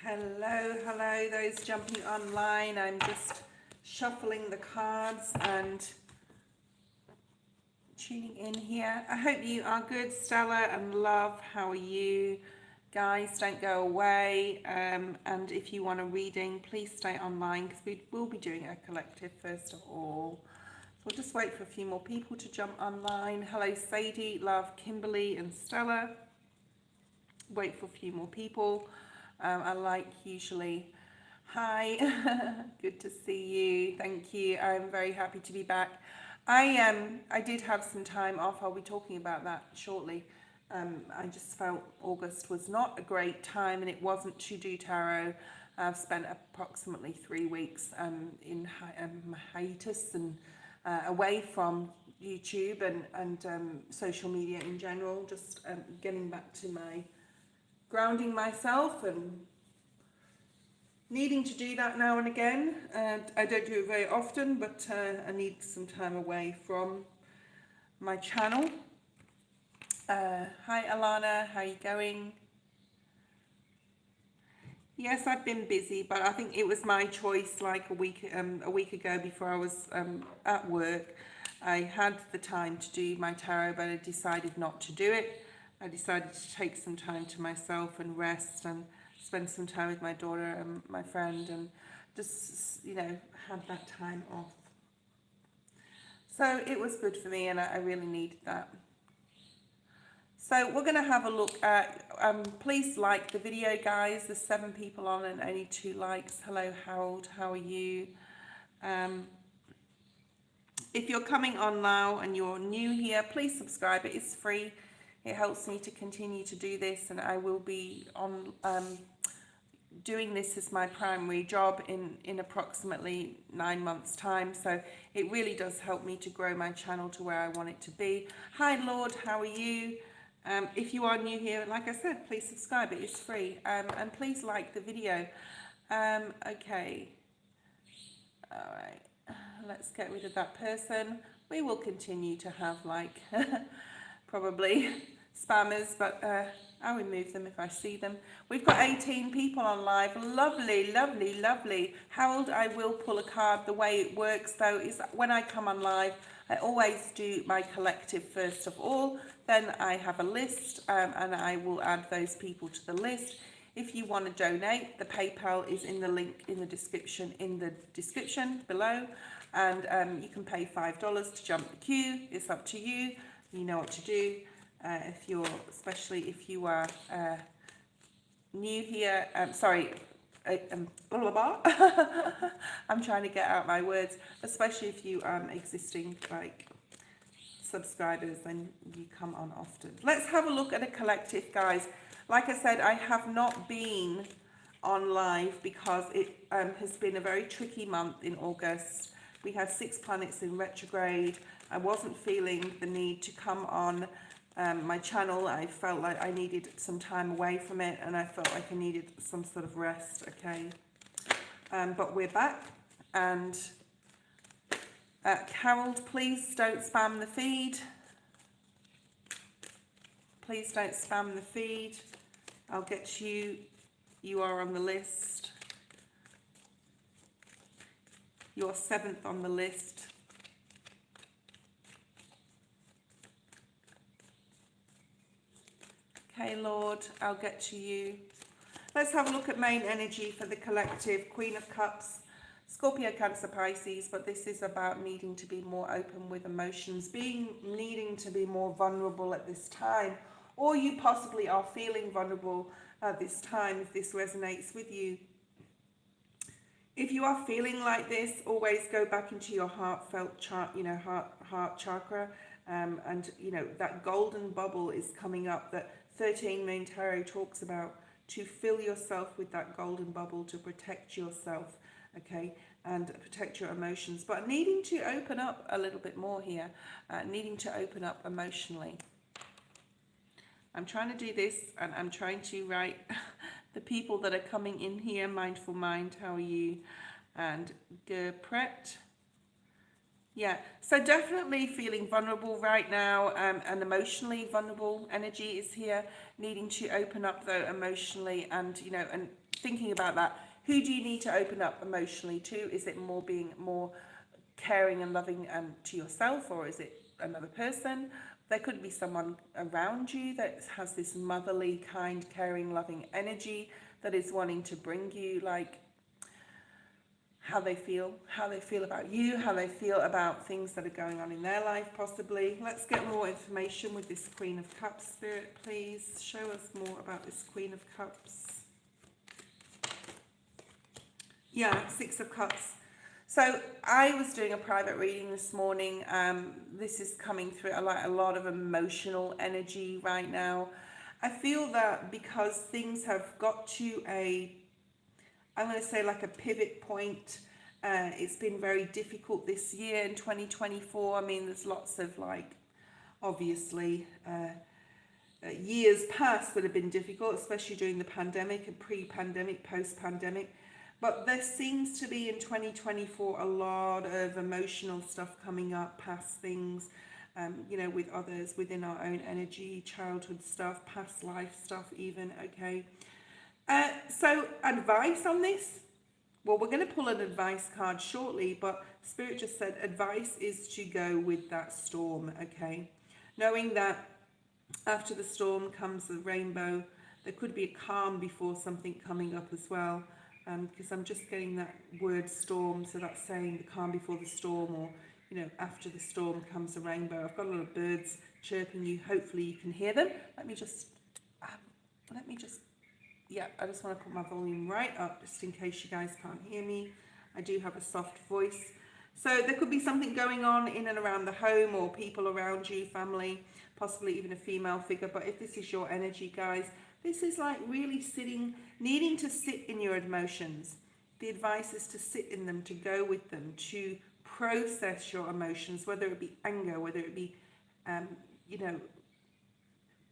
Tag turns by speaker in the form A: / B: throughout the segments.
A: Hello, those jumping online. I'm just shuffling the cards and tuning in here. I hope you are good, Stella and Love. How are you? Guys, don't go away. And if you want a reading, please stay online because we will be doing a collective first of all. So we'll just wait for a few more people to jump online. Hello, Sadie, Love, Kimberly and Stella. Wait for a few more people. I like usually. Hi, good to see you. Thank you. I'm very happy to be back. I did have some time off. I'll be talking about that shortly. I just felt August was not a great time, and it wasn't to do tarot. I've spent approximately 3 weeks in hiatus and away from YouTube and social media in general. Just getting back to my grounding myself and needing to do that now and again. I don't do it very often, but I need some time away from my channel. Hi Alana, how are you going? Yes, I've been busy, but I think it was my choice. Like a week ago, before I was at work, I had the time to do my tarot, but I decided not to do it. I decided to take some time to myself and rest and spend some time with my daughter and my friend, and just, you know, had that time off. So it was good for me, and I really needed that. So we're going to have a look at, please like the video, guys. There's 7 people on and only 2 likes. Hello, Harold. How are you? If you're coming on now and you're new here, please subscribe. It is free. It helps me to continue to do this, and I will be on doing this as my primary job in approximately 9 months' time. So it really does help me to grow my channel to where I want it to be. Hi, Lord. How are you? If you are new here, like I said, please subscribe. It is free. And please like the video. Okay. All right. Let's get rid of that person. We will continue to have like probably spammers, but I'll remove them if I see them. We've got 18 people on live. Lovely, lovely, lovely. Harold, I will pull a card. The way it works though is that when I come on live, I always do my collective first of all. Then I have a list, and I will add those people to the list. If you want to donate, the PayPal is in the link in the description below, and you can pay $5 to jump the queue. It's up to you. You know what to do. Especially if you are new here. Blah, blah, blah. I'm trying to get out my words. Especially if you existing like subscribers, then you come on often. Let's have a look at a collective, guys. Like I said, I have not been on live because it has been a very tricky month in August. We had 6 planets in retrograde. I wasn't feeling the need to come on my channel. I felt like I needed some time away from it, and I felt like I needed some sort of rest, okay? But we're back, and Harold, please don't spam the feed. Please don't spam the feed. I'll get you. You are on the list. You're 7th on the list. Okay, Lord, I'll get to you. Let's have a look at main energy for the collective. Queen of Cups, Scorpio, Cancer, Pisces, but this is about needing to be more open with emotions, needing to be more vulnerable at this time, or you possibly are feeling vulnerable at this time if this resonates with you. If you are feeling like this, always go back into your heartfelt heart chakra, and you know that golden bubble is coming up that 13 Moon Tarot talks about, to fill yourself with that golden bubble to protect yourself, okay, and protect your emotions, but needing to open up a little bit more here, needing to open up emotionally. I'm trying to do this, and I'm trying to write the people that are coming in here. Mindful Mind, how are you? And Gerpret. Yeah, so definitely feeling vulnerable right now, and emotionally vulnerable energy is here, needing to open up though emotionally, and you know, and thinking about that. Who do you need to open up emotionally to? Is it more being more caring and loving to yourself, or is it another person? There could be someone around you that has this motherly, kind, caring, loving energy that is wanting to bring you like how they feel about you, how they feel about things that are going on in their life possibly. Let's get more information with this Queen of Cups. Spirit, please show us more about this Queen of Cups. Yeah, Six of Cups. So I was doing a private reading this morning. This is coming through a lot of emotional energy right now. I feel that because things have got to I'm going to say like a pivot point. It's been very difficult this year in 2024. I mean, there's lots of like, obviously, years past that have been difficult, especially during the pandemic and pre-pandemic, post-pandemic. But there seems to be in 2024 a lot of emotional stuff coming up, past things, you know, with others, within our own energy, childhood stuff, past life stuff even, okay. So advice on this? Well, we're going to pull an advice card shortly, but Spirit just said advice is to go with that storm, okay. Knowing that after the storm comes the rainbow, there could be a calm before something coming up as well. Because I'm just getting that word storm, so that's saying the calm before the storm, or you know, after the storm comes a rainbow. I've got a lot of birds chirping you. Hopefully you can hear them. Let me just yeah, I just want to put my volume right up just in case you guys can't hear me. I do have a soft voice. So there could be something going on in and around the home, or people around you, family, possibly even a female figure. But if this is your energy, guys, this is like really needing to sit in your emotions. The advice is to sit in them, to go with them, to process your emotions, whether it be anger, whether it be, you know,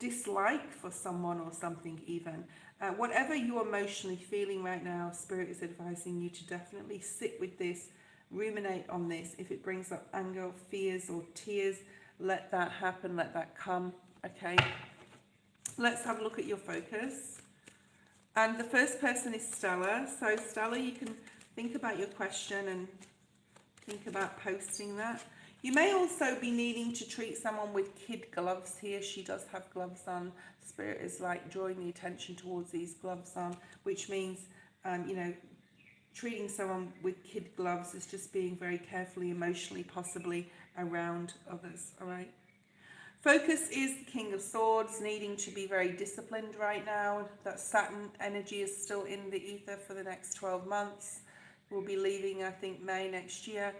A: dislike for someone or something even. Whatever you're emotionally feeling right now, Spirit is advising you to definitely sit with this, ruminate on this. If it brings up anger, fears or tears, let that happen, let that come, okay? Let's have a look at your focus. And the first person is Stella. So Stella, you can think about your question and think about posting that. You may also be needing to treat someone with kid gloves here. She does have gloves on. Spirit is like drawing the attention towards these gloves on, which means, you know, treating someone with kid gloves is just being very carefully, emotionally, possibly around others, all right? Focus is the King of Swords, needing to be very disciplined right now. That Saturn energy is still in the ether for the next 12 months. We'll be leaving, I think, May next year.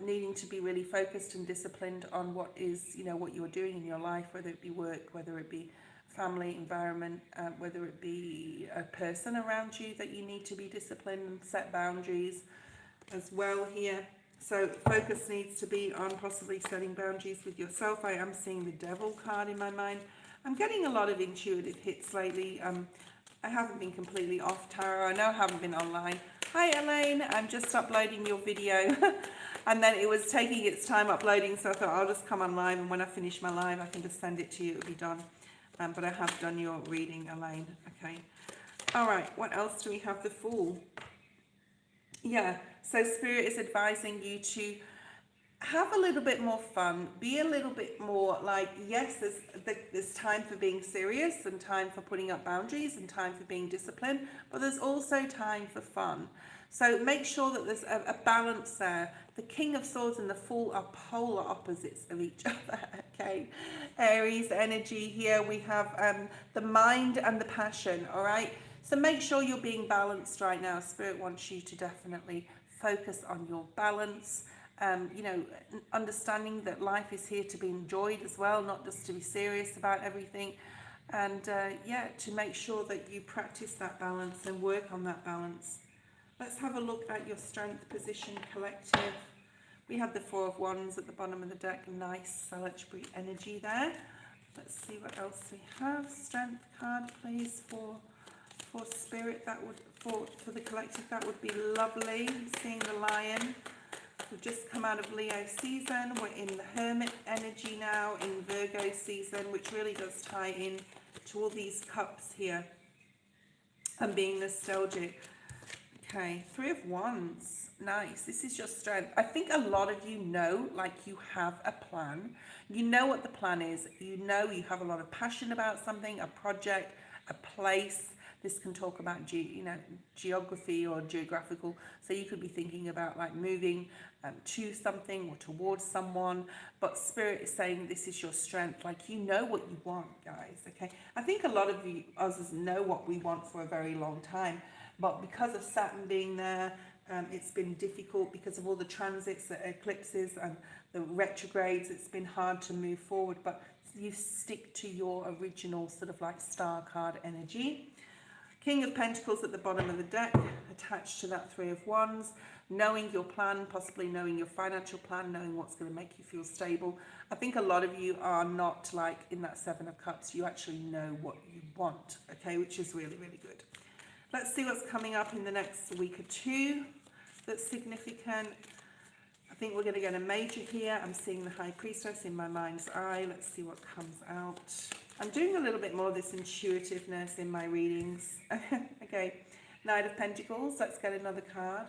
A: Needing to be really focused and disciplined on what is, you know, what you're doing in your life, whether it be work, whether it be family, environment, whether it be a person around you that you need to be disciplined and set boundaries as well here. So focus needs to be on possibly setting boundaries with yourself. I am seeing the Devil card in my mind. I'm getting a lot of intuitive hits lately. I haven't been completely off tarot. I know I haven't been online. Hi Elaine, I'm just uploading your video. And then it was taking its time uploading, so I thought I'll just come on live, and when I finish my live I can just send it to you, it'll be done. But I have done your reading, Elaine, okay. All right, what else do we have? The Fool. Yeah, so Spirit is advising you to have a little bit more fun, be a little bit more like, yes, there's time for being serious and time for putting up boundaries and time for being disciplined, but there's also time for fun. So make sure that there's a balance there. The King of Swords and the Fool are polar opposites of each other, okay? Aries energy here, we have the mind and the passion, all right? So make sure you're being balanced right now. Spirit wants you to definitely focus on your balance. You know, understanding that life is here to be enjoyed as well, not just to be serious about everything. And yeah, to make sure that you practice that balance and work on that balance. Let's have a look at your Strength position, collective. We have the Four of Wands at the bottom of the deck. Nice celebratory energy there. Let's see what else we have. Strength card, please, for Spirit. That would for the collective. That would be lovely. Seeing the Lion. We've just come out of Leo season. We're in the Hermit energy now, in Virgo season, which really does tie in to all these cups here. and being nostalgic. Okay, Three of Wands. Nice. This is your strength. I think a lot of you know, like you have a plan. You know what the plan is. You know you have a lot of passion about something, a project, a place. This can talk about, geography or geographical. So you could be thinking about like moving to something or towards someone. But Spirit is saying this is your strength. Like you know what you want, guys. Okay. I think a lot of you others know what we want for a very long time. But because of Saturn being there, it's been difficult because of all the transits, the eclipses and the retrogrades. It's been hard to move forward, but you stick to your original sort of like star card energy. King of Pentacles at the bottom of the deck, attached to that Three of Wands, knowing your plan, possibly knowing your financial plan, knowing what's going to make you feel stable. I think a lot of you are not like in that Seven of Cups. You actually know what you want, okay, which is really, really good. Let's see what's coming up in the next week or two that's significant. I think we're going to get a major here. I'm seeing the High Priestess in my mind's eye. Let's see what comes out. I'm doing a little bit more of this intuitiveness in my readings. Okay, Knight of Pentacles. Let's get another card.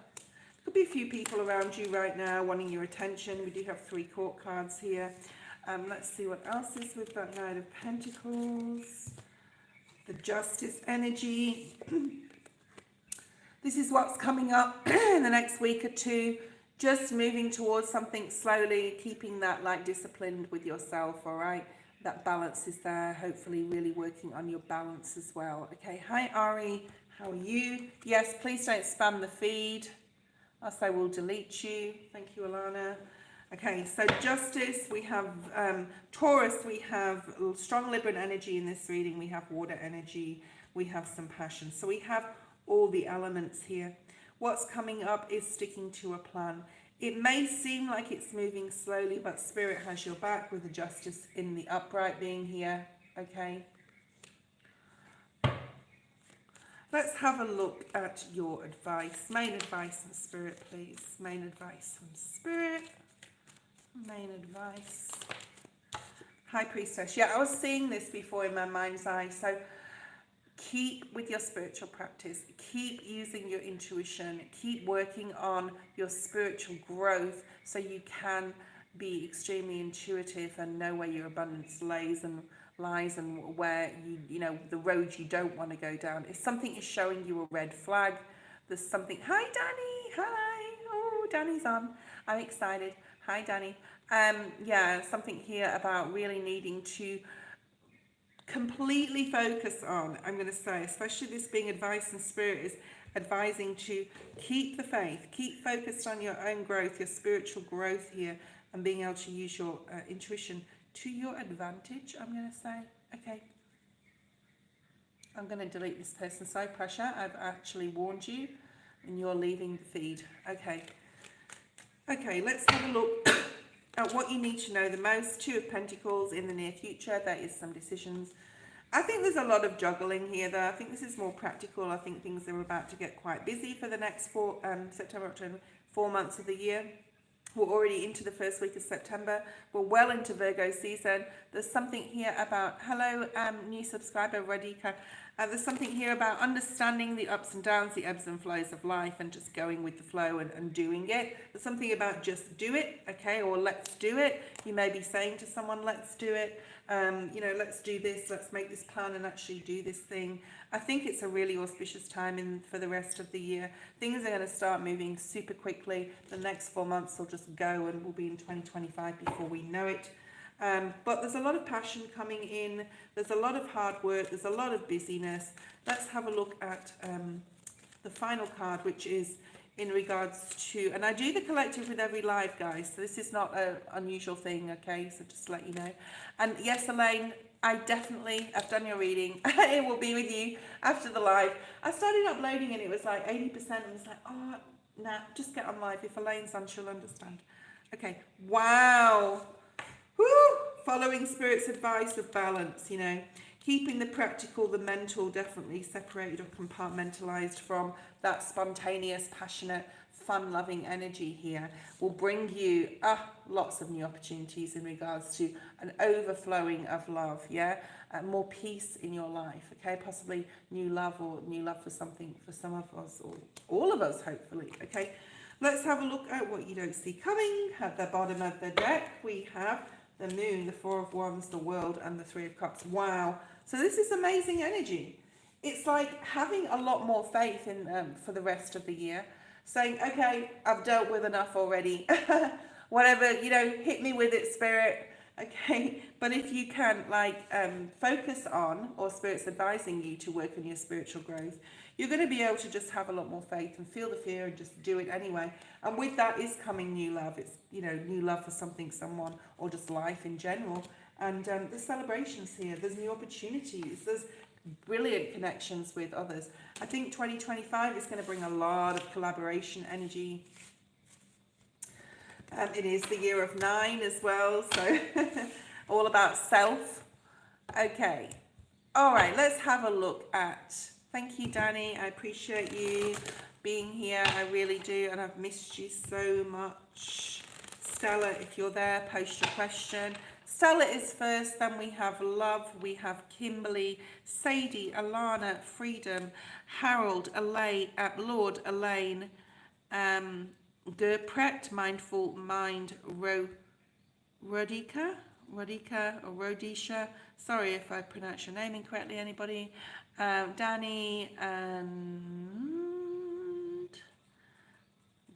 A: Could be a few people around you right now wanting your attention. We do have 3 court cards here. Let's see what else is with that Knight of Pentacles. The Justice energy. This is what's coming up in the next week or two. Just moving towards something slowly, keeping that like disciplined with yourself, all right? That balance is there, hopefully really working on your balance as well. Okay, hi Ari, how are you? Yes, please don't spam the feed, else I will delete you. Thank you, Alana. Okay, so Justice, we have Taurus, we have strong Libran energy in this reading, we have water energy, we have some passion. So we have all the elements here. What's coming up is sticking to a plan. It may seem like it's moving slowly, but Spirit has your back with the Justice in the upright being here, okay? Let's have a look at your advice. Main advice from Spirit, please. Main advice from Spirit. Main advice. High Priestess. Yeah, I was seeing this before in my mind's eye. So keep with your spiritual practice. Keep using your intuition. Keep working on your spiritual growth so you can be extremely intuitive and know where your abundance lies and where you know the roads you don't want to go down. If something is showing you a red flag, there's something. Hi Danny. Hi. Oh, Danny's on. I'm excited. Hi Danny. Yeah, something here about really needing to completely focus on, I'm going to say, especially this being advice and Spirit is advising to keep the faith, keep focused on your own growth, your spiritual growth here, and being able to use your intuition to your advantage, I'm going to say. Okay, I'm going to delete this person. So pressure, I've actually warned you and you're leaving the feed. Okay, let's have a look at what you need to know the most. 2 of Pentacles in the near future. There is some decisions. I think there's a lot of juggling here though. I think this is more practical. I think things are about to get quite busy for the next September, October, 4 months of the year. We're already into the first week of September. We're well into Virgo season. There's something here about, hello, new subscriber, Radhika. There's something here about understanding the ups and downs, the ebbs and flows of life and just going with the flow and doing it. There's something about just do it, okay, or let's do it. You may be saying to someone, let's do it. Let's do this, let's make this plan and actually do this thing. I think it's a really auspicious time for the rest of the year. Things are going to start moving super quickly. The next 4 months will just go and we'll be in 2025 before we know it. But there's a lot of passion coming in. There's a lot of hard work. There's a lot of busyness. Let's have a look at the final card, which is in regards to, and I do the collective with every live, guys, so this is not an unusual thing, okay, so just to let you know. And yes, Elaine, I've done your reading. It will be with you after the live. I started uploading and it was like 80%, and it's like, oh, nah, just get on live. If Elaine's on, she'll understand. Okay, wow. Woo! Following Spirit's advice of balance, keeping the practical, the mental definitely separated or compartmentalized from that spontaneous, passionate, fun-loving energy here will bring you lots of new opportunities in regards to an overflowing of love, yeah, more peace in your life, okay, possibly new love or new love for something for some of us or all of us, hopefully, okay. Let's have a look at what you don't see coming. At the bottom of the deck, we have the Moon, the Four of Wands, the World, and the Three of Cups. Wow. So this is amazing energy. It's like having a lot more faith in for the rest of the year. Saying, okay, I've dealt with enough already. Whatever, you know, hit me with it, Spirit. Okay. But if you can, like, focus on, or Spirit's advising you to work on your spiritual growth, you're going to be able to just have a lot more faith and feel the fear and just do it anyway. And with that is coming new love. It's, you know, new love for something, someone, or just life in general. And there's celebrations here. There's new opportunities. There's brilliant connections with others. I think 2025 is going to bring a lot of collaboration energy. It is the year of 9 as well. So all about self. Okay. All right. Let's have a look at... Thank you, Danny. I appreciate you being here. I really do. And I've missed you so much. Stella, if you're there, post your question. Stella is first. Then we have Love. We have Kimberly, Sadie, Alana, Freedom, Harold, Elaine, Lord, Elaine, Gerpret, Mindful Mind, Rodika or Rodisha. Sorry if I pronounce your name incorrectly, anybody. Danny, and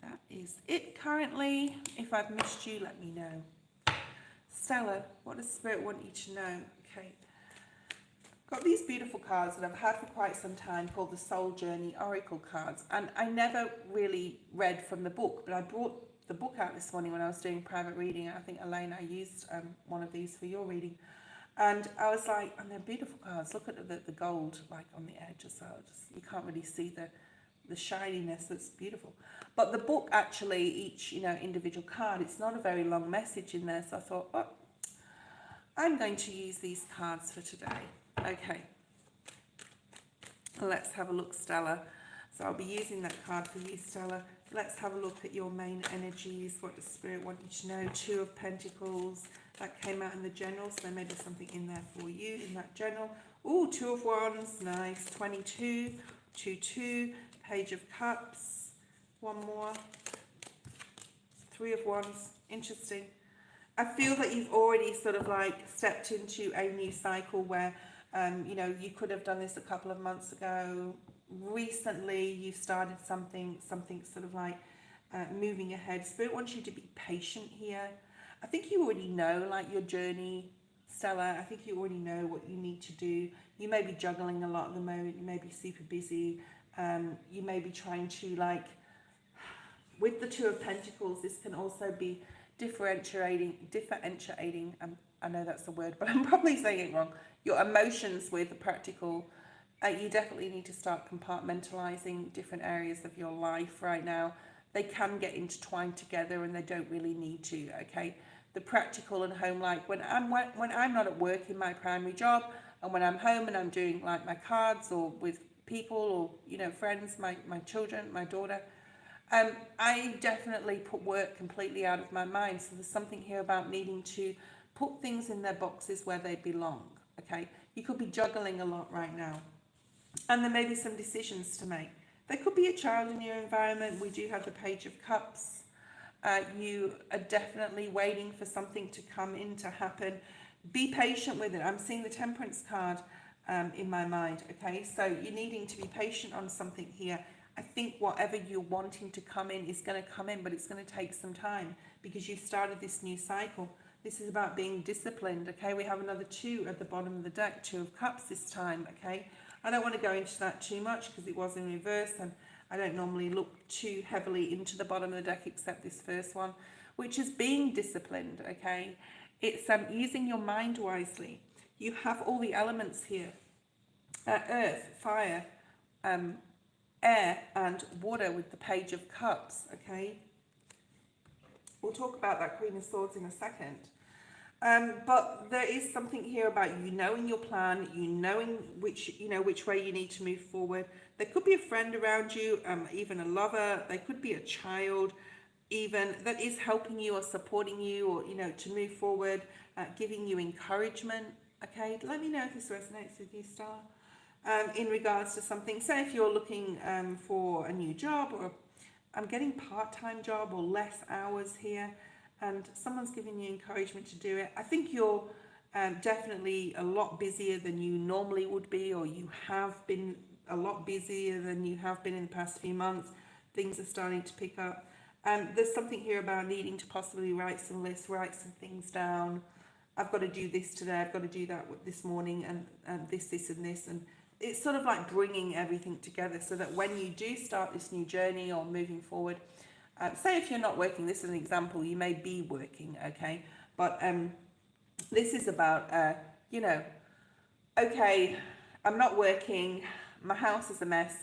A: that is it currently. If I've missed you, let me know. Stella, what does Spirit want you to know? Okay. Got these beautiful cards that I've had for quite some time called the Soul Journey Oracle cards. And I never really read from the book, but I brought the book out this morning when I was doing private reading. I think, Elaine, I used one of these for your reading. And I was like, and they're beautiful cards. Look at the gold, like, on the edge as well. Just, you can't really see the shininess. That's beautiful. But the book, actually, each, you know, individual card, it's not a very long message in there. So I thought, oh, I'm going to use these cards for today. Okay. Let's have a look, Stella. So I'll be using that card for you, Stella. Let's have a look at your main energies. What does Spirit want you to know? Two of Pentacles. That came out in the general, so there may be something in there for you in that general. Oh, Two of Wands. Nice. 22. 2-2. Page of Cups. One more. Three of Wands. Interesting. I feel that you've already sort of like stepped into a new cycle where, you know, you could have done this a couple of months ago. Recently, you've started something sort of like moving ahead. Spirit wants you to be patient here. I think you already know, like, your journey, Stella. I think you already know what you need to do. You may be juggling a lot at the moment. You may be super busy. You may be trying to, like, with the Two of Pentacles, this can also be differentiating, I know that's a word, but I'm probably saying it wrong, your emotions with the practical. You definitely need to start compartmentalizing different areas of your life right now. They can get intertwined together and they don't really need to, okay? The practical and home, like when I'm not at work in my primary job, and when I'm home and I'm doing like my cards or with people or, you know, friends, my children, my daughter, I definitely put work completely out of my mind. So there's something here about needing to put things in their boxes where they belong, okay? You could be juggling a lot right now. And there may be some decisions to make. There could be a child in your environment. We do have the Page of Cups. You are definitely waiting for something to come in, to happen. Be patient with it. I'm seeing the Temperance card in my mind, okay? So you're needing to be patient on something here. I think whatever you're wanting to come in is going to come in, but it's going to take some time because you've started this new cycle. This is about being disciplined, okay? We have another 2 at the bottom of the deck, 2 of Cups this time, okay? I don't want to go into that too much because it was in reverse, and I don't normally look too heavily into the bottom of the deck except this first one, which is being disciplined, okay? It's using your mind wisely. You have all the elements here. Earth, fire, air and water with the Page of Cups, okay? We'll talk about that Queen of Swords in a second. But there is something here about you knowing your plan, you knowing which way you need to move forward. There could be a friend around you, even a lover. There could be a child, even that is helping you or supporting you, or to move forward, giving you encouragement. Okay, let me know if this resonates with you, Stella. In regards to something, say if you're looking for a new job, or I'm getting part-time job or less hours here, and someone's giving you encouragement to do it. I think you're definitely a lot busier than you normally would be, or you have been a lot busier than you have been in the past few months. Things are starting to pick up. There's something here about needing to possibly write some lists, write some things down. I've got to do this today, I've got to do that this morning, and this, and this. And it's sort of like bringing everything together so that when you do start this new journey or moving forward, say if you're not working, this is an example, you may be working, okay? But this is about, okay, I'm not working, my house is a mess.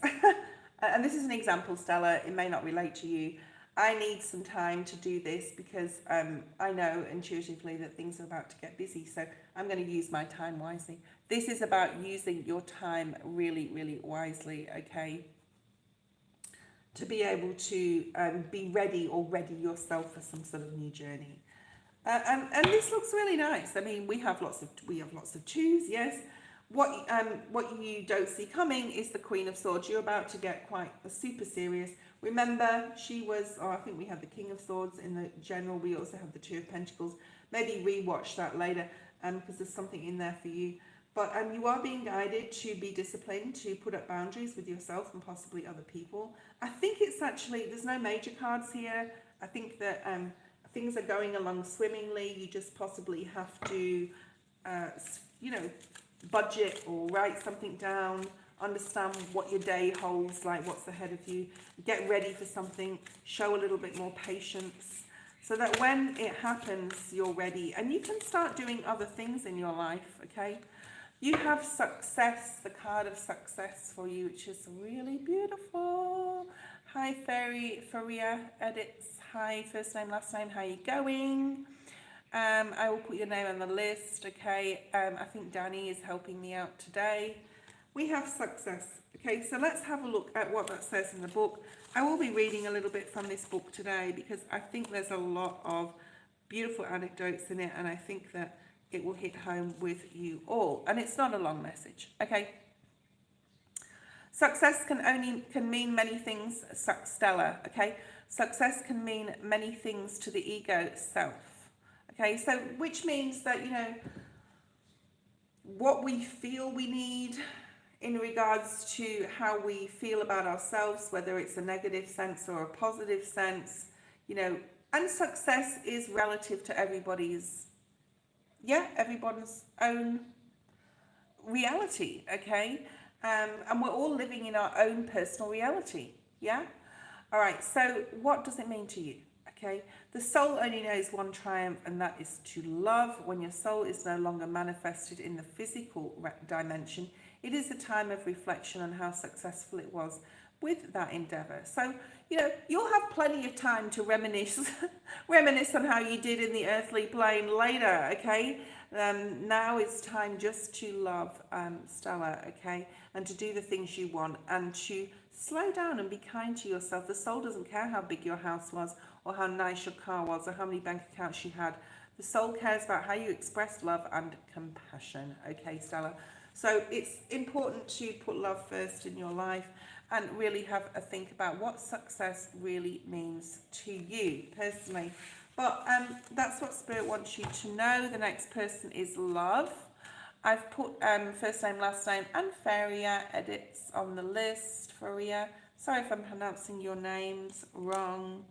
A: And this is an example, Stella, it may not relate to you. I need some time to do this because I know intuitively that things are about to get busy, so I'm going to use my time wisely. This is about using your time really, really wisely, okay? To be able to be ready or ready yourself for some sort of new journey. And this looks really nice. I mean, we have lots of twos, yes. What you don't see coming is the Queen of Swords. You're about to get quite super serious. Remember, she was, I think we have the King of Swords in the general. We also have the Two of Pentacles. Maybe rewatch that later because there's something in there for you. But you are being guided to be disciplined, to put up boundaries with yourself and possibly other people. I think it's actually, there's no major cards here. I think that things are going along swimmingly. You just possibly have to, budget or write something down, understand what your day holds, like what's ahead of you, get ready for something, show a little bit more patience so that when it happens, you're ready and you can start doing other things in your life, okay? You have success, the card of success for you, which is really beautiful. Hi, Faria Edits. Hi, first name, last name, how you going? I will put your name on the list, okay? I think Danny is helping me out today. We have success, okay? So let's have a look at what that says in the book. I will be reading a little bit from this book today because I think there's a lot of beautiful anecdotes in it, and I think that it will hit home with you all. And it's not a long message, okay? Success can mean many things, Stella, okay? Success can mean many things to the ego self. Okay, so which means that, what we feel we need in regards to how we feel about ourselves, whether it's a negative sense or a positive sense, and success is relative to everybody's own reality, okay? And we're all living in our own personal reality, yeah? All right, so what does it mean to you? Okay, the soul only knows one triumph, and that is to love. When your soul is no longer manifested in the physical dimension, it is a time of reflection on how successful it was with that endeavor. So, you'll have plenty of time to reminisce on how you did in the earthly plane later, okay? Now it's time just to love, Stella, okay? And to do the things you want and to slow down and be kind to yourself. The soul doesn't care how big your house was or how nice your car was or how many bank accounts you had. The soul cares about how you express love and compassion, okay, Stella? So it's important to put love first in your life and really have a think about what success really means to you personally. But that's what Spirit wants you to know. The next person is Love. I've put first name, last name, and Faria Edits on the list. Faria, sorry if I'm pronouncing your names wrong.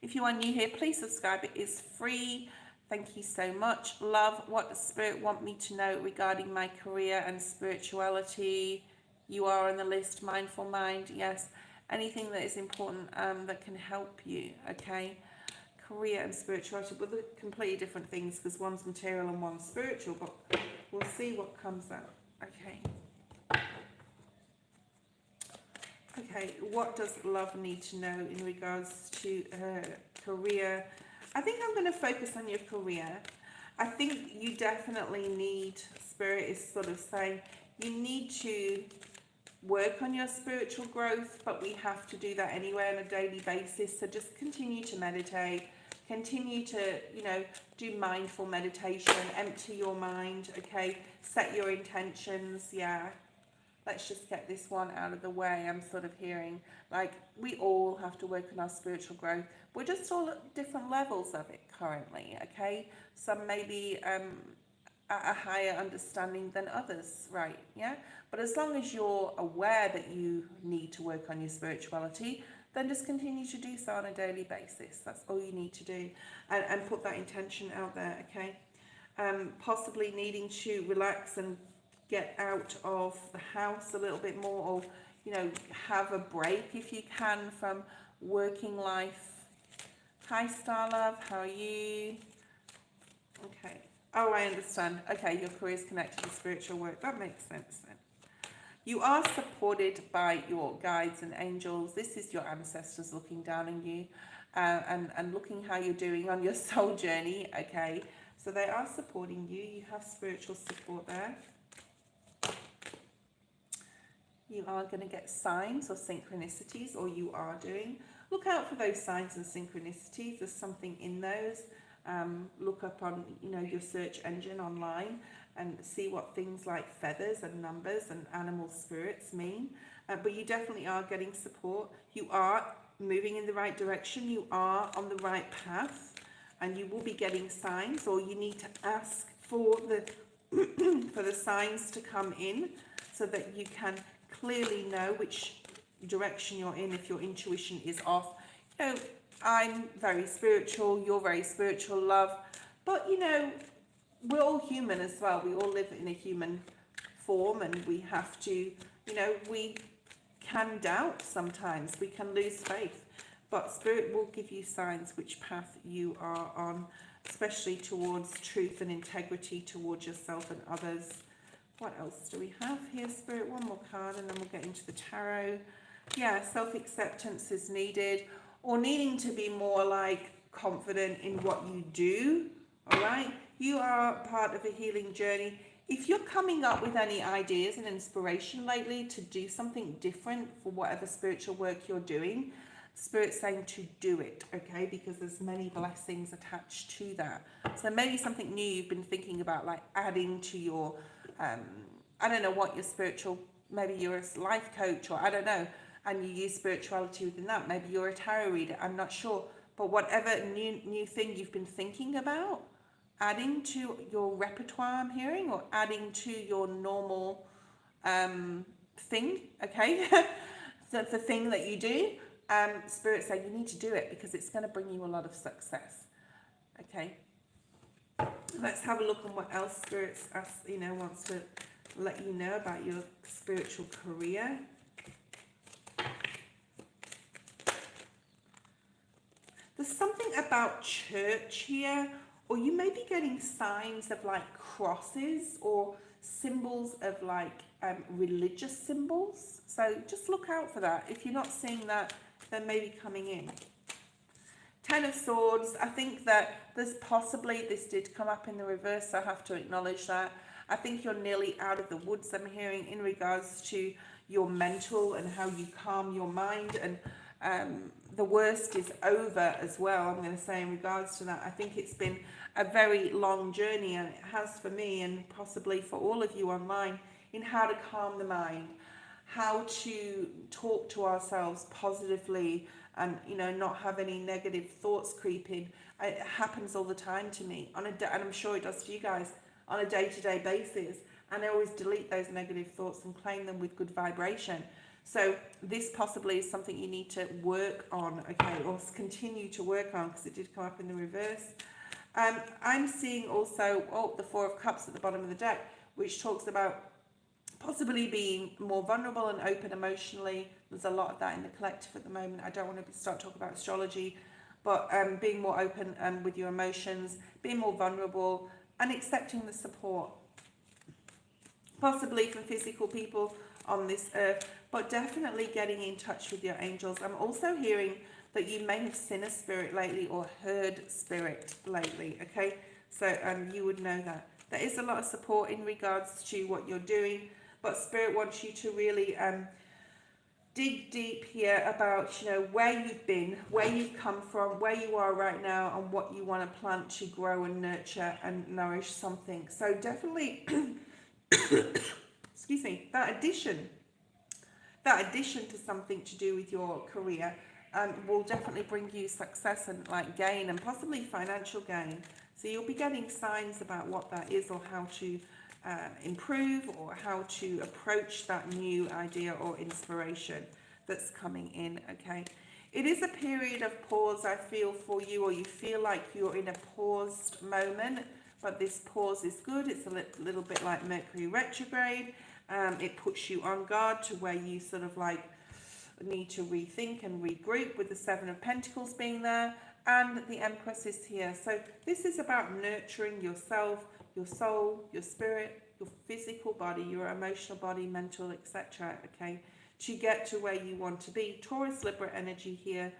A: If you are new here, please subscribe. It is free. Thank you so much. Love, what does Spirit want me to know regarding my career and spirituality? You are on the list. Mindful mind, yes. Anything that is important that can help you, okay? Career and spirituality, but they're completely different things because one's material and one's spiritual, but we'll see what comes out, okay? Okay, what does love need to know in regards to her career? I think I'm going to focus on your career. I think you definitely need, Spirit is sort of saying, you need to work on your spiritual growth, but we have to do that anyway on a daily basis. So just continue to meditate, continue to, do mindful meditation, empty your mind, okay? Set your intentions, yeah. Let's just get this one out of the way. I'm sort of hearing, like, we all have to work on our spiritual growth. We're just all at different levels of it currently, okay? Some maybe at a higher understanding than others, right? Yeah? But as long as you're aware that you need to work on your spirituality, then just continue to do so on a daily basis. That's all you need to do. And put that intention out there, okay? Possibly needing to relax and get out of the house a little bit more, or have a break if you can from working life. Hi Star Love, how are you? Okay. Oh, I understand. Okay, your career is connected to spiritual work. That makes sense then. You are supported by your guides and angels. This is your ancestors looking down on you and looking how you're doing on your soul journey, okay? So they are supporting you. You have spiritual support there. You are going to get signs or synchronicities, or you are doing. Look out for those signs and synchronicities. There's something in those. Look up on, your search engine online and see what things like feathers and numbers and animal spirits mean. But you definitely are getting support. You are moving in the right direction. You are on the right path, and you will be getting signs, or you need to ask for the for the signs to come in so that you can clearly know which direction you're in if your intuition is off. I'm very spiritual, you're very spiritual, love, but we're all human as well. We all live in a human form, and we have to, we can doubt sometimes, we can lose faith, but Spirit will give you signs which path you are on, especially towards truth and integrity towards yourself and others. What else do we have here, Spirit? One more card and then we'll get into the tarot. Yeah, self-acceptance is needed, or needing to be more like confident in what you do, all right? You are part of a healing journey. If you're coming up with any ideas and inspiration lately to do something different for whatever spiritual work you're doing, Spirit's saying to do it, okay? Because there's many blessings attached to that. So maybe something new you've been thinking about, like adding to your I don't know what your spiritual, maybe you're a life coach, or I don't know, and you use spirituality within that. Maybe you're a tarot reader, I'm not sure. But whatever new thing you've been thinking about, adding to your repertoire, I'm hearing, or adding to your normal thing, okay? So the thing that you do, Spirit say you need to do it because it's going to bring you a lot of success, okay? Let's have a look on what else Spirit wants to let you know about your spiritual career. There's something about church here, or you may be getting signs of like crosses or symbols of like religious symbols. So just look out for that. If you're not seeing that, then maybe coming in. Ten of Swords, I think that there's possibly, this did come up in the reverse, so I have to acknowledge that. I think you're nearly out of the woods, I'm hearing, in regards to your mental and how you calm your mind, and the worst is over as well, I'm going to say, in regards to that. I think it's been a very long journey, and it has for me, and possibly for all of you online, in how to calm the mind, how to talk to ourselves positively, and not have any negative thoughts creep in. It happens all the time to me and I'm sure it does to you guys on a day-to-day basis, and I always delete those negative thoughts and claim them with good vibration. So this possibly is something you need to work on, okay, or continue to work on, because it did come up in the reverse. I'm seeing also the Four of Cups at the bottom of the deck, which talks about possibly being more vulnerable and open emotionally. There's a lot of that in the collective at the moment. I don't want to start talking about astrology, but being more open with your emotions, being more vulnerable, and accepting the support, possibly from physical people on this earth, but definitely getting in touch with your angels. I'm also hearing that you may have seen a spirit lately or heard spirit lately, okay? So you would know that. There is a lot of support in regards to what you're doing, but Spirit wants you to really dig deep here about, you know, where you've been, where you've come from, where you are right now, and what you want to plant to grow and nurture and nourish something. So definitely, excuse me, that addition to something to do with your career will definitely bring you success and like gain and possibly financial gain. So you'll be getting signs about what that is or how to improve or how to approach that new idea or inspiration that's coming in, okay? It is a period of pause, I feel, for you, or you feel like you're in a paused moment, but this pause is good. It's a little bit like Mercury retrograde. It puts you on guard to where you sort of like need to rethink and regroup, with the Seven of Pentacles being there, and the Empress is here. So this is about nurturing yourself, your soul, your spirit, your physical body, your emotional body, mental, etc. Okay, to get to where you want to be. Taurus Libra energy here.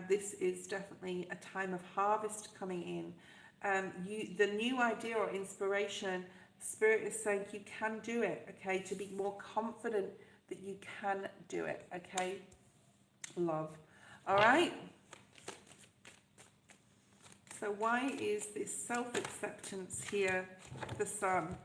A: This is definitely a time of harvest coming in. The new idea or inspiration, Spirit is saying you can do it. Okay, to be more confident that you can do it. Okay, love. All right. So why is this self-acceptance here, the Sun?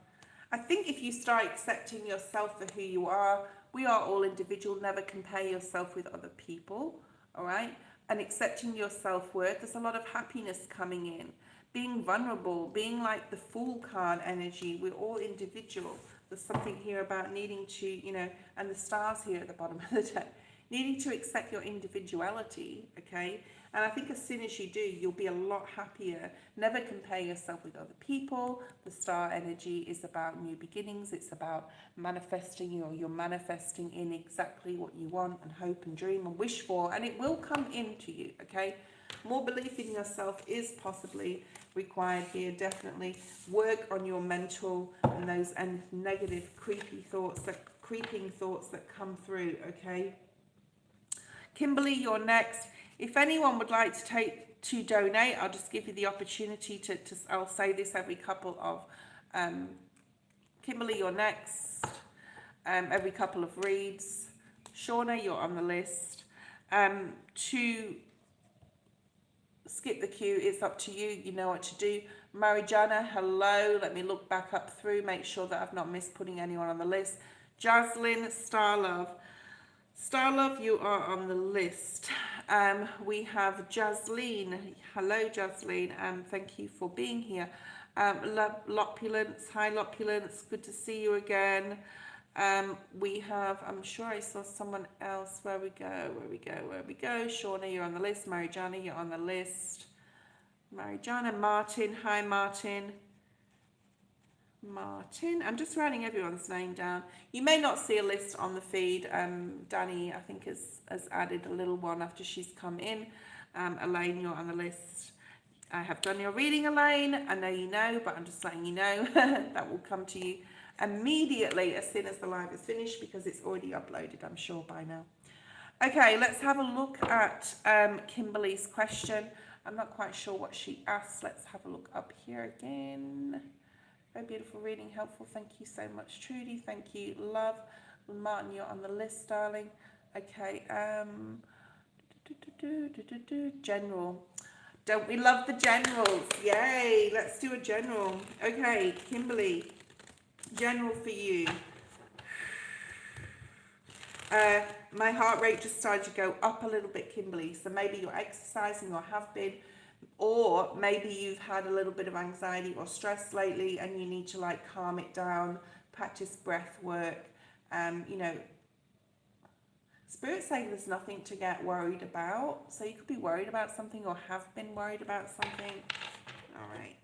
A: I think if you start accepting yourself for who you are, we are all individual, never compare yourself with other people, all right? And accepting your self-worth, there's a lot of happiness coming in. Being vulnerable, being like the Fool card energy, we're all individual. There's something here about needing to, you know, and the stars here at the bottom of the deck, needing to accept your individuality, okay? And I think as soon as you do, you'll be a lot happier. Never compare yourself with other people. The star energy is about new beginnings. It's about manifesting, you're manifesting in exactly what you want and hope and dream and wish for, and it will come into you, okay? More belief in yourself is possibly required here, definitely. Work on your mental and those negative, creeping thoughts that come through, okay? Kimberly, you're next. If anyone would like to donate, I'll just give you the opportunity to I'll say this every couple of, Kimberly, you're next, every couple of reads. Shauna, you're on the list. To skip the queue, it's up to you. You know what to do. Marijana, hello. Let me look back up through, make sure that I've not missed putting anyone on the list. Jaslyn, Starlove. Starlove, you are on the list. We have Jasleen. Hello, Jasleen. Thank you for being here. Lopulence. Hi, Lopulence. Good to see you again. We have, I'm sure I saw someone else. Where we go? Shauna, you're on the list. Marijana, you're on the list. Marijana, Martin. Hi, Martin. I'm just writing everyone's name down. You may not see a list on the feed. Danny, I think, has added a little one after she's come in. Elaine, you're on the list. I have done your reading, Elaine. I know you know, but I'm just letting you know. That will come to you immediately as soon as the live is finished, because it's already uploaded, I'm sure, by now. Okay, let's have a look at Kimberly's question. I'm not quite sure what she asked. Let's have a look up here again. Very beautiful reading, helpful. Thank you so much, Trudy. Thank you, love. Martin, you're on the list, darling. Okay, general. Don't we love the generals? Yay, let's do a general. Okay, Kimberly, general for you. My heart rate just started to go up a little bit, Kimberly. So maybe you're exercising or have been, or maybe you've had a little bit of anxiety or stress lately and you need to like calm it down, practice breath work. You know, Spirit's saying there's nothing to get worried about. So you could be worried about something or have been worried about something. All right.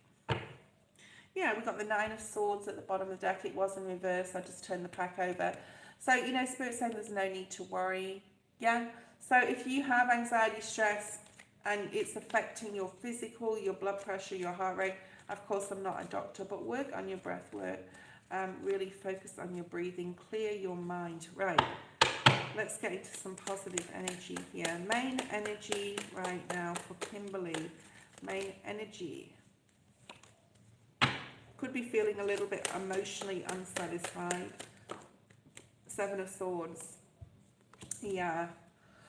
A: Yeah, we've got the Nine of Swords at the bottom of the deck. It was in reverse. I just turned the pack over. So, you know, Spirit's saying there's no need to worry. Yeah. So if you have anxiety, stress, and it's affecting your physical, your blood pressure, your heart rate, of course, I'm not a doctor, but work on your breath work. Really focus on your breathing, clear your mind. Right, let's get into some positive energy here. Main energy right now for Kimberly. Main energy. Could be feeling a little bit emotionally unsatisfied. Seven of Swords. Yeah.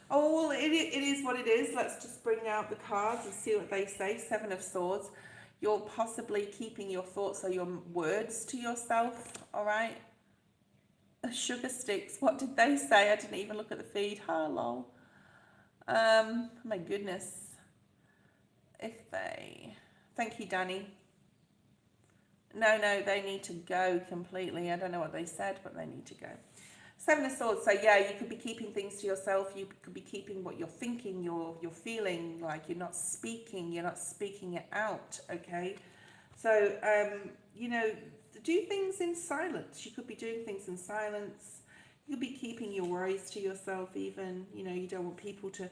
A: Oh, well, it is what it is. Let's just bring out the cards and see what they say. Seven of Swords. You're possibly keeping your thoughts or your words to yourself, all right? Sugar sticks. What did they say? I didn't even look at the feed. Hello. My goodness. If they... Thank you, Danny. No, they need to go completely. I don't know what they said, but they need to go. Seven of Swords. So yeah, you could be keeping things to yourself. You could be keeping what you're thinking, you're feeling, like you're not speaking it out, okay? So, you know, do things in silence. You could be doing things in silence. You could be keeping your worries to yourself even. You know, you don't want people to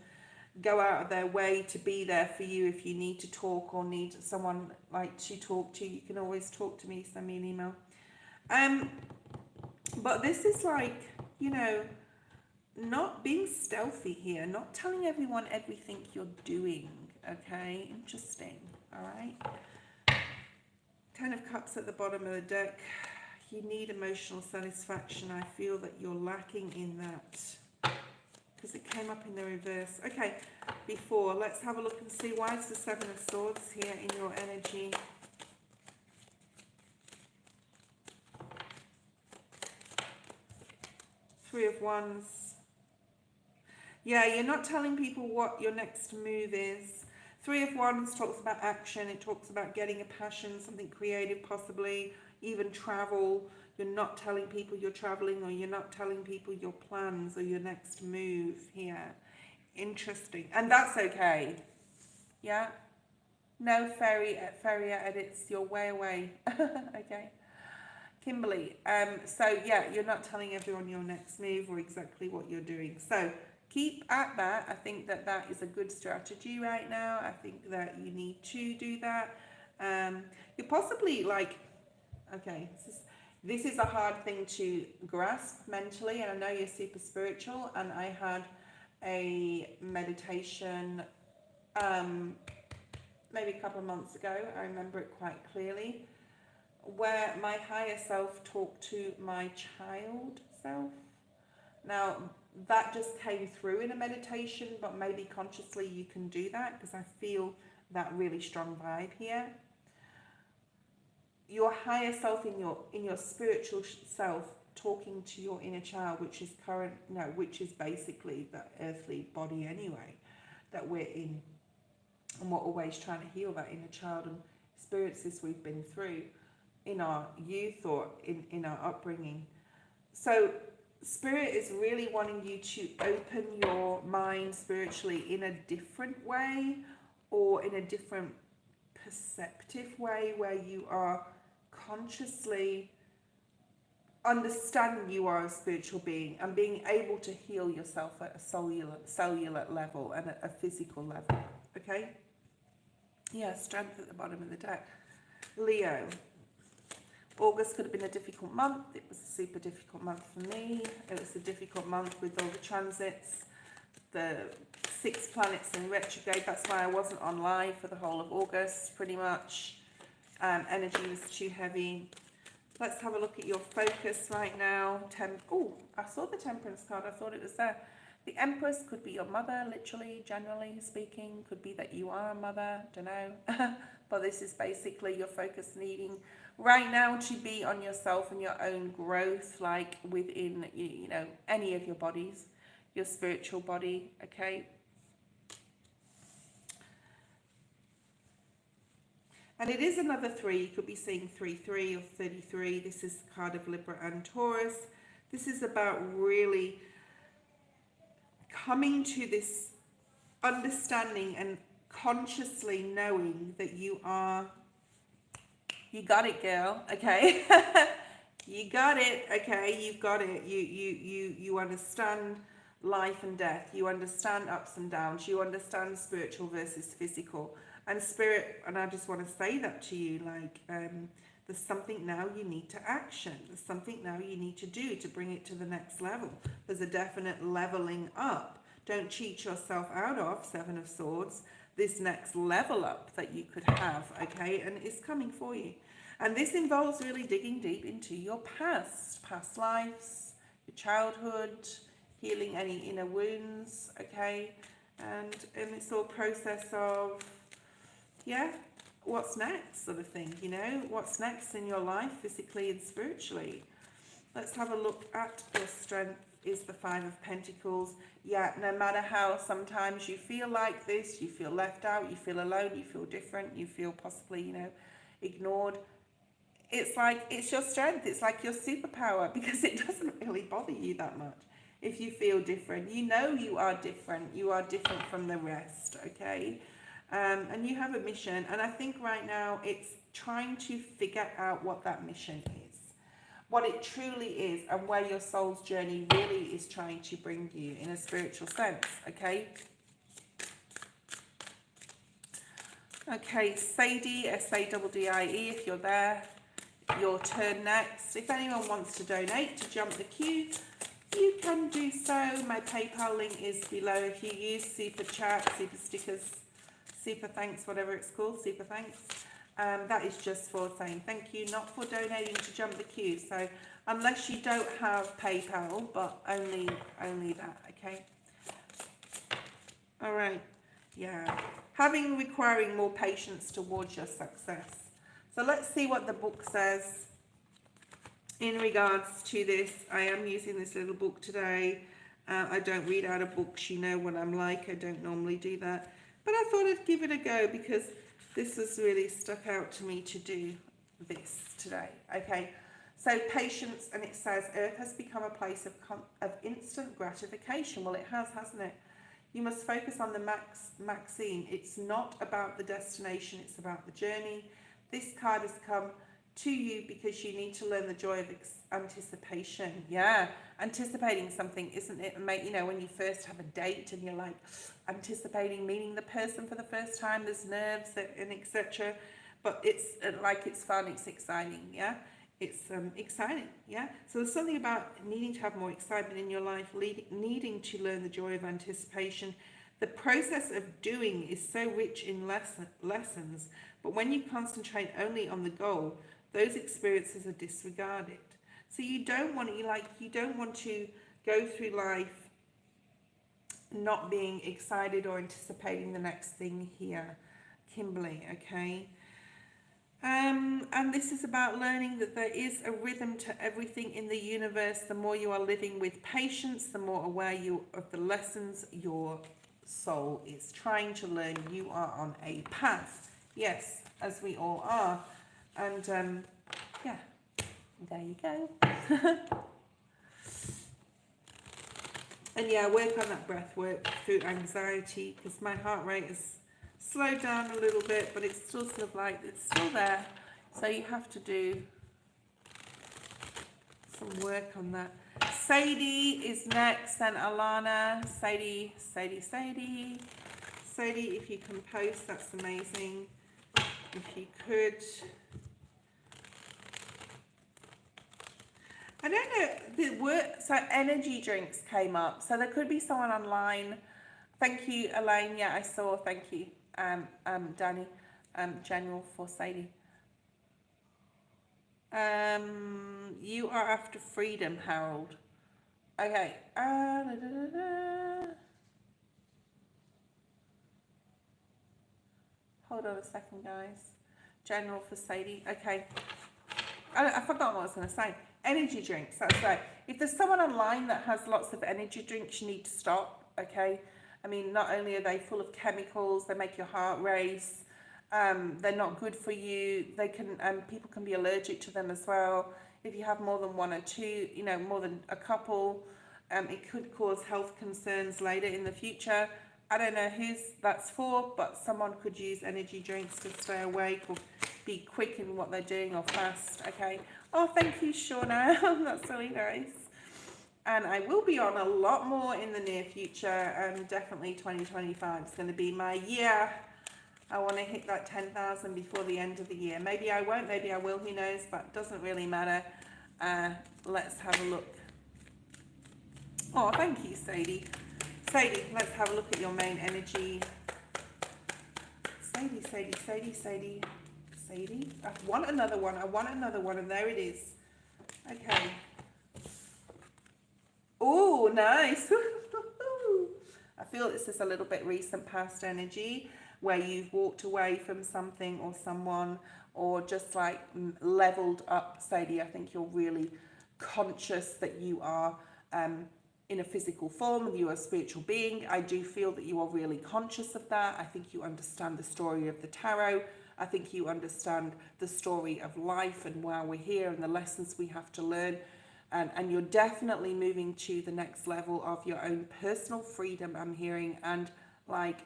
A: go out of their way to be there for you if you need to talk or need someone like to talk to. You can always talk to me, send me an email. But this is like, you know, not being stealthy here, not telling everyone everything you're doing, okay? Interesting, all right? Ten of Cups at the bottom of the deck. You need emotional satisfaction. I feel that you're lacking in that because it came up in the reverse. Okay, before, let's have a look and see why is the Seven of Swords here in your energy. Three of Wands. Yeah, you're not telling people what your next move is. Three of Wands talks about action. It talks about getting a passion, something creative possibly, even travel. You're not telling people you're traveling, or you're not telling people your plans or your next move here. Interesting. And that's okay. Yeah? No fairy edits. You're way away. Okay. Kimberly, so yeah, you're not telling everyone your next move or exactly what you're doing. So keep at that. I think that that is a good strategy right now. I think that you need to do that. You're possibly like, okay, this is a hard thing to grasp mentally, and I know you're super spiritual, and I had a meditation maybe a couple of months ago. I remember it quite clearly, where my higher self talked to my child self. Now, that just came through in a meditation, but maybe consciously you can do that, because I feel that really strong vibe here. Your higher self in your spiritual self talking to your inner child, which is basically the earthly body anyway that we're in, and we're always trying to heal that inner child and experiences we've been through in our youth or in our upbringing. So Spirit is really wanting you to open your mind spiritually in a different way, or in a different perceptive way, where you are consciously understanding you are a spiritual being and being able to heal yourself at a cellular level and at a physical level. Okay? Yeah, strength at the bottom of the deck. Leo. August could have been a difficult month. It was a super difficult month for me. It was a difficult month with all the transits, the 6 planets in retrograde. That's why I wasn't on live for the whole of August, pretty much. Energy was too heavy. Let's have a look at your focus right now. Oh, I saw the Temperance card. I thought it was there. The Empress could be your mother, literally, generally speaking. Could be that you are a mother, don't know. But this is basically your focus needing right now to be on yourself and your own growth, like within, you know, any of your bodies, your spiritual body, okay? And it is another 3. You could be seeing 3-3 or 33. This is the card of Libra and Taurus. This is about really coming to this understanding and consciously knowing that you got it, girl, okay? You got it, okay? You've got it. You understand life and death. You understand ups and downs. You understand spiritual versus physical. And spirit, and I just want to say that to you, like, There's something now you need to action. There's something now you need to do to bring it to the next level. There's a definite leveling up. Don't cheat yourself out of, Seven of Swords, this next level up that you could have, okay? And it's coming for you. And this involves really digging deep into your past lives, your childhood, healing any inner wounds, okay? And it's all process of, yeah, what's next sort of thing, you know? What's next in your life, physically and spiritually? Let's have a look at your strength. Is the Five of Pentacles. Yeah, no matter how sometimes you feel like this, you feel left out, you feel alone, you feel different, you feel possibly, you know, ignored. It's like, it's your strength. It's like your superpower, because it doesn't really bother you that much if you feel different. You know you are different. You are different from the rest, okay? And you have a mission. And I think right now it's trying to figure out what that mission is. What it truly is, and where your soul's journey really is trying to bring you in a spiritual sense, okay? Okay, Sadie, S-A-D-D-I-E, if you're there, your turn next. If anyone wants to donate to jump the queue, you can do so. My PayPal link is below. If you use Super Chat, Super Stickers, Super Thanks, whatever it's called, Super Thanks, that is just for saying thank you, not for donating to jump the queue. So unless you don't have PayPal, but only that, okay? All right, yeah. Requiring more patience towards your success. So let's see what the book says in regards to this. I am using this little book today. I don't read out of books, you know what I'm like. I don't normally do that. But I thought I'd give it a go, because this has really stuck out to me to do this today, okay? So patience, and it says, Earth has become a place of instant gratification. Well, it has, hasn't it? You must focus on the maxime. It's not about the destination, it's about the journey. This card has come to you because you need to learn the joy of anticipation. Yeah, anticipating something, isn't it? You know, when you first have a date and you're like anticipating meeting the person for the first time, there's nerves and etc. But it's like, it's fun, it's exciting, yeah? It's exciting, yeah? So there's something about needing to have more excitement in your life, needing to learn the joy of anticipation. The process of doing is so rich in lessons, but when you concentrate only on the goal, those experiences are disregarded. So you don't want to go through life not being excited or anticipating the next thing here, Kimberly, okay? And this is about learning that there is a rhythm to everything in the universe. The more you are living with patience, the more aware you of the lessons your soul is trying to learn. You are on a path. Yes, as we all are. And yeah, there you go. And yeah, work on that breath work through anxiety, because my heart rate is slowed down a little bit, but it's still sort of like, it's still there. So you have to do some work on that. Sadie is next, then Alana. Sadie, if you can post, that's amazing. If you could. I don't know, the word, so energy drinks came up. So there could be someone online. Thank you, Elaine. Yeah, I saw, thank you, Danny, General for Sadie. You are after freedom, Harold. Okay. Hold on a second, guys. General for Sadie. Okay. I forgot what I was going to say. Energy drinks, that's right. If there's someone online that has lots of energy drinks, you need to stop, okay? I mean, not only are they full of chemicals, they make your heart race, they're not good for you, they can, people can be allergic to them as well. If you have more than one or two, you know, more than a couple, it could cause health concerns later in the future. I don't know who's that's for, but someone could use energy drinks to stay awake or be quick in what they're doing or fast, okay? Oh, thank you, Shauna. That's really nice. And I will be on a lot more in the near future. Definitely 2025 is going to be my year. I want to hit that 10,000 before the end of the year. Maybe I won't, maybe I will, who knows, but it doesn't really matter. Let's have a look. Oh, thank you, Sadie. Sadie, let's have a look at your main energy. Sadie, Sadie, Sadie, Sadie, Sadie. I want another one, and there it is. Okay. Oh, nice. I feel this is a little bit recent past energy where you've walked away from something or someone, or just like leveled up, Sadie. I think you're really conscious that you are in a physical form, you are a spiritual being. I do feel that you are really conscious of that. I think you understand the story of the tarot. I think you understand the story of life and why we're here and the lessons we have to learn. And you're definitely moving to the next level of your own personal freedom, I'm hearing, and like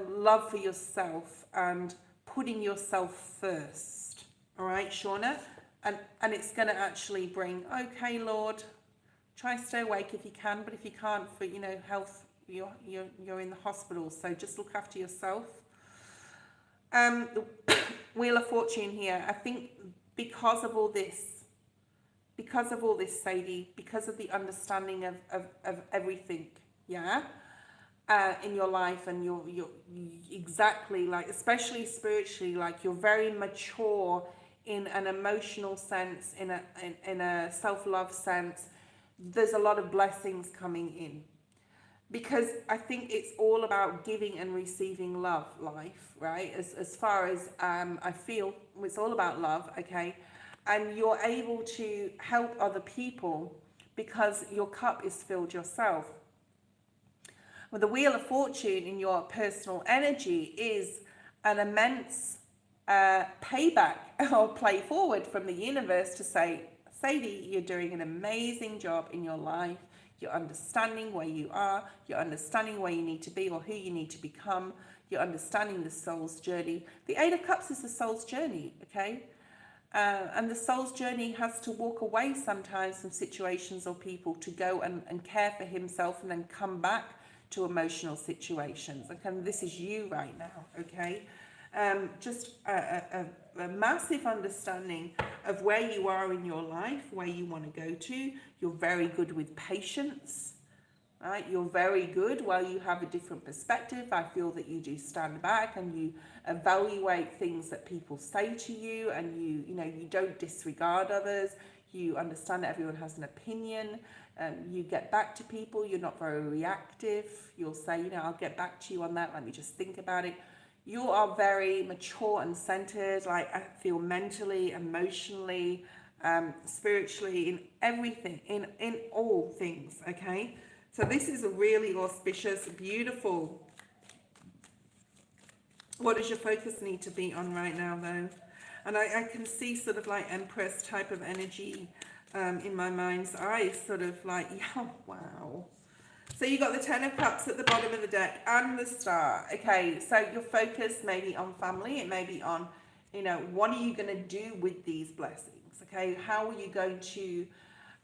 A: love for yourself and putting yourself first. All right, Shauna? And it's going to actually bring, okay, Lord, try to stay awake if you can, but if you can't, for, you know, health, you're in the hospital, so just look after yourself. The Wheel of Fortune here, I think because of all this, Sadie, because of the understanding of everything, yeah, in your life, and you're exactly like, especially spiritually, like you're very mature in an emotional sense, in a self-love sense. There's a lot of blessings coming in, because I think it's all about giving and receiving love, life, right? As far as I feel, it's all about love, okay? And you're able to help other people because your cup is filled yourself. Well, the Wheel of Fortune in your personal energy is an immense payback or play forward from the universe to say, Sadie, you're doing an amazing job in your life. You're understanding where you are. You're understanding where you need to be or who you need to become. You're understanding the soul's journey. The Eight of Cups is the soul's journey, okay? And the soul's journey has to walk away sometimes from situations or people to go and care for himself and then come back to emotional situations. Okay, this is you right now, okay? Just a massive understanding of where you are in your life, where you want to go to. You're very good with patience, right? You're very good. While you have a different perspective, I feel that you do stand back and you evaluate things that people say to you, and you don't disregard others. You understand that everyone has an opinion. You get back to people. You're not very reactive. You'll say, I'll get back to you on that. Let me just think about it. You are very mature and centered. Like, I feel mentally, emotionally, spiritually, in everything, in all things. Okay. So this is a really auspicious, beautiful. What does your focus need to be on right now, though? And I can see sort of like Empress type of energy in my mind's eye, sort of like, yeah, wow. So you got the Ten of Cups at the bottom of the deck and the Star. Okay, so your focus may be on family. It may be on, what are you going to do with these blessings? Okay, how are you going to...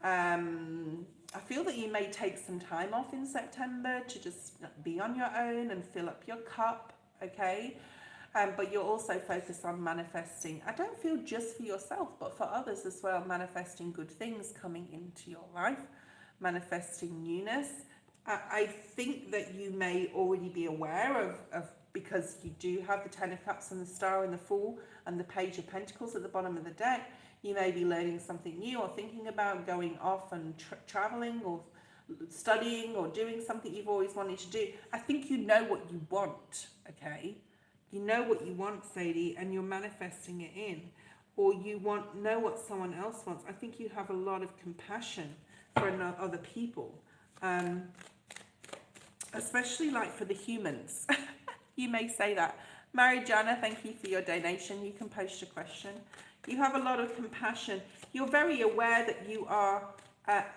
A: I feel that you may take some time off in September to just be on your own and fill up your cup, okay? But you're also focused on manifesting. I don't feel just for yourself, but for others as well, manifesting good things coming into your life, manifesting newness. I think that you may already be aware of because you do have the Ten of Cups and the Star and the Fool and the Page of Pentacles at the bottom of the deck. You may be learning something new or thinking about going off and traveling or studying or doing something you've always wanted to do. I think you know what you want, okay? You know what you want, Sadie, and you're manifesting it in. Or you know what someone else wants. I think you have a lot of compassion for other people. Especially like for the humans. You may say that. Marijana, thank you for your donation. You can post your question. You have a lot of compassion. You're very aware that you are at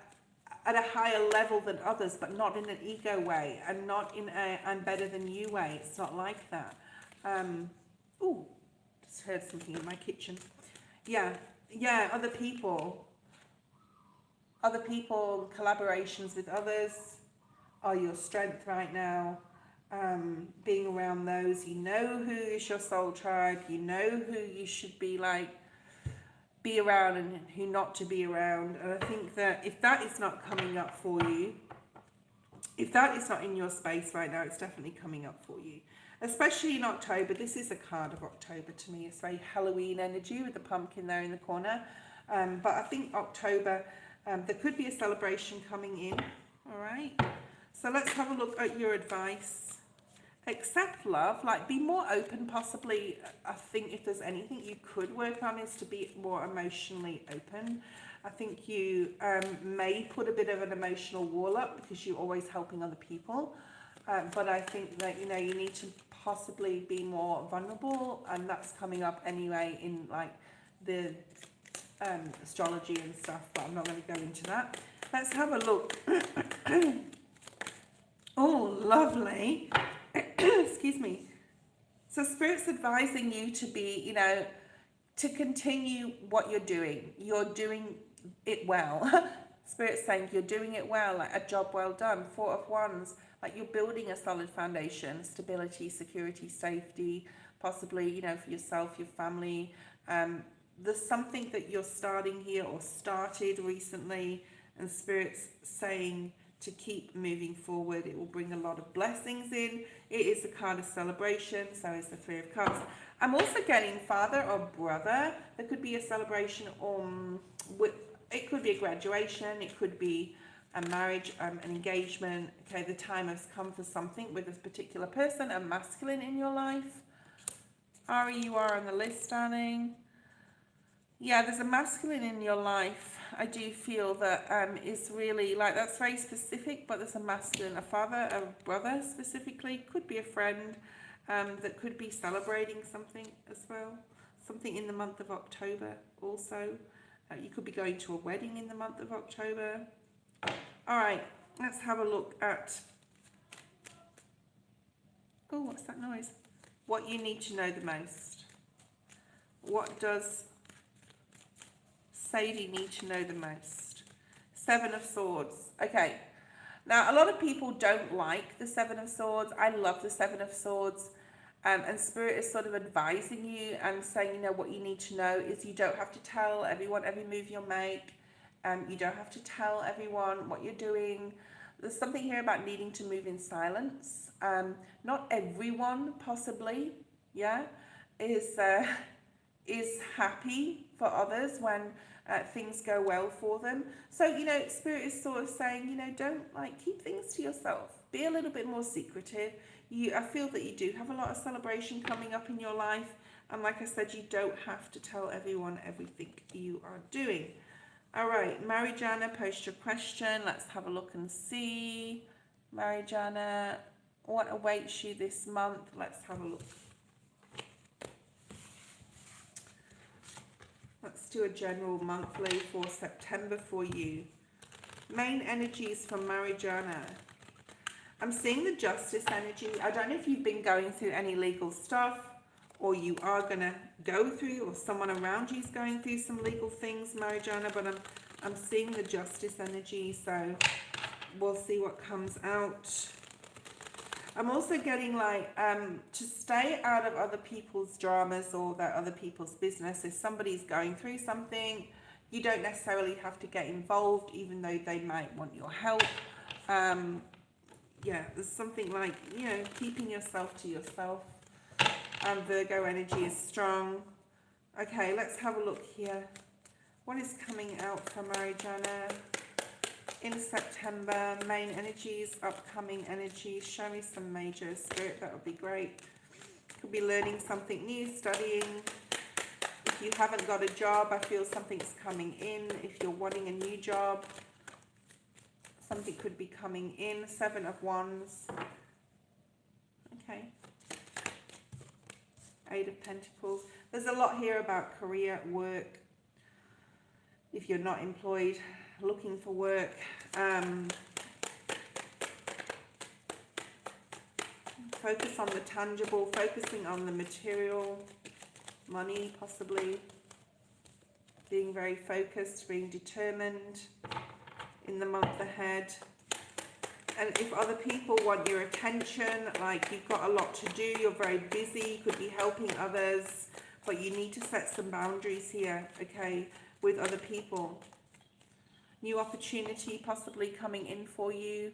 A: a higher level than others, but not in an ego way and not in a I'm better than you way. It's not like that. Oh, just heard something in my kitchen. Yeah, other people, collaborations with others are your strength right now. being around those. You know who is your soul tribe. You know who you should be like, be around and who not to be around. And I think that if that is not coming up for you, if that is not in your space right now, it's definitely coming up for you. Especially in October. This is a card of October to me. It's very Halloween energy with the pumpkin there in the corner. But I think October, there could be a celebration coming in. All right. So let's have a look at your advice. Accept love, like be more open possibly. I think if there's anything you could work on is to be more emotionally open. I think you may put a bit of an emotional wall up because you're always helping other people. But I think that, you know, you need to possibly be more vulnerable, and that's coming up anyway in like the astrology and stuff, but I'm not going to go into that. Let's have a look. Oh, lovely. Excuse me. So Spirit's advising you to be, you know, to continue what you're doing. You're doing it well. Spirit's saying you're doing it well, like a job well done. 4 of Wands, like you're building a solid foundation, stability, security, safety, possibly, you know, for yourself, your family. There's something that you're starting here or started recently, and Spirit's saying to keep moving forward. It will bring a lot of blessings in. It is a card of celebration, so is the 3 of Cups. I'm also getting father or brother. There could be a celebration with, it could be a graduation, it could be a marriage, an engagement. Okay, the time has come for something with this particular person, a masculine in your life. Ari, you are on the list, darling. Yeah, there's a masculine in your life. I do feel that is really like, that's very specific, but there's a masculine, a father, a brother specifically, could be a friend that could be celebrating something as well. Something in the month of October also. You could be going to a wedding in the month of October. All right, let's have a look at, oh, what's that noise? What you need to know the most. What does Sadie need to know the most? 7 of Swords. Okay, now a lot of people don't like the 7 of Swords. I love the 7 of Swords. And Spirit is sort of advising you and saying, you know, what you need to know is you don't have to tell everyone every move you'll make. You don't have to tell everyone what you're doing. There's something here about needing to move in silence. Not everyone, possibly, yeah, is happy for others when things go well for them. So, you know, Spirit is sort of saying, you know, don't like keep things to yourself. Be a little bit more secretive. I feel that you do have a lot of celebration coming up in your life. And like I said, you don't have to tell everyone everything you are doing. All right, Marijana, post your question. Let's have a look and see. Marijana, what awaits you this month? Let's have a look. Let's do a general monthly for September for you. Main energies from Marijana. I'm seeing the Justice energy. I don't know if you've been going through any legal stuff, or you are going to go through, or someone around you is going through some legal things, Marijana, but I'm seeing the Justice energy, so we'll see what comes out. I'm also getting like to stay out of other people's dramas or their other people's business. If somebody's going through something, you don't necessarily have to get involved, even though they might want your help. Yeah, there's something like, you know, keeping yourself to yourself. Virgo energy is strong. Okay, let's have a look here. What is coming out for Marijana in September? Main energies, upcoming energies. Show me some major, Spirit, that would be great. Could be learning something new, studying. If you haven't got a job, I feel something's coming in. If you're wanting a new job, something could be coming in. 7 of Wands. Okay. 8 of Pentacles. There's a lot here about career, work. If you're not employed, looking for work. Focus on the tangible, focusing on the material, money possibly. Being very focused, being determined in the month ahead. And if other people want your attention, like you've got a lot to do, you're very busy, you could be helping others, but you need to set some boundaries here, okay, with other people. New opportunity possibly coming in for you.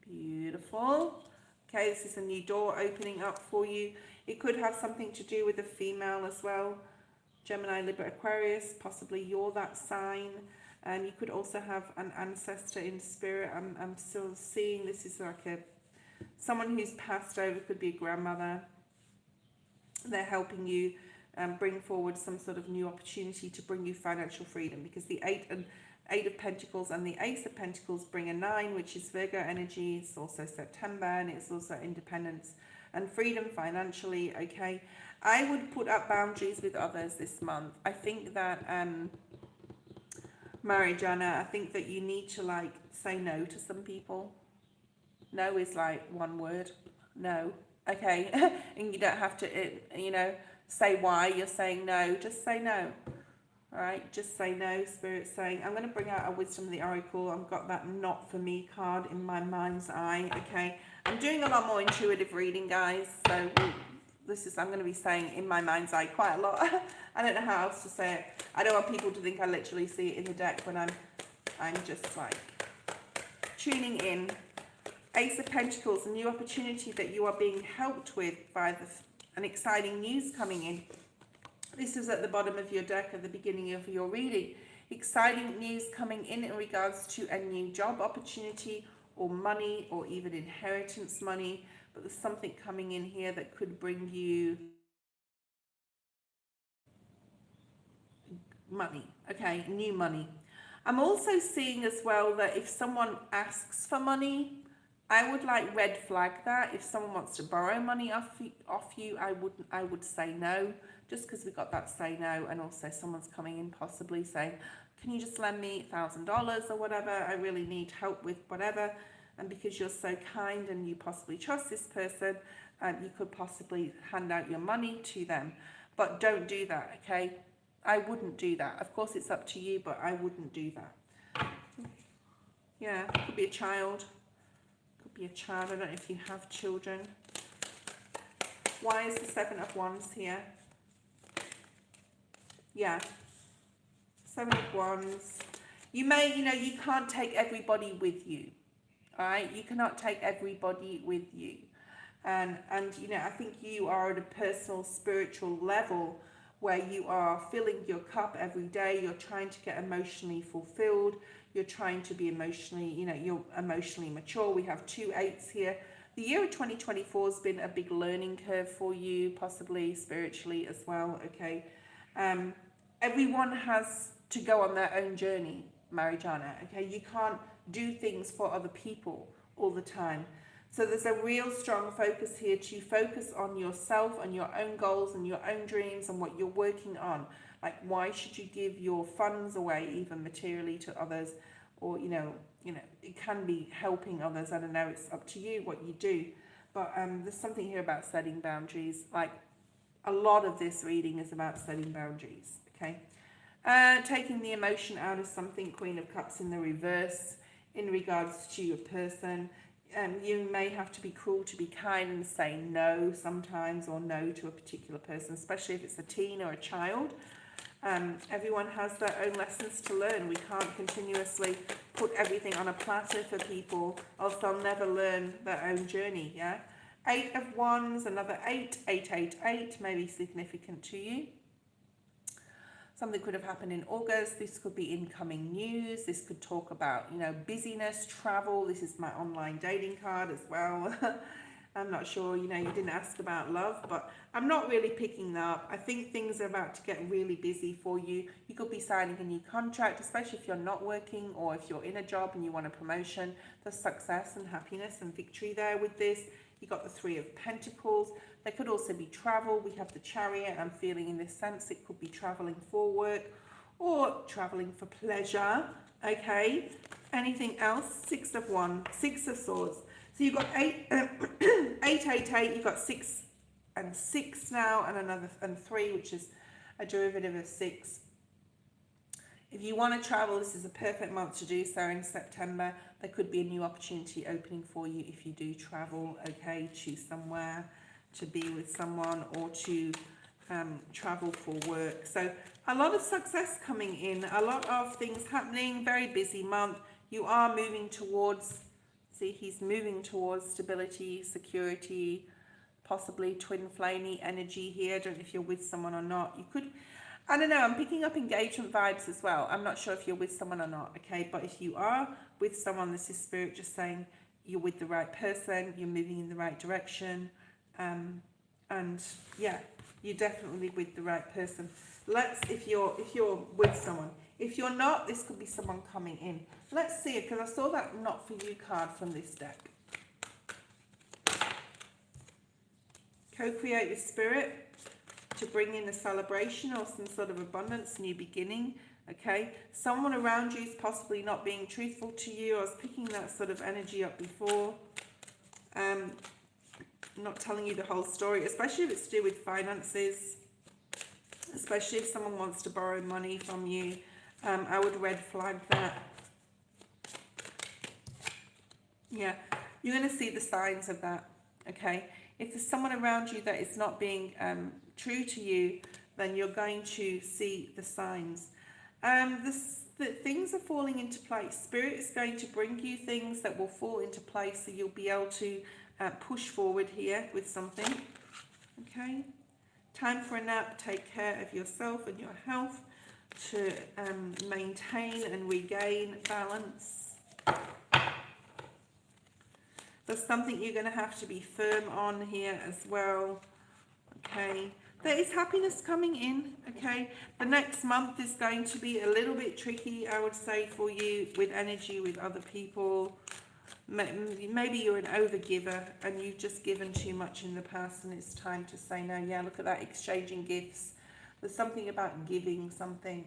A: Beautiful. Okay, this is a new door opening up for you. It could have something to do with a female as well. Gemini, Libra, Aquarius, possibly you're that sign. You could also have an ancestor in spirit. I'm still seeing this is like someone who's passed over, could be a grandmother. They're helping you bring forward some sort of new opportunity to bring you financial freedom, because the Eight of Pentacles and the Ace of Pentacles bring a 9, which is Virgo energy. It's also September, and it's also independence and freedom financially, okay? I would put up boundaries with others this month. I think that, Marijana, I think that you need to like say no to some people. No is like one word. No. Okay. And you don't have to, you know, say why you're saying no. Just say no. All right, just say no. Spirit's saying, I'm going to bring out a Wisdom of the Oracle. I've got that Not For Me card in my mind's eye. Okay, I'm doing a lot more intuitive reading, guys. So this is, I'm going to be saying in my mind's eye quite a lot. I don't know how else to say it. I don't want people to think I literally see it in the deck when I'm just like tuning in. Ace of Pentacles, a new opportunity that you are being helped with by an exciting news coming in. This is at the bottom of your deck at the beginning of your reading. Exciting news coming in regards to a new job opportunity or money or even inheritance money. But there's something coming in here that could bring you money. Okay, new money. I'm also seeing as well that if someone asks for money, I would like red flag that. If someone wants to borrow money off you, I would say no. Just because we got that say no, and also someone's coming in possibly saying, can you just lend me $1,000 or whatever? I really need help with whatever. And because you're so kind and you possibly trust this person, you could possibly hand out your money to them. But don't do that, okay? I wouldn't do that. Of course, it's up to you, but I wouldn't do that. Yeah, could be a child. Could be a child. I don't know if you have children. Why is the Seven of Wands here? Yeah, Seven of Wands. You may, you know, you can't take everybody with you, all right? You cannot take everybody with you. And you know, I think you are at a personal, spiritual level where you are filling your cup every day. You're trying to get emotionally fulfilled. You're trying to be emotionally, you know, you're emotionally mature. We have 2 8s here. The year of 2024 has been a big learning curve for you, possibly spiritually as well, okay? Everyone has to go on their own journey, Marijana, okay? You can't do things for other people all the time. So there's a real strong focus here to focus on yourself and your own goals and your own dreams and what you're working on. Like, why should you give your funds away, even materially, to others? Or, you know, it can be helping others. I don't know, it's up to you what you do. But there's something here about setting boundaries. Like, a lot of this reading is about setting boundaries, okay? Taking the emotion out of something, Queen of Cups in the reverse, in regards to a person. You may have to be cruel to be kind and say no sometimes, or no to a particular person, especially if it's a teen or a child. Everyone has their own lessons to learn. We can't continuously put everything on a platter for people, else they'll never learn their own journey, yeah? 8 of Wands, another 8, 8, 8, 8, may be significant to you. Something could have happened in August. This could be incoming news. This could talk about, you know, busyness, travel. This is my online dating card as well. I'm not sure, you know, you didn't ask about love, but I'm not really picking that up. I think things are about to get really busy for you. You could be signing a new contract, especially if you're not working, or if you're in a job and you want a promotion. There's success and happiness and victory there with this. You got the 3 of Pentacles. There could also be travel. We have the Chariot. I'm feeling in this sense it could be traveling for work or traveling for pleasure. Okay. Anything else? 6 of Wands, 6 of Swords. So you've got 8, 8, 8, 8. You've got 6 and 6 now, and another and 3, which is a derivative of 6. If you want to travel, this is a perfect month to do so in September. There could be a new opportunity opening for you if you do travel, okay, to somewhere, to be with someone, or to travel for work. So a lot of success coming in, a lot of things happening, very busy month. You are moving towards, see, he's moving towards stability, security, possibly twin flamey energy here. I don't know if you're with someone or not. You could, I don't know, I'm picking up engagement vibes as well. I'm not sure if you're with someone or not, okay? But if you are with someone, this is spirit just saying you're with the right person, you're moving in the right direction, and yeah, you're definitely with the right person. If you're with someone. If you're not, this could be someone coming in. Let's see it, because I saw that not for you card from this deck. Co-create with spirit to bring in a celebration or some sort of abundance, new beginning, okay? Someone around you is possibly not being truthful to you. I was picking that sort of energy up before. Not telling you the whole story, especially if it's to do with finances, especially if someone wants to borrow money from you. I would red flag that. Yeah, you're going to see the signs of that, okay? If there's someone around you that is not being true to you, then you're going to see the signs. Things are falling into place. Spirit is going to bring you things that will fall into place, so you'll be able to push forward here with something, okay? Time for a nap. Take care of yourself and your health to maintain and regain balance. There's something you're going to have to be firm on here as well, okay? There is happiness coming in, okay? The next month is going to be a little bit tricky, I would say, for you with energy with other people. Maybe you're an overgiver and you've just given too much in the past and it's time to say no. Yeah, look at that, exchanging gifts. There's something about giving something.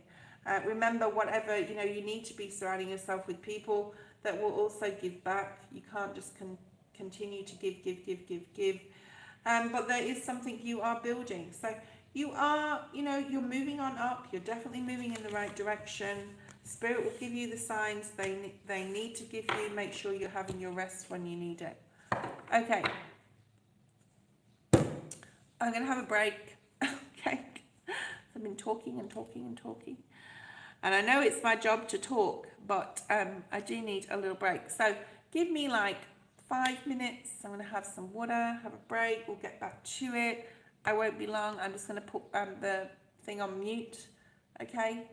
A: Remember, whatever, you need to be surrounding yourself with people that will also give back. You can't just continue to give. But there is something you are building. So you are, you're moving on up. You're definitely moving in the right direction. Spirit will give you the signs they need to give you. Make sure you're having your rest when you need it. Okay. I'm going to have a break. Okay. I've been talking. And I know it's my job to talk, but I do need a little break. So give me like 5 minutes. I'm going to have some water, have a break. We'll get back to it. I won't be long. I'm just going to put the thing on mute. Okay.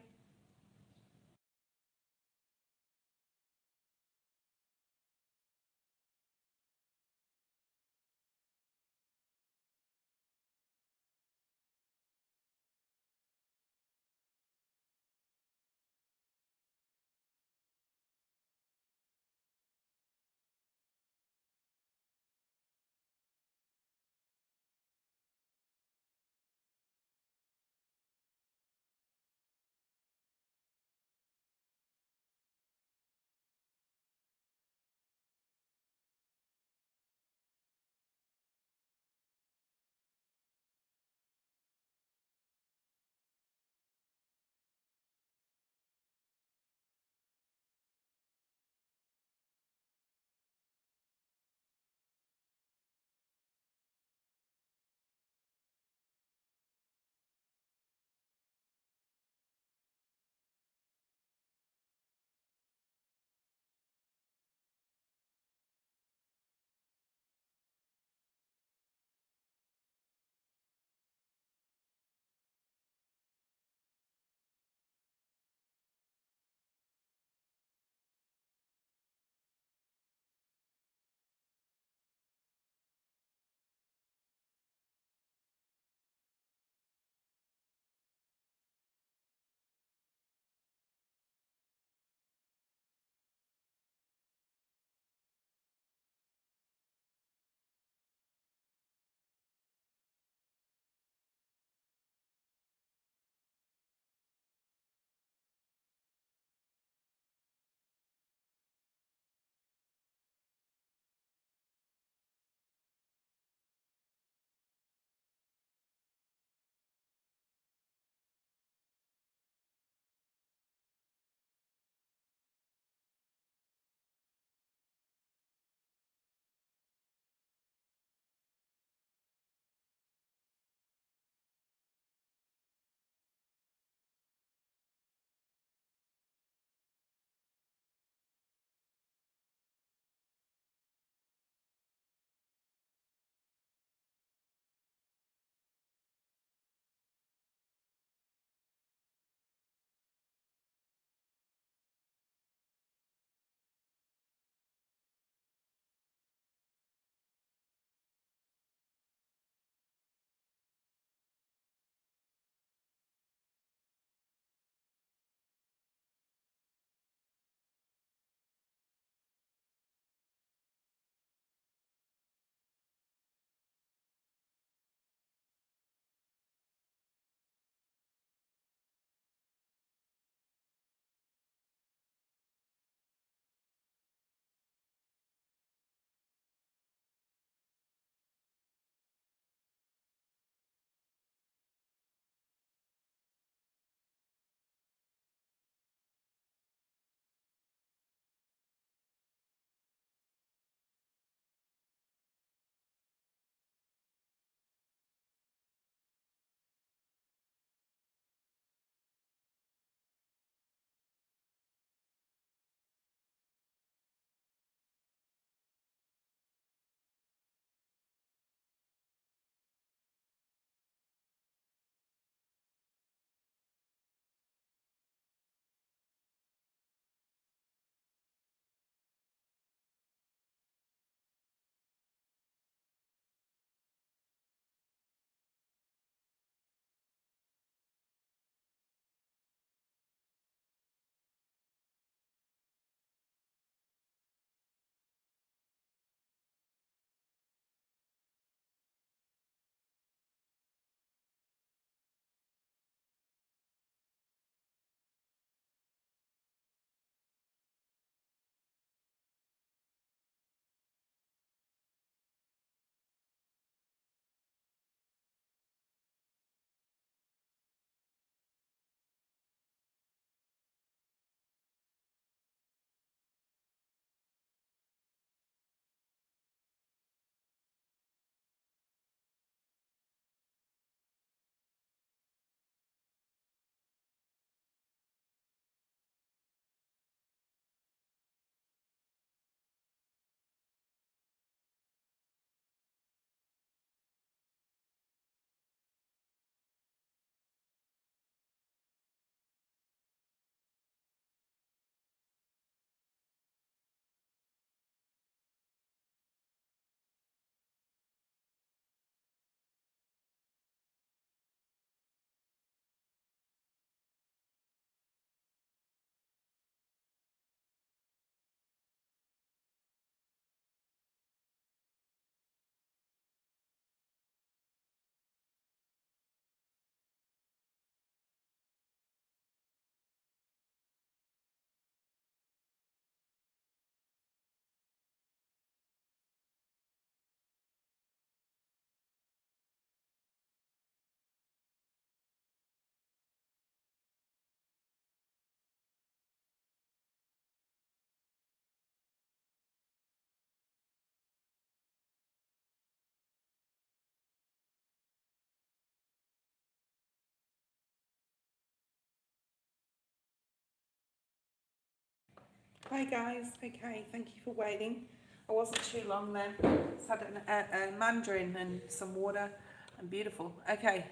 A: Hi guys, okay, thank you for waiting. I wasn't too long then. Just had a mandarin and some water and beautiful. Okay,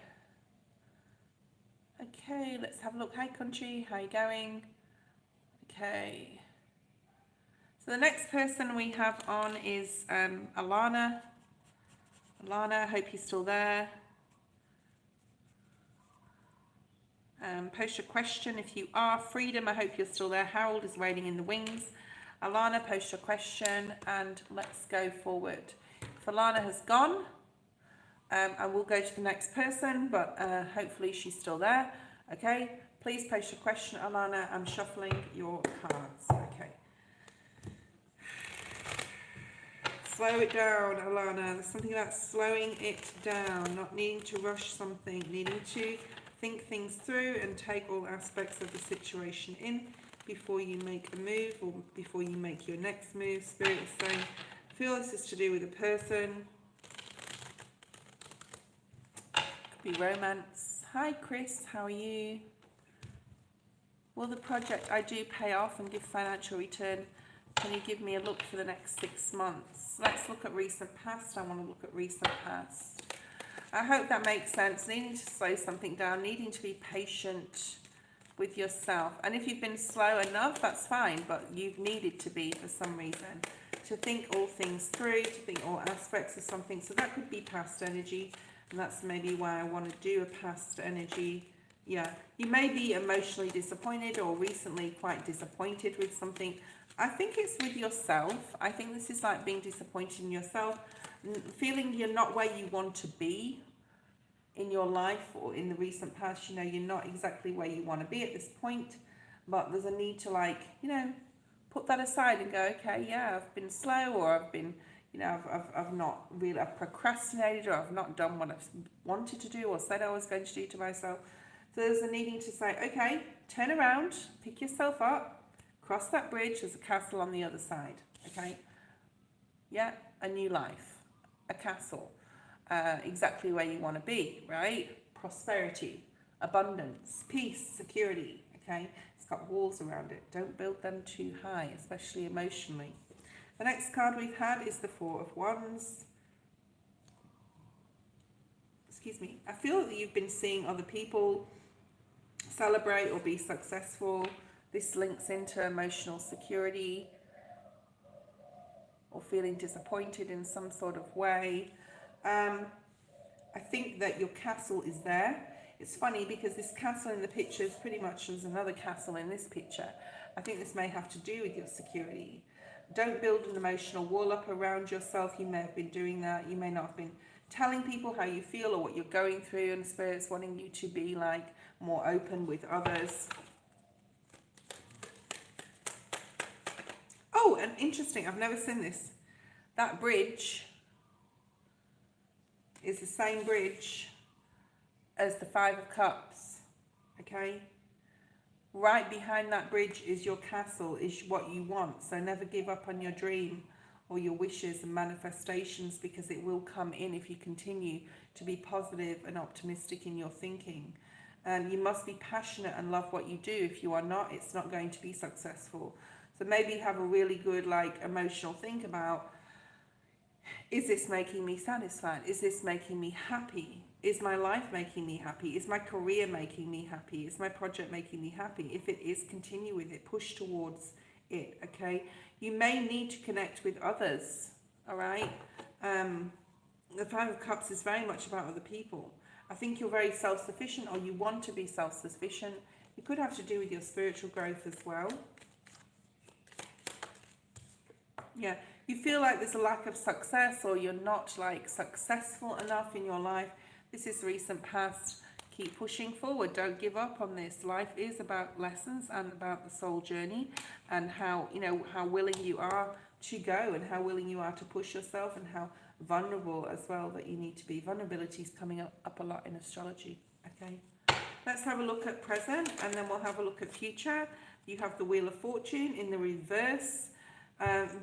A: let's have a look. Hi country, how you going? Okay, so the next person we have on is Alana. Alana, I hope you're still there. Post your question if you are. Freedom, I hope you're still there. Harold is waiting in the wings. Alana, post your question and let's go forward. If Alana has gone, I will go to the next person, but hopefully she's still there. Okay, please post your question, Alana. I'm shuffling your cards. Okay. Slow it down, Alana. There's something about slowing it down, not needing to rush something, needing to think things through and take all aspects of the situation in before you make a move or before you make your next move. Spirit is saying, I feel this is to do with a person. Could be romance. Hi Chris, how are you? Will the project I do pay off and give financial return? Can you give me a look for the next 6 months? Let's look at recent past. I want to look at recent past. I hope that makes sense. Needing to slow something down, needing to be patient with yourself. And if you've been slow enough, that's fine, but you've needed to be for some reason. To think all things through, to think all aspects of something. So that could be past energy, and that's maybe why I want to do a past energy. Yeah, you may be emotionally disappointed or recently quite disappointed with something. I think it's with yourself. I think this is like being disappointed in yourself, feeling you're not where you want to be in your life or in the recent past. You know, you're not exactly where you want to be at this point, but there's a need to, like, you know, put that aside and go, okay, yeah, I've been slow, or I've been, you know, I've not really, I've procrastinated, or I've not done what I've wanted to do or said I was going to do to myself. So there's a needing to say, okay, turn around, pick yourself up, cross that bridge, there's a castle on the other side, okay? Yeah, a new life, a castle, exactly where you want to be, right? Prosperity, abundance, peace, security, okay? It's got walls around it. Don't build them too high, especially emotionally. The next card we've had is the Four of Wands. Excuse me. I feel that you've been seeing other people celebrate or be successful. This links into emotional security or feeling disappointed in some sort of way. I think that your castle is there. It's funny because this castle in the picture is pretty much as another castle in this picture. I think this may have to do with your security. Don't build an emotional wall up around yourself. You may have been doing that. You may not have been telling people how you feel or what you're going through, and Spirit's wanting you to be like more open with others. Oh, and interesting, I've never seen this. That bridge is the same bridge as the Five of Cups, okay? Right behind that bridge is your castle, is what you want. So never give up on your dream or your wishes and manifestations, because it will come in if you continue to be positive and optimistic in your thinking. And you must be passionate and love what you do. If you are not, it's not going to be successful. So maybe have a really good, like, emotional think about, is this making me satisfied? Is this making me happy? Is my life making me happy? Is my career making me happy? Is my project making me happy? If it is, continue with it. Push towards it, okay? You may need to connect with others, all right? The Five of Cups is very much about other people. I think you're very self-sufficient, or you want to be self-sufficient. It could have to do with your spiritual growth as well. Yeah, you feel like there's a lack of success, or you're not like successful enough in your life. This is recent past. Keep pushing forward. Don't give up on this. Life is about lessons and about the soul journey, and how, you know, how willing you are to go, and how willing you are to push yourself, and how vulnerable as well that you need to be. Vulnerability is coming up a lot in astrology, okay? Let's have a look at present, and then we'll have a look at future. You have the Wheel of Fortune in the reverse.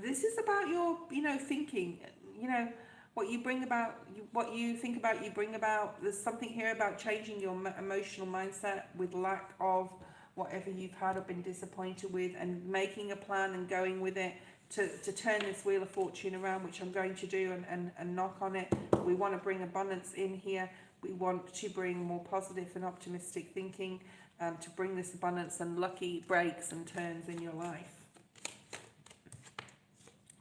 A: This is about your, you know, thinking, you know, what you bring about, what you think about, you bring about. There's something here about changing your emotional mindset with lack of whatever you've had or been disappointed with, and making a plan and going with it to turn this wheel of fortune around, which I'm going to do, and knock on it. We want to bring abundance in here. We want to bring more positive and optimistic thinking, to bring this abundance and lucky breaks and turns in your life.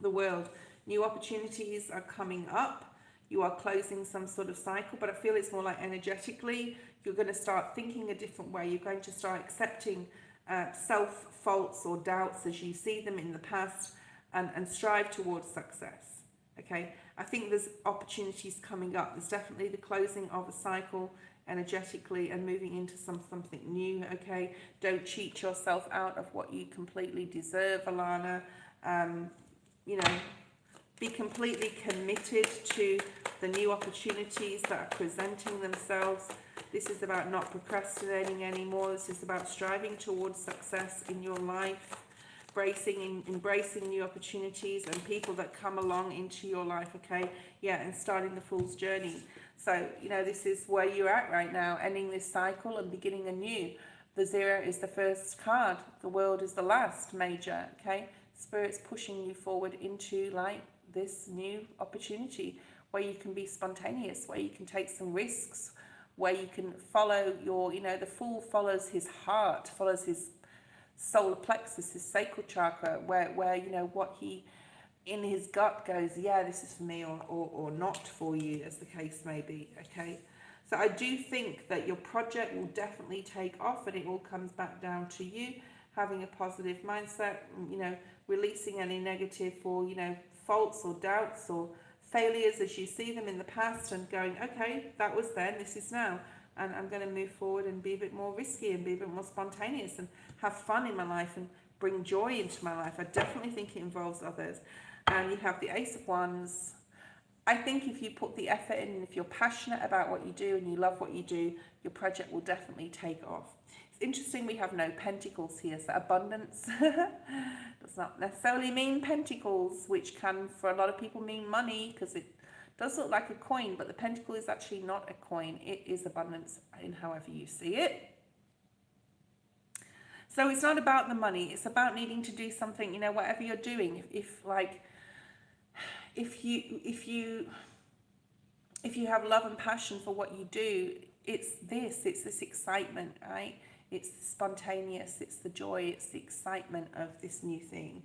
A: The world, new opportunities are coming up. You are closing some sort of cycle, but I feel it's more like energetically, you're going to start thinking a different way. You're going to start accepting self-faults or doubts as you see them in the past, and strive towards success. Okay, I think there's opportunities coming up. There's definitely the closing of a cycle energetically and moving into something new. Okay, don't cheat yourself out of what you completely deserve, Alana. You know, be completely committed to the new opportunities that are presenting themselves. This is about not procrastinating anymore. This is about striving towards success in your life, embracing new opportunities and people that come along into your life. Okay, yeah, and starting the fool's journey. So, you know, this is where you're at right now, ending this cycle and beginning anew. The 0 is the first card. The world is the last major. Okay, Spirit's pushing you forward into like this new opportunity where you can be spontaneous, where you can take some risks, where you can follow your, you know, the fool follows his heart, follows his solar plexus, his sacral chakra, where you know what he in his gut goes, yeah, this is for me, or not for you, as the case may be. Okay, so I do think that your project will definitely take off, and it all comes back down to you having a positive mindset, you know, releasing any negative or, you know, faults or doubts or failures as you see them in the past, and going, okay, that was then, this is now, and I'm going to move forward and be a bit more risky and be a bit more spontaneous and have fun in my life and bring joy into my life. I definitely think it involves others. And you have the Ace of Wands. I think if you put the effort in, and if you're passionate about what you do and you love what you do, your project will definitely take off. It's interesting we have no pentacles here, so abundance does not necessarily mean pentacles, which can for a lot of people mean money, because it does look like a coin, but the pentacle is actually not a coin. It is abundance in however you see it. So it's not about the money. It's about needing to do something, you know, whatever you're doing. If you have love and passion for what you do, it's this excitement, right? It's spontaneous, it's the joy, it's the excitement of this new thing.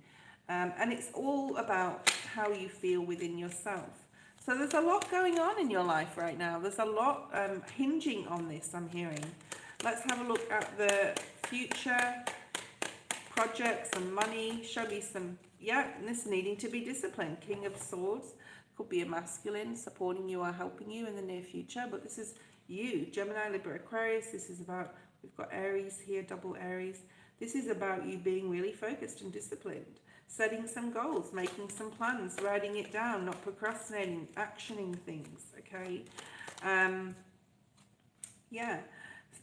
A: And it's all about how you feel within yourself. So there's a lot going on in your life right now. There's a lot hinging on this, I'm hearing. Let's have a look at the future projects and money. Show me some, yeah, this needing to be disciplined. King of Swords. Could be a masculine supporting you or helping you in the near future, but this is you, Gemini, Libra, Aquarius. This is about, we've got Aries here, double Aries. This is about you being really focused and disciplined, setting some goals, making some plans, writing it down, not procrastinating, actioning things, okay? Yeah.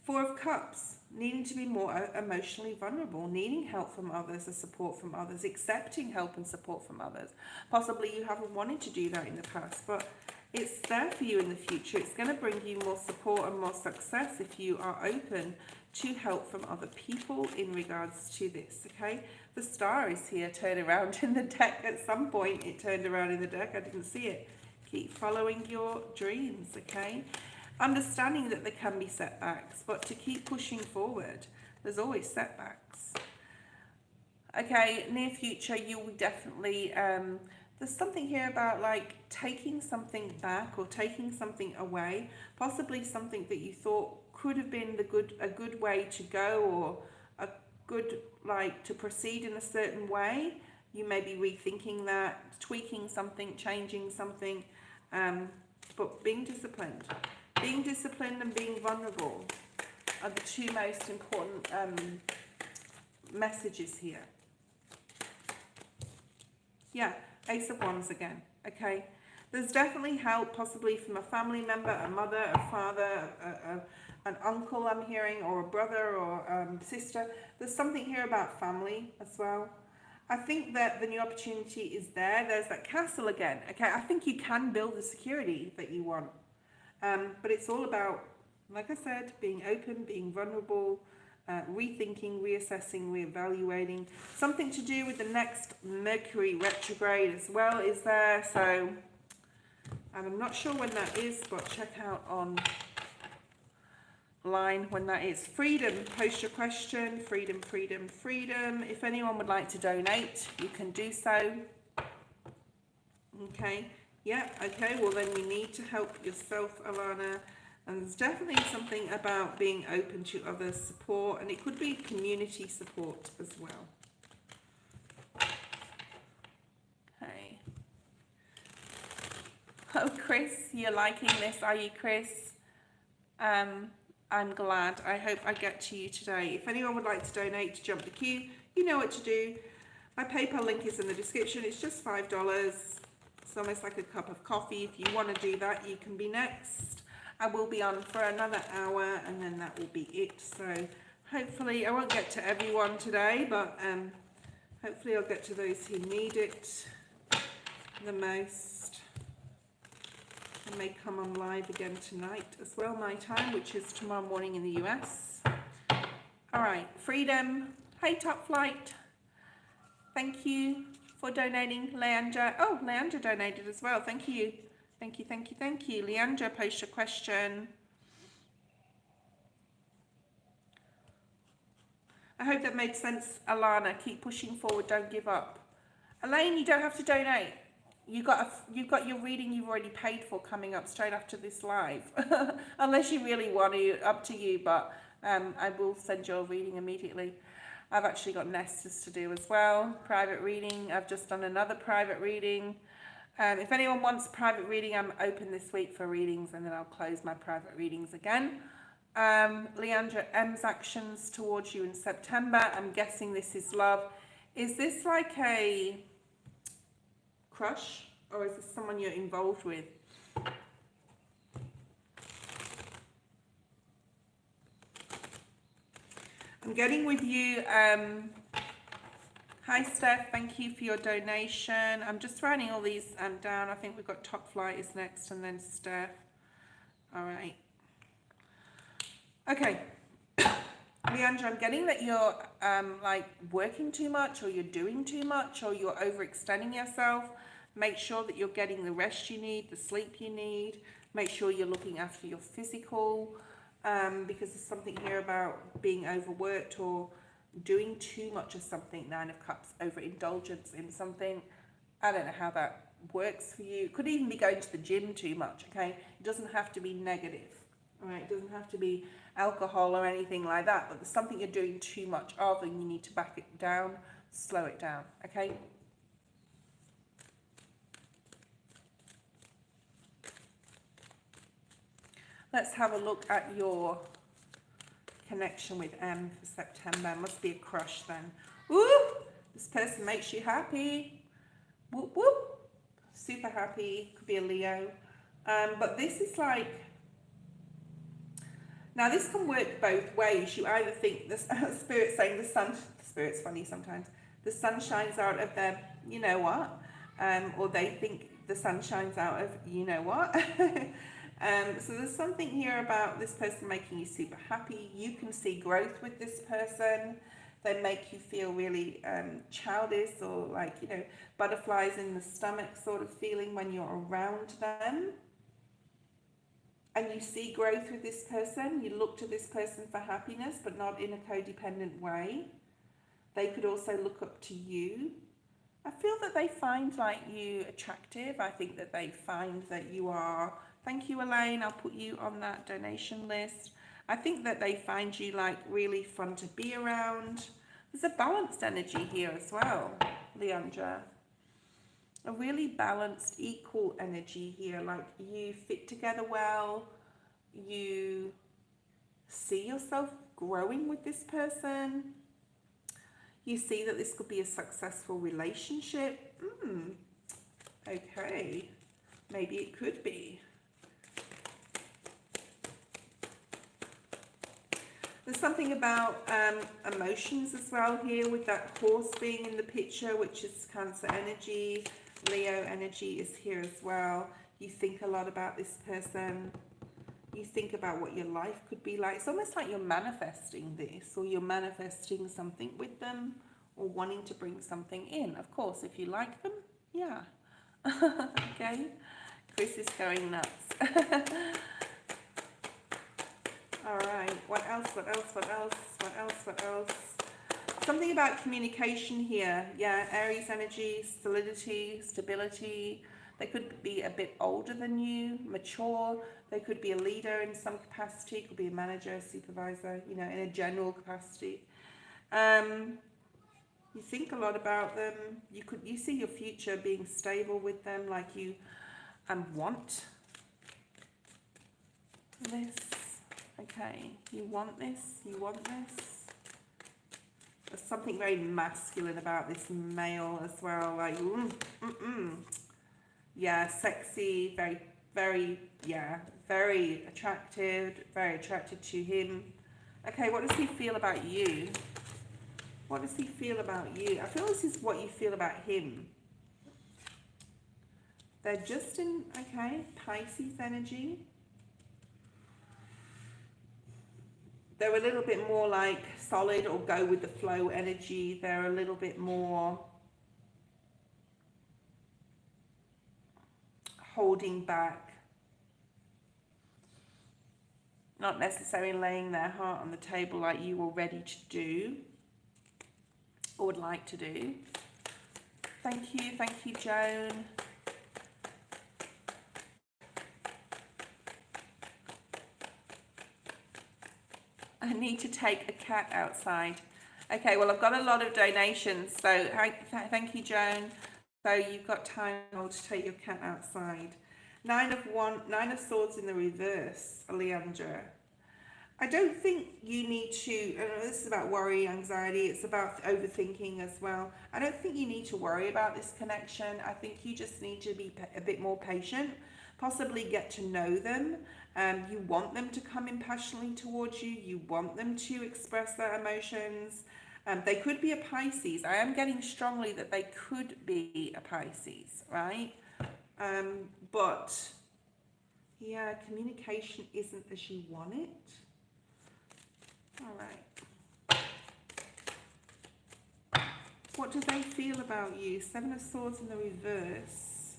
A: 4 of Cups, needing to be more emotionally vulnerable, needing help from others, or support from others, accepting help and support from others. Possibly you haven't wanted to do that in the past, but it's there for you in the future. It's going to bring you more support and more success if you are open to help from other people in regards to this, okay? The Star is here, turn around in the deck. At some point it turned around in the deck, I didn't see it. Keep following your dreams, okay? Understanding that there can be setbacks, but to keep pushing forward. There's always setbacks. Okay, near future, you will definitely, there's something here about like taking something back or taking something away, possibly something that you thought could have been a good way to go, or a good, like, to proceed in a certain way. You may be rethinking that, tweaking something, changing something, but being disciplined. Being disciplined and being vulnerable are the two most important messages here. Yeah, Ace of Wands again, okay? There's definitely help, possibly from a family member, a mother, a father, an uncle I'm hearing, or a brother or sister. There's something here about family as well. I think that the new opportunity is there. There's that castle again, okay? I think you can build the security that you want. But it's all about, like I said, being open, being vulnerable, rethinking, reassessing, reevaluating. Something to do with the next Mercury retrograde as well is there. So, and I'm not sure when that is, but check out online when that is. Freedom, post your question. Freedom, freedom, freedom. If anyone would like to donate, you can do so. Okay, yeah, okay, well then you need to help yourself, Alana. And there's definitely something about being open to other support, and it could be community support as well. Okay. Oh, Chris, you're liking this, are you, Chris? I'm glad. I hope I get to you today. If anyone would like to donate to Jump the Queue, you know what to do. My PayPal link is in the description. It's just $5. It's almost like a cup of coffee. If you want to do that, you can be next. I will be on for another hour, and then that will be it. So hopefully, I won't get to everyone today, but hopefully I'll get to those who need it the most. I may come on live again tonight as well, my time, which is tomorrow morning in the US. All right, freedom. Hey, Top Flight. Thank you for donating, Leandra. Oh, Leandra donated as well. Thank you. Thank you, thank you, thank you. Leandra, post your question. I hope that made sense, Alana. Keep pushing forward, don't give up. Elaine, you don't have to donate. You've got your reading you've already paid for coming up straight after this live. Unless you really want to, up to you, but I will send your reading immediately. I've actually got nesters to do as well. Private reading. I've just done another private reading. If anyone wants private reading, I'm open this week for readings, and then I'll close my private readings again. Leandra, M's actions towards you in September. I'm guessing this is love. Is this like a crush, or is this someone you're involved with? I'm getting with you. Hi Steph, thank you for your donation. I'm just writing all these down. I think we've got Top Flight is next, and then Steph. All right. Okay. Leandra, I'm getting that you're like working too much, or you're doing too much, or you're overextending yourself. Make sure that you're getting the rest you need, the sleep you need. Make sure you're looking after your physical, because there's something here about being overworked or doing too much of something. 9 of Cups, overindulgence in something. I don't know how that works for you. It could even be going to the gym too much, okay? It doesn't have to be negative, all right? It doesn't have to be alcohol or anything like that, but there's something you're doing too much of, and you need to back it down, slow it down, okay? Let's have a look at your connection with M for September. Must be a crush then. Woo! This person makes you happy. Whoop, whoop. Super happy. Could be a Leo. But this is like... Now, this can work both ways. You either think the Spirit's saying the sun... The Spirit's funny sometimes. The sun shines out of their you know what. Or they think the sun shines out of you know what. So there's something here about this person making you super happy. You can see growth with this person. They make you feel really childish, or like, you know, butterflies in the stomach sort of feeling when you're around them. And you see growth with this person. You look to this person for happiness, but not in a codependent way. They could also look up to you. I feel that they find like you attractive. I think that they find that you are... Thank you, Elaine. I'll put you on that donation list. I think that they find you like really fun to be around. There's a balanced energy here as well, Leandra. A really balanced, equal energy here. Like you fit together well. You see yourself growing with this person. You see that this could be a successful relationship. Okay. Maybe it could be. There's something about emotions as well here, with that horse being in the picture, which is Cancer energy. Leo energy is here as well. You think a lot about this person. you think about what your life could be like. It's almost like you're manifesting this, or you're manifesting something with them, or wanting to bring something in. Of course, if you like them, yeah. Okay, Chris is going nuts. All right, what else, what else, what else, what else, what else? Something about communication here. Yeah, Aries energy, solidity, stability. They could be a bit older than you, mature. They could be a leader in some capacity, could be a manager, a supervisor, you know, in a general capacity. You think a lot about them. You see your future being stable with them, like you want this. Okay, you want this, you want this. There's something very masculine about this male as well, like yeah, sexy, very, yeah, very attracted to him. Okay, what does he feel about you? What does he feel about you? I feel this is what you feel about him. They're just in, okay, Pisces energy. They're a little bit more like solid or go with the flow energy. They're a little bit more holding back. Not necessarily laying their heart on the table like you were ready to do or would like to do. Thank you, Joan. I need to take a cat outside. Okay, well, I've got a lot of donations, so thank you, Joan. So you've got time to take your cat outside. Nine of Swords in the reverse, Leandra. I don't think you need to, this is about worry, anxiety, it's about overthinking as well. I don't think you need to worry about this connection. I think you just need to be a bit more patient, possibly get to know them. You want them to come in passionately towards you. You want them to express their emotions. They could be a Pisces. I am getting strongly that they could be a Pisces, right? But yeah, communication isn't as you want it. All right. What do they feel about you? Seven of Swords in the reverse.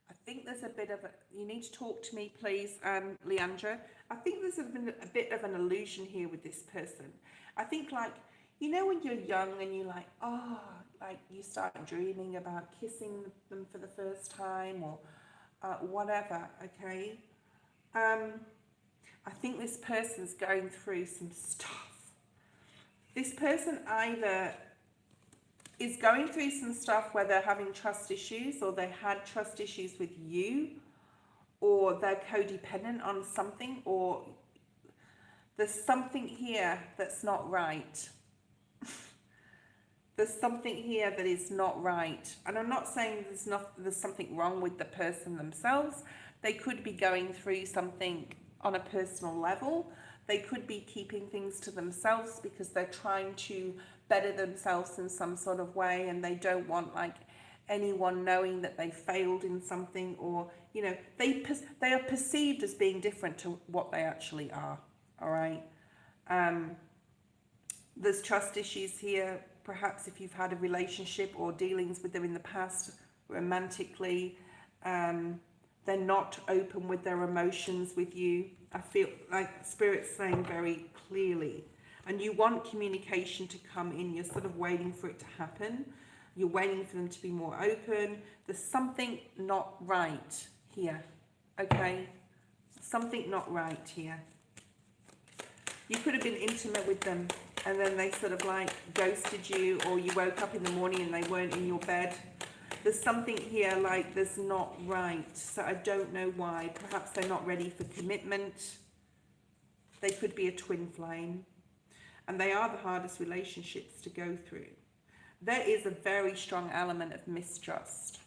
A: I think there's a bit of a, you need to talk to me, please, Leandra. I think there's a bit of an illusion here with this person. I think, like, you know, when you're young and you're like, oh, like you start dreaming about kissing them for the first time or whatever, okay? I think this person's going through some stuff. This person either is going through some stuff where they're having trust issues, or they had trust issues with you, or they're codependent on something, or there's something here that's not right. There's something here that is not right. And I'm not saying there's something wrong with the person themselves. They could be going through something on a personal level. They could be keeping things to themselves because they're trying to better themselves in some sort of way, and they don't want like anyone knowing that they failed in something, or you know, they are perceived as being different to what they actually are. All right. There's trust issues here. Perhaps if you've had a relationship or dealings with them in the past romantically, they're not open with their emotions with you. I feel like Spirit's saying very clearly. And you want communication to come in. You're sort of waiting for it to happen. You're waiting for them to be more open. There's something not right here. Okay? Something not right here. You could have been intimate with them and then they sort of like ghosted you, or you woke up in the morning and they weren't in your bed. There's something here like there's not right. So I don't know why. Perhaps they're not ready for commitment. They could be a twin flame. And they are the hardest relationships to go through. There is a very strong element of mistrust.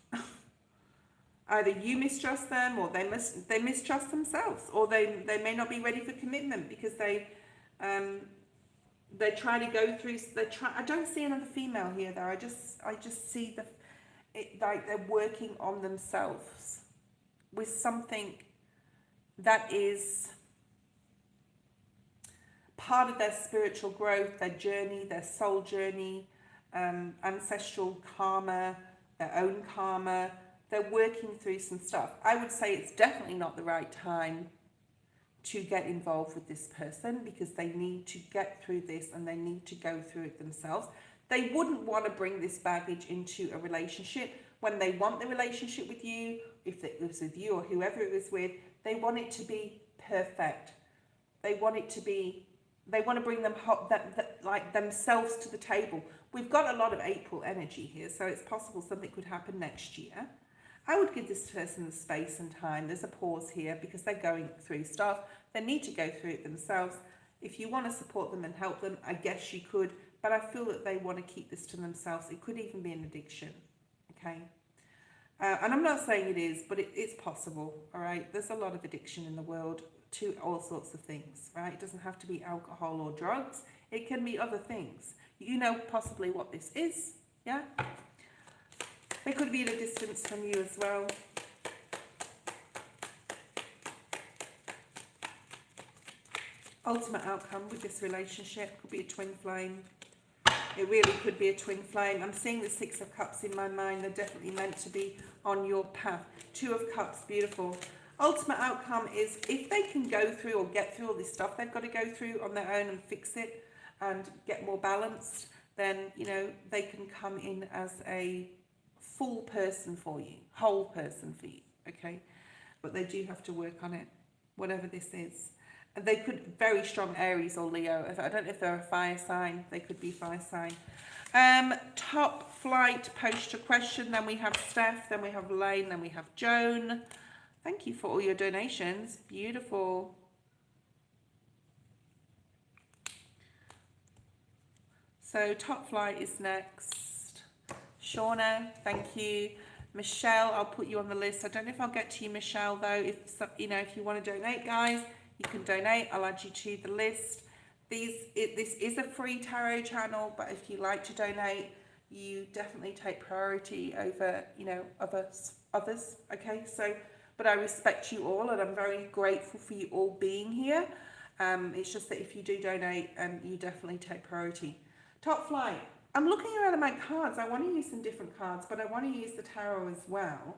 A: Either you mistrust them, or they mistrust themselves, or they may not be ready for commitment because they try to go through. I don't see another female here though. I just see like they're working on themselves with something that is part of their spiritual growth, their journey, their soul journey, ancestral karma, their own karma. They're working through some stuff. I would say it's definitely not the right time to get involved with this person, because they need to get through this and they need to go through it themselves. They wouldn't want to bring this baggage into a relationship. When they want the relationship with you, if it was with you or whoever it was with, they want it to be perfect. They want it to be, they want to bring them like themselves to the table. We've got a lot of April energy here, so it's possible something could happen next year. I would give this person the space and time. There's a pause here because they're going through stuff. They need to go through it themselves. If you want to support them and help them, I guess you could, but I feel that they want to keep this to themselves. It could even be an addiction, okay? And I'm not saying it is, but it's possible, all right? There's a lot of addiction in the world to all sorts of things, right? It doesn't have to be alcohol or drugs. It can be other things. You know possibly what this is, yeah? They could be at a distance from you as well. Ultimate outcome with this relationship could be a twin flame. It really could be a twin flame. I'm seeing the Six of Cups in my mind. They're definitely meant to be on your path. Two of Cups, beautiful. Ultimate outcome is if they can go through or get through all this stuff they've got to go through on their own and fix it and get more balanced, then, you know, they can come in as a full person for you, whole person for you, okay? But they do have to work on it, whatever this is. And they could, very strong Aries or Leo. I don't know if they're a fire sign. They could be fire sign. Top flight, post your question. Then we have Steph. Then we have Elaine. Then we have Joan. Thank you for all your donations. Beautiful. So top flight is next. Shauna, thank you. Michelle, I'll put you on the list. I don't know if I'll get to you, Michelle, though. If you know, if you want to donate, guys, you can donate. I'll add you to the list. This is a free tarot channel, but if you like to donate, you definitely take priority over, you know, others. Okay, so, but I respect you all, and I'm very grateful for you all being here. It's just that if you do donate, you definitely take priority. Top flight. I'm looking around at my cards. I want to use some different cards, but I want to use the tarot as well.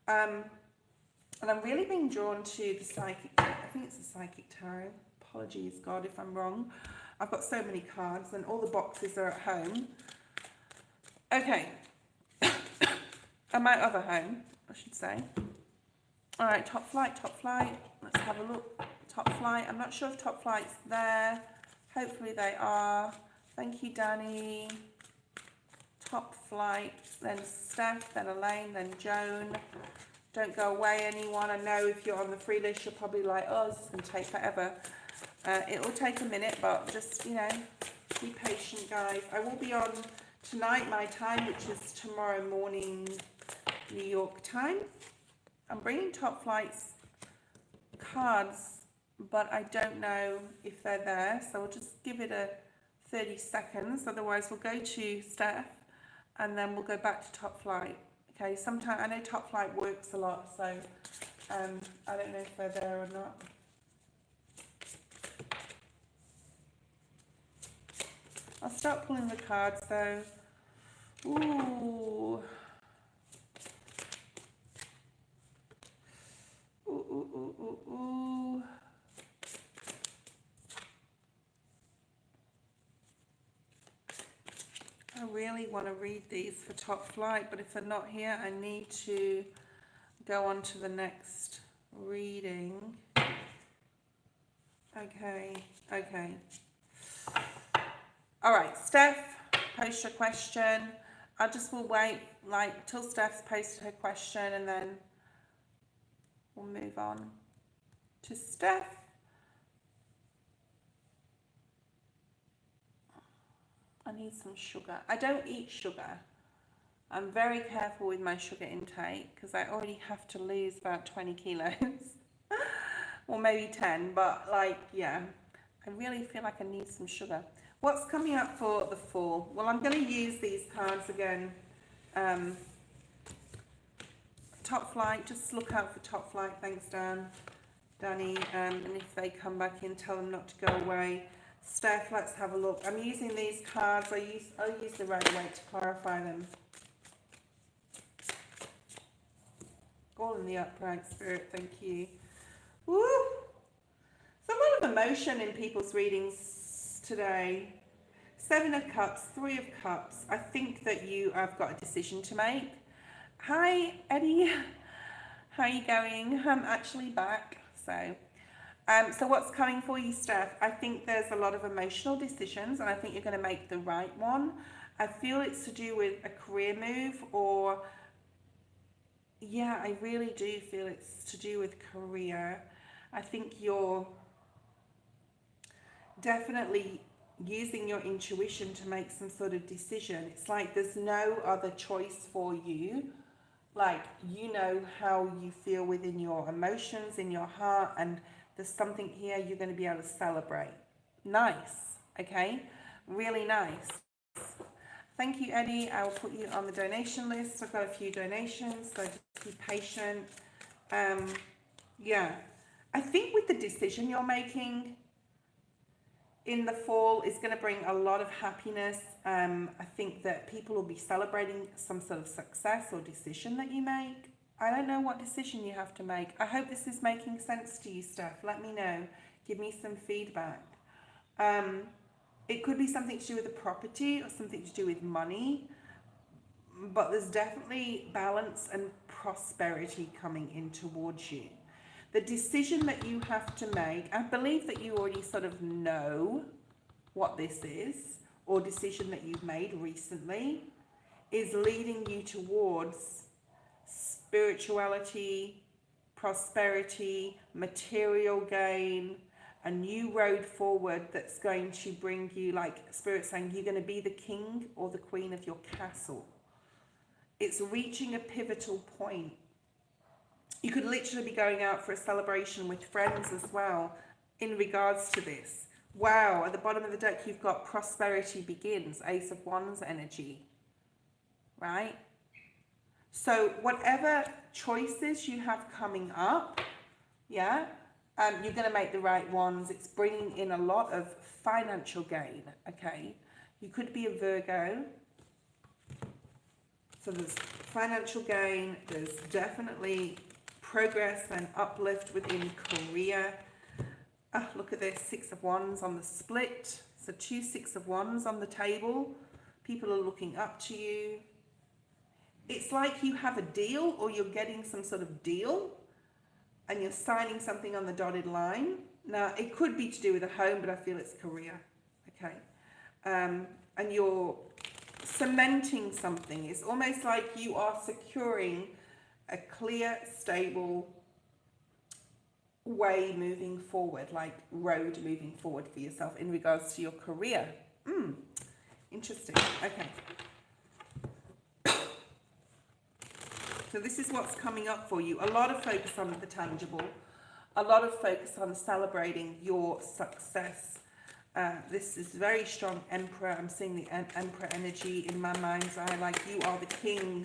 A: And I'm really being drawn to the psychic. I think it's the psychic tarot. Apologies, God, if I'm wrong. I've got so many cards, and all the boxes are at home. Okay. At my other home, I should say. All right, top flight, top flight. Let's have a look. Top flight. I'm not sure if top flight's there. Hopefully they are. Thank you, Danny. Top flight, then Steph, then Elaine, then Joan. Don't go away, anyone. I know if you're on the free list, you're probably like, oh, this is going to take forever. It will take a minute, but just, you know, be patient, guys. I will be on tonight, my time, which is tomorrow morning, New York time. I'm bringing top flight's cards, but I don't know if they're there, so we'll just give it a 30 seconds. Otherwise, we'll go to Steph, and then we'll go back to top flight. Okay, sometimes I know top flight works a lot, so I don't know if they're there or not. I'll start pulling the cards though. Ooh. Ooh, ooh, ooh, ooh, ooh. I really want to read these for top flight, but if they're not here, I need to go on to the next reading. Okay. All right, Steph, post your question. I just will wait like till Steph's posted her question, and then we'll move on to Steph. I need some sugar. I don't eat sugar. I'm very careful with my sugar intake because I already have to lose about 20 kilos. Or maybe 10, but like, yeah, I really feel like I need some sugar. What's coming up for the fall? Well, I'm going to use these cards again. Top flight, just look out for top flight. Thanks, Dan. Danny, and if they come back in, tell them not to go away. Steph, let's have a look. I'm using these cards. I'll use the right way to clarify them. All in the upright spirit, thank you. Woo! There's a lot of emotion in people's readings today. 7 of Cups, 3 of Cups. I think that you have got a decision to make. Hi, Eddie. How are you going? I'm actually back. So what's coming for you, Steph? I think there's a lot of emotional decisions, and I think you're going to make the right one. I feel it's to do with a career move, or yeah, I really do feel it's to do with career. I think you're definitely using your intuition to make some sort of decision. It's like there's no other choice for you. Like, you know how you feel within your emotions, in your heart, and there's something here you're going to be able to celebrate. Nice, okay? Really nice. Thank you, Eddie. I'll put you on the donation list. I've got a few donations, so just be patient. Yeah, I think with the decision you're making in the fall is going to bring a lot of happiness. I think that people will be celebrating some sort of success or decision that you make. I don't know what decision you have to make. I hope this is making sense to you, Steph. Let me know. Give me some feedback. It could be something to do with a property or something to do with money, but there's definitely balance and prosperity coming in towards you. The decision that you have to make, I believe that you already sort of know what this is, or decision that you've made recently, is leading you towards spirituality, prosperity, material gain, a new road forward that's going to bring you, like Spirit saying, you're going to be the king or the queen of your castle. It's reaching a pivotal point. You could literally be going out for a celebration with friends as well in regards to this. Wow, at the bottom of the deck you've got prosperity begins, Ace of Wands energy, right? So whatever choices you have coming up, yeah, you're going to make the right ones. It's bringing in a lot of financial gain, okay? You could be a Virgo. So there's financial gain, there's definitely progress and uplift within career. Look at this, 6 of Wands on the split. So 2 6 of Wands on the table. People are looking up to you. It's like you have a deal, or you're getting some sort of deal, and you're signing something on the dotted line. Now, it could be to do with a home, but I feel it's career, okay? And you're cementing something. It's almost like you are securing a clear, stable way moving forward, like road moving forward for yourself in regards to your career. Interesting. Okay. So this is what's coming up for you. A lot of focus on the tangible, a lot of focus on celebrating your success. This is very strong Emperor. I'm seeing the Emperor energy in my mind's eye, like you are the king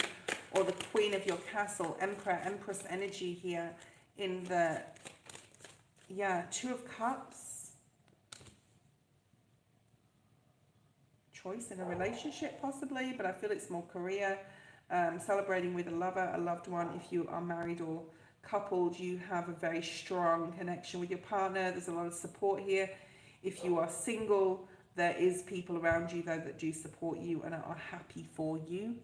A: or the queen of your castle. Emperor, Empress energy here in the, yeah, 2 of Cups. Choice in a relationship possibly, but I feel it's more career. Celebrating with a lover, a loved one. If you are married or coupled, you have a very strong connection with your partner. There's a lot of support here. If you are single, there is people around you though that do support you and are happy for you.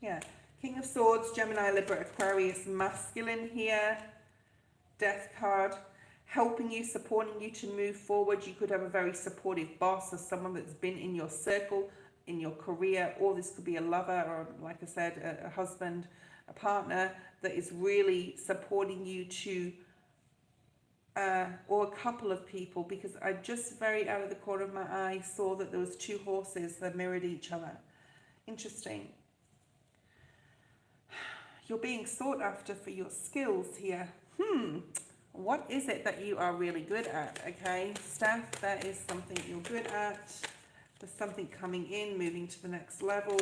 A: Yeah, King of Swords, Gemini, Libra, Aquarius, masculine here. Death card, helping you, supporting you to move forward. You could have a very supportive boss or someone that's been in your circle, in your career, or this could be a lover or, like I said, a husband, a partner that is really supporting you to, or a couple of people, because I just very out of the corner of my eye saw that there was 2 horses that mirrored each other. Interesting. You're being sought after for your skills here. What is it that you are really good at? Okay, Steph, that is something you're good at. There's something coming in, moving to the next level.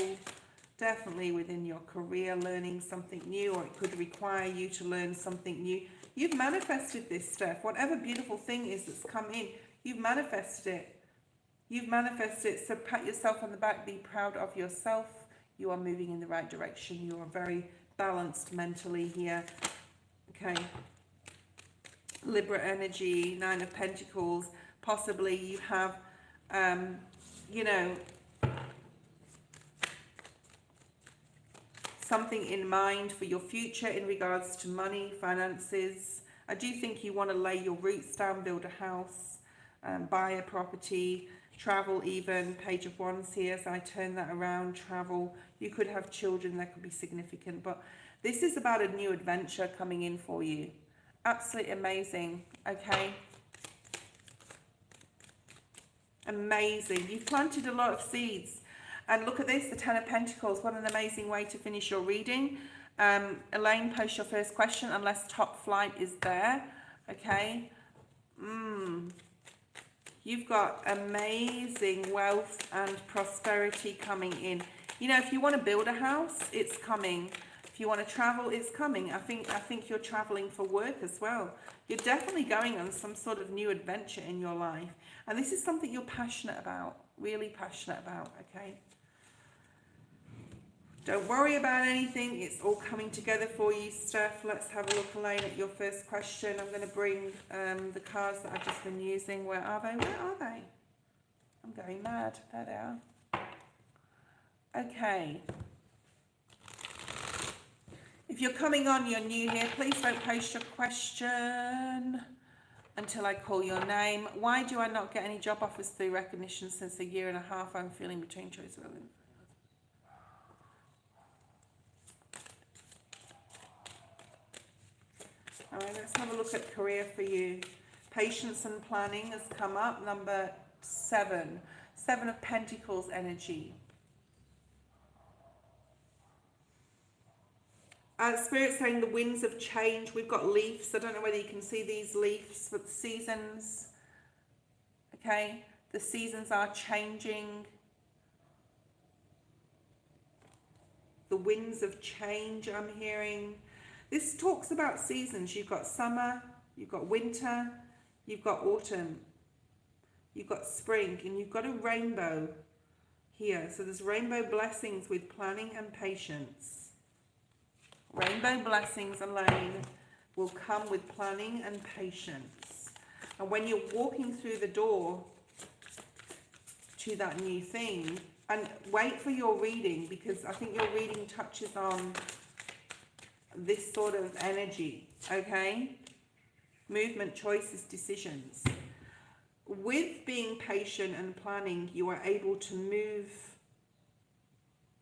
A: Definitely within your career, learning something new, or it could require you to learn something new. You've manifested this, Steph. Whatever beautiful thing is that's come in, you've manifested it. You've manifested it. So pat yourself on the back. Be proud of yourself. You are moving in the right direction. You are very balanced mentally here. Okay. Libra energy, Nine of Pentacles. Possibly you have, you know, something in mind for your future in regards to money, finances. I do think you want to lay your roots down, build a house, buy a property, travel even. Page of Wands here, so I turn that around, travel. You could have children, that could be significant, but this is about a new adventure coming in for you. Absolutely amazing, okay? Amazing. You've planted a lot of seeds. And look at this, the Ten of Pentacles. What an amazing way to finish your reading. Elaine, post your first question unless top flight is there. Okay. You've got amazing wealth and prosperity coming in. You know, if you want to build a house, it's coming. If you want to travel, it's coming. I think you're traveling for work as well. You're definitely going on some sort of new adventure in your life. And this is something you're passionate about, really passionate about, okay? Don't worry about anything. It's all coming together for you, Steph. Let's have a look, Elaine, at your first question. I'm going to bring the cards that I've just been using. Where are they? Where are they? I'm going mad. There they are. Okay. If you're coming on, you're new here, please don't post your question until I call your name. Why do I not get any job offers through recognition since a year and a half? I'm feeling between choice. All right, let's have a look at career for you. Patience and planning has come up. Number 7. 7 of Pentacles energy. Spirit saying the winds of change. We've got leaves. I don't know whether you can see these leaves, but seasons. Okay, the seasons are changing. The winds of change I'm hearing. This talks about seasons. You've got summer, you've got winter, you've got autumn, you've got spring, and you've got a rainbow here. So there's rainbow blessings with planning and patience. Rainbow blessings, Elaine, will come with planning and patience. And when you're walking through the door to that new thing, and wait for your reading, because I think your reading touches on this sort of energy, okay? Movement, choices, decisions. With being patient and planning, you are able to move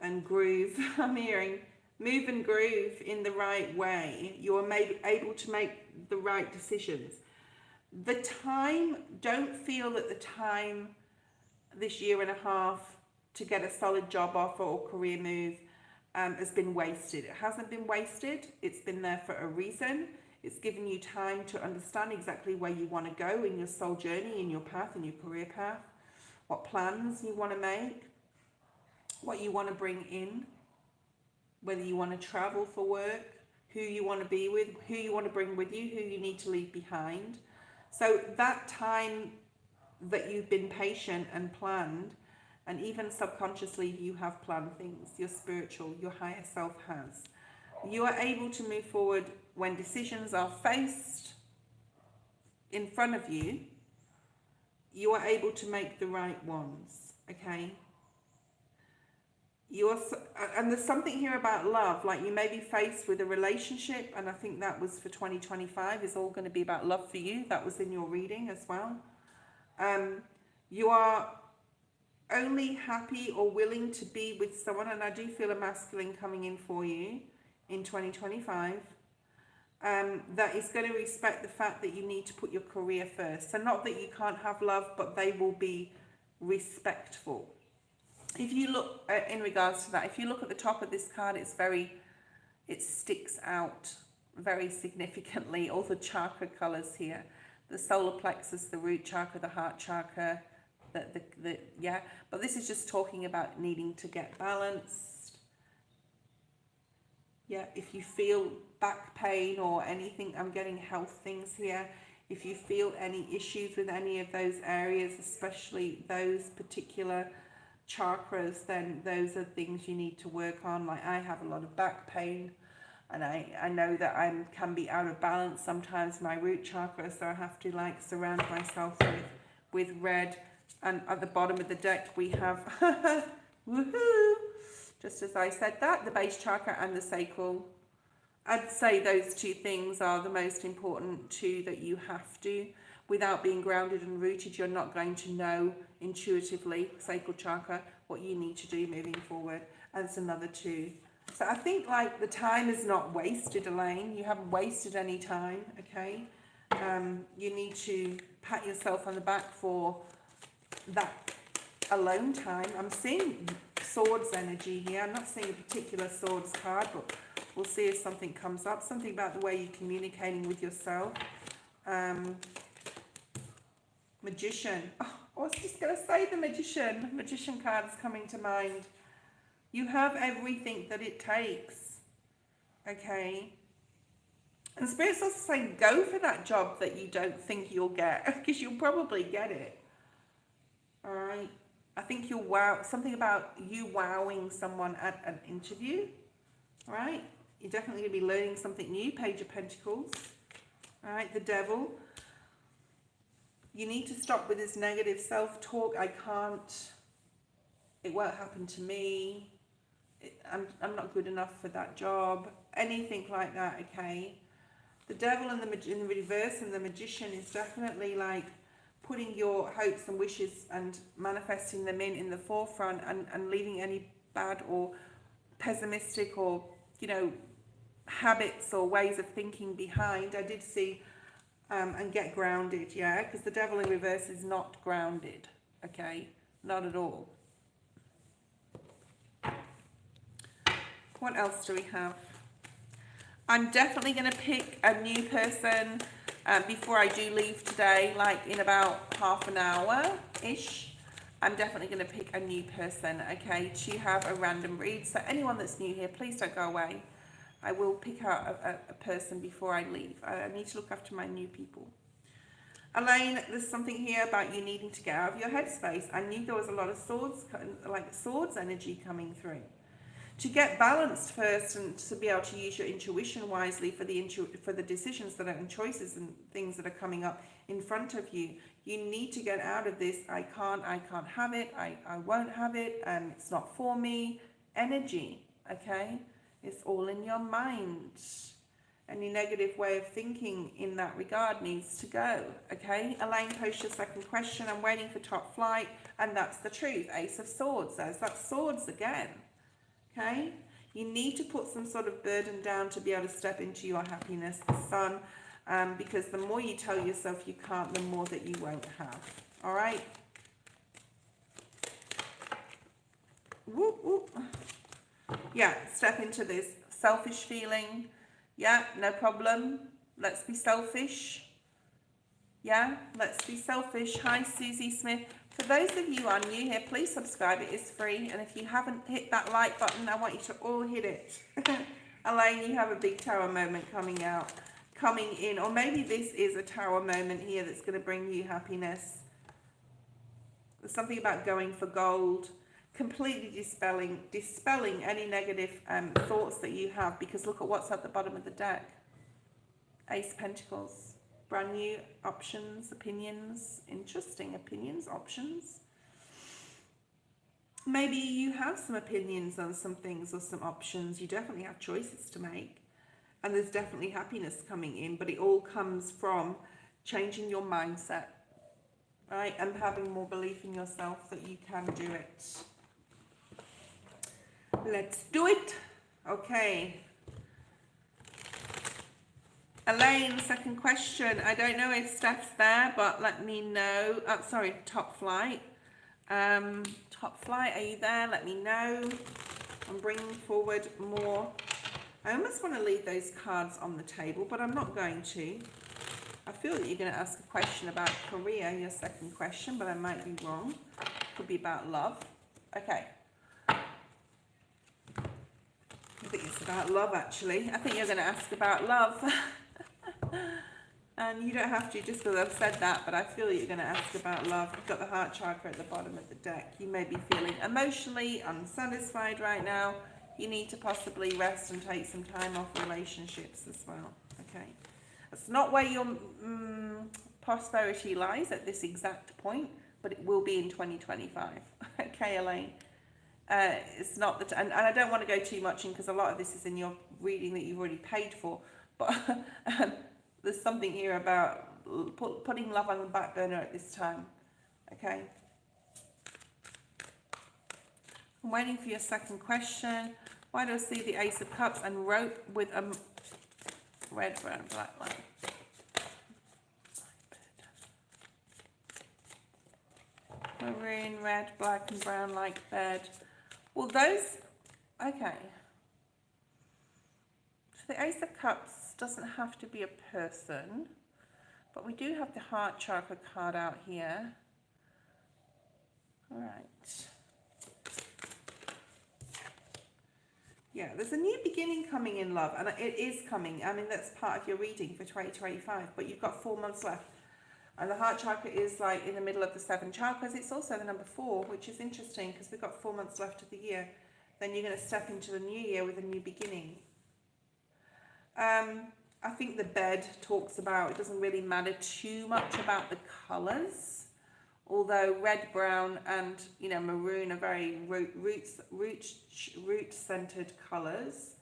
A: and groove. I'm hearing move and groove in the right way. You are able to make the right decisions. The time, don't feel that the time this year and a half to get a solid job offer or career move has been wasted. It hasn't been wasted. It's been there for a reason. It's given you time to understand exactly where you want to go in your soul journey, in your path, in your career path, what plans you want to make, what you want to bring in, whether you want to travel for work, who you want to be with, who you want to bring with you, who you need to leave behind. So that time that you've been patient and planned, and even subconsciously you have planned things, your spiritual, your higher self has. You are able to move forward when decisions are faced in front of you. You are able to make the right ones, okay? And there's something here about love, like you may be faced with a relationship, and I think that was for 2025, is all going to be about love for you. That was in your reading as well. You are only happy or willing to be with someone, and I do feel a masculine coming in for you in 2025, that is going to respect the fact that you need to put your career first. So not that you can't have love, but they will be respectful. If you look in regards to that, if you look at the top of this card, it sticks out very significantly. All the chakra colors here, the solar plexus, the root chakra, the heart chakra, yeah. But this is just talking about needing to get balanced, Yeah, if you feel back pain or anything, I'm getting health things here. If you feel any issues with any of those areas, especially those particular chakras, then those are things you need to work on. Like I have a lot of back pain, and I know that I can be out of balance sometimes, my root chakra, so I have to like surround myself with red. And at the bottom of the deck we have woohoo, just as I said that, the base chakra and the sacral. I'd say those two things are the most important two that you have to. Without being grounded and rooted, you're not going to know intuitively, sacral chakra, what you need to do moving forward. And it's another two. So I think like the time is not wasted, Elaine. You haven't wasted any time, okay? You need to pat yourself on the back for that alone time. I'm seeing swords energy here. I'm not seeing a particular swords card, but we'll see if something comes up. Something about the way you're communicating with yourself. Magician. Oh, I was just going to say the magician. Magician card is coming to mind. You have everything that it takes. Okay. And Spirit's also saying go for that job that you don't think you'll get, because you'll probably get it. All right. I think you'll wow. Something about you wowing someone at an interview. All right. You're definitely going to be learning something new. Page of Pentacles. All right. The Devil. You need to stop with this negative self-talk. I can't. It won't happen to me. I'm not good enough for that job. Anything like that, okay? The Devil in the reverse and the Magician is definitely like putting your hopes and wishes and manifesting them in the forefront, and leaving any bad or pessimistic or, you know, habits or ways of thinking behind. I did see and get grounded, yeah, because the Devil in reverse is not grounded, okay? Not at all. What else do we have? I'm definitely going to pick a new person before I do leave today, like in about half an hour-ish. I'm definitely going to pick a new person, okay, to have a random read. So anyone that's new here, please don't go away. I will pick out a person before I leave. I need to look after my new people. Elaine, there's something here about you needing to get out of your headspace. I knew there was a lot of swords energy coming through. To get balanced first and to be able to use your intuition wisely for the decisions that are and choices and things that are coming up in front of you, you need to get out of this I can't have it, I won't have it, it's not for me energy, okay? It's all in your mind. Any negative way of thinking in that regard needs to go, okay? Elaine, post your second question. I'm waiting for top flight, and that's the truth. Ace of Swords, there's that swords again, okay? You need to put some sort of burden down to be able to step into your happiness, the Sun, because the more you tell yourself you can't, the more that you won't have, all right? Whoop, whoop. Yeah, step into this selfish feeling. Yeah, no problem. Let's be selfish. Yeah, let's be selfish. Hi, Susie Smith. For those of you who are new here, please subscribe. It is free. And if you haven't hit that like button, I want you to all hit it. Elaine, you have a big tower moment coming in. Or maybe this is a tower moment here that's going to bring you happiness. There's something about going for gold. Completely dispelling any negative thoughts that you have, because look at what's at the bottom of the deck. Ace Pentacles. Brand new options, opinions, interesting opinions, options. Maybe you have some opinions on some things or some options. You definitely have choices to make. And there's definitely happiness coming in, but it all comes from changing your mindset, right? And having more belief in yourself that you can do it. Let's do it. Okay. Elaine, second question. I don't know if Steph's there, but let me know. Oh, sorry, top flight. Top flight, are you there? Let me know. I'm bringing forward more. I almost want to leave those cards on the table, but I'm not going to. I feel that you're going to ask a question about career, your second question, but I might be wrong. Could be about love. Okay. I think it's It's about love, actually. I think you're going to ask about love. And you don't have to just because I've said that, but I feel you're going to ask about love. You've got the heart chakra at the bottom of the deck. You may be feeling emotionally unsatisfied right now. You need to possibly rest and take some time off relationships as well. Okay. That's not where your prosperity lies at this exact point, but it will be in 2025. Okay, Elaine. It's not that, and I don't want to go too much in because a lot of this is in your reading that you've already paid for, but there's something here about putting love on the back burner at this time. Okay. I'm waiting for your second question. Why do I see the Ace of Cups and rope with a red, brown, black line? Maroon, red, black and brown like bed. Well, those, okay. So the Ace of Cups doesn't have to be a person, but we do have the heart chakra card out here. All right. Yeah, there's a new beginning coming in love, and it is coming. I mean, that's part of your reading for 2025, but you've got 4 months left. And the heart chakra is like in the middle of the 7 chakras. It's also the number 4, which is interesting because we've got 4 months left of the year. Then you're going to step into the new year with a new beginning. I think the bed talks about, it doesn't really matter too much about the colours. Although red, brown and, you know, maroon are very root-centered colours.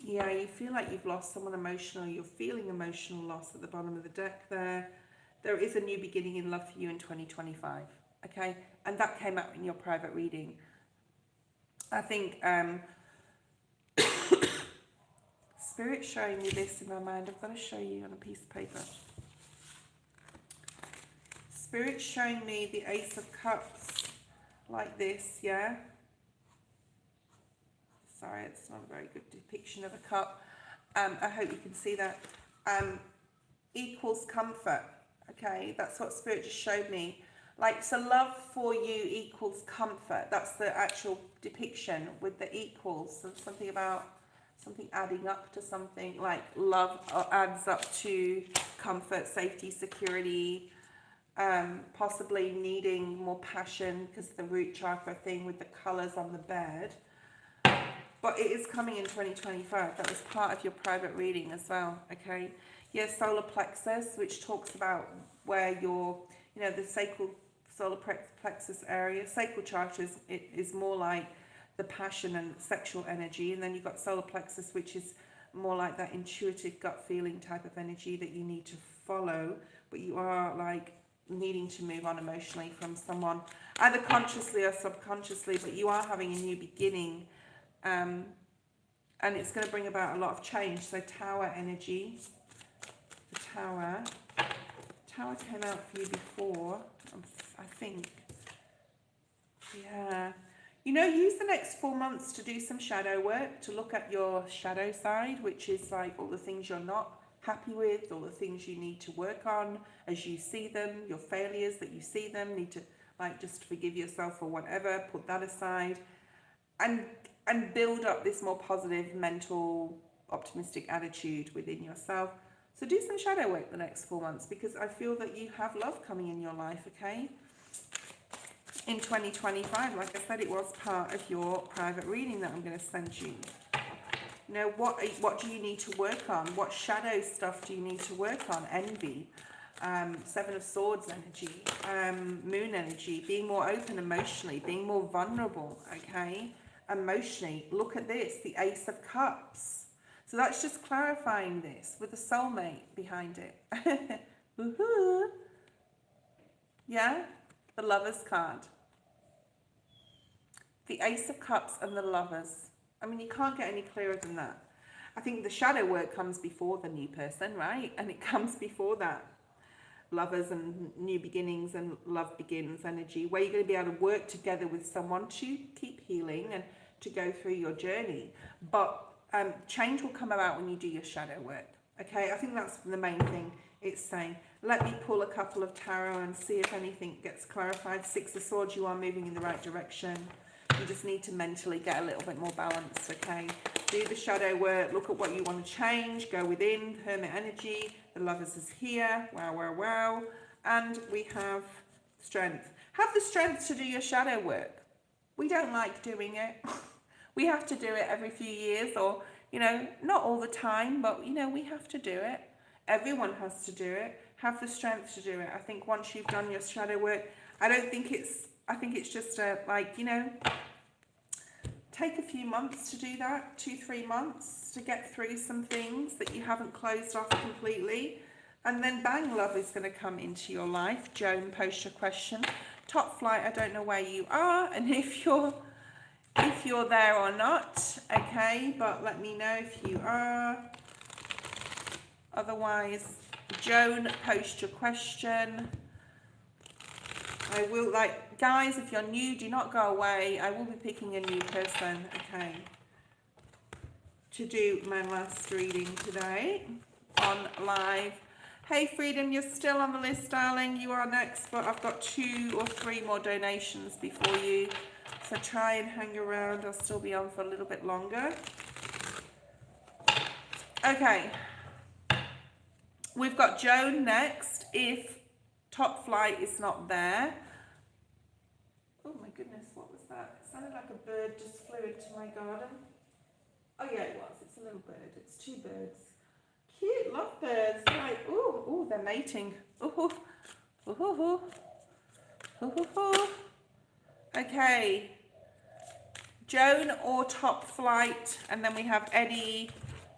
A: Yeah, you feel like you've lost someone emotional. You're feeling emotional loss at the bottom of the deck there. There is a new beginning in love for you in 2025, okay? And that came out in your private reading. I think Spirit's showing me this in my mind. I've got to show you on a piece of paper. Spirit's showing me the Ace of Cups like this, yeah? Sorry, it's not a very good depiction of a cup. I hope you can see that. Equals comfort, okay? That's what Spirit just showed me. Like, so love for you equals comfort. That's the actual depiction with the equals. So something about something adding up to something, like love adds up to comfort, safety, security, possibly needing more passion because the root chakra thing with the colours on the bed. But it is coming in 2025. That was part of your private reading as well, okay? Yes, solar plexus, which talks about where your, you know, the sacral solar plexus area. Sacral chakra is more like the passion and sexual energy. And then you've got solar plexus, which is more like that intuitive gut feeling type of energy that you need to follow. But you are like needing to move on emotionally from someone, either consciously or subconsciously, but you are having a new beginning. And it's going to bring about a lot of change. So tower energy, the tower came out for you before, I think. Yeah, you know, use the next 4 months to do some shadow work, to look at your shadow side, which is like all the things you're not happy with, all the things you need to work on as you see them, your failures that you see them, need to like just forgive yourself for whatever, put that aside, and build up this more positive, mental, optimistic attitude within yourself. So do some shadow work the next 4 months, because I feel that you have love coming in your life, okay? In 2025, like I said, it was part of your private reading that I'm going to send you. You know, what do you need to work on? What shadow stuff do you need to work on? Envy, 7 of Swords energy, Moon energy, being more open emotionally, being more vulnerable, okay? Emotionally, look at this, the Ace of Cups. So that's just clarifying this with the soulmate behind it. Woohoo! Yeah, the Lovers card. The Ace of Cups and the Lovers. I mean, you can't get any clearer than that. I think the shadow work comes before the new person, right? And it comes before that. Lovers and new beginnings and love begins energy, where you're going to be able to work together with someone to keep healing and to go through your journey. But change will come about when you do your shadow work. Okay, I think that's the main thing it's saying. Let me pull a couple of tarot and see if anything gets clarified. 6 of Swords, you are moving in the right direction. You just need to mentally get a little bit more balanced, okay? Do the shadow work, look at what you want to change, go within, hermit energy, the lovers is here, wow, wow, wow. And we have strength. Have the strength to do your shadow work. We don't like doing it. We have to do it every few years, or, you know, not all the time, but, you know, we have to do it. Everyone has to do it. Have the strength to do it. I think once you've done your shadow work, I think it's just like, you know, take a few months to do that, 2-3 months to get through some things that you haven't closed off completely. And then bang, love is going to come into your life. Joan, post your question. Top flight, I don't know where you are and if you're there or not, okay, but let me know if you are. Otherwise, Joan, post your question. I will, like, guys, if you're new, do not go away. I will be picking a new person, okay, to do my last reading today on live. Hey, Freedom, you're still on the list, darling. You are next, but I've got 2 or 3 more donations before you. So try and hang around. I'll still be on for a little bit longer. Okay. We've got Joan next. If top flight is not there. Oh my goodness, what was that? It sounded like a bird just flew into my garden. Oh yeah, it was. It's a little bird. It's 2 birds. Cute, love birds. Like, ooh, they're mating. Ooh, ooh, ooh, ooh, ooh. Okay. Joan or top flight, and then we have Eddie.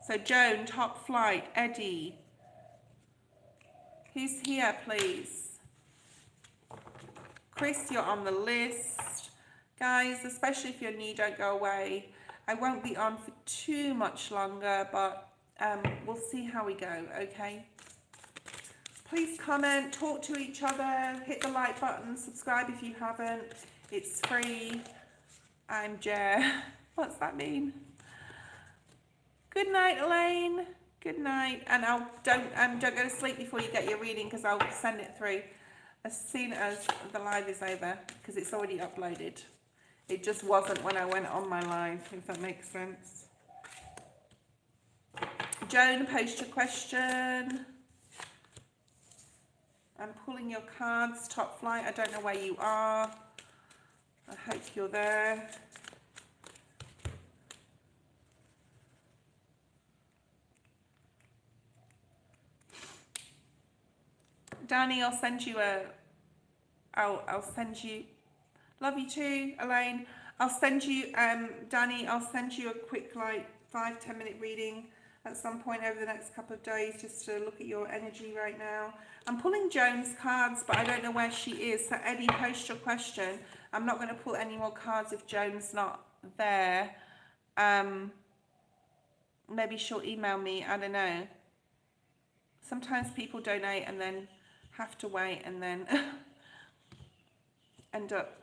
A: So Joan, top flight, Eddie. Who's here, please? Chris, you're on the list. Guys, especially if you're new, don't go away. I won't be on for too much longer, but we'll see how we go, okay? Please comment, talk to each other, hit the like button, subscribe if you haven't. It's free. I'm Jer. What's that mean? Good night, Elaine. Good night. And don't go to sleep before you get your reading, because I'll send it through as soon as the live is over, because it's already uploaded. It just wasn't when I went on my live, if that makes sense. Joan, post your question. I'm pulling your cards. Top flight, I don't know where you are. I hope you're there. Danny, I'll send you I'll send you, love you too, Elaine. I'll send you, Danny, I'll send you a quick, like, 5-10 minute reading at some point over the next couple of days, just to look at your energy right now. I'm pulling Joan's cards, but I don't know where she is. So Eddie, post your question. I'm not going to pull any more cards if Joan's not there. Maybe she'll email me, I don't know. Sometimes people donate and then have to wait and then end up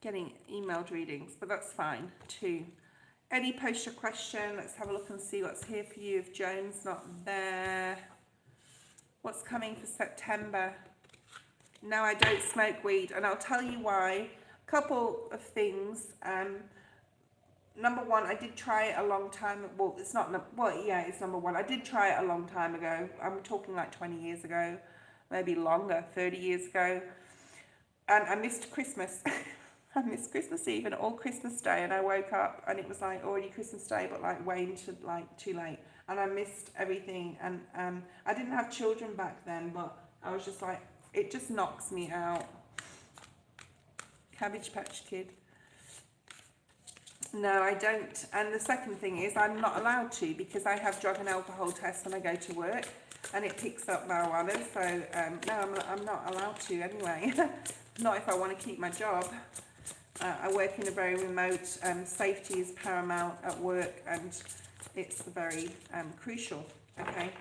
A: getting emailed readings, but that's fine too. Eddie, post your question. Let's have a look and see what's here for you if Joan's not there. What's coming for September? No, I don't smoke weed, and I'll tell you why. A couple of things. Number one, I did try it a long time. Well, it's not. Well, yeah, it's number one. I did try it a long time ago. I'm talking like 20 years ago, maybe longer, 30 years ago. And I missed Christmas. I missed Christmas Eve and all Christmas Day, and I woke up and it was like already Christmas Day, but like way into like too late, and I missed everything. And I didn't have children back then, but I was just like, it just knocks me out. Cabbage Patch Kid. No, I don't. And the second thing is I'm not allowed to, because I have drug and alcohol tests when I go to work, and it picks up marijuana. So no, I'm not allowed to anyway. Not if I want to keep my job. I work in a very remote, safety is paramount at work, and it's very crucial, okay?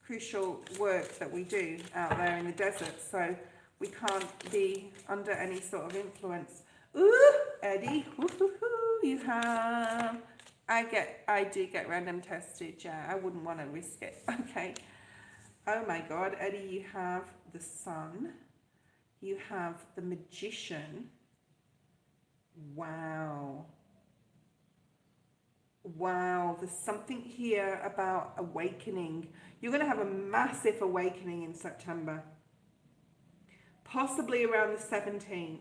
A: Crucial work that we do out there in the desert, so we can't be under any sort of influence. Ooh, Eddie, you have, I do get random tested, yeah, I wouldn't want to risk it, okay? Oh my God, Eddie, you have the Sun, you have the Magician, Wow. Wow, there's something here about awakening. You're going to have a massive awakening in September, possibly around the 17th,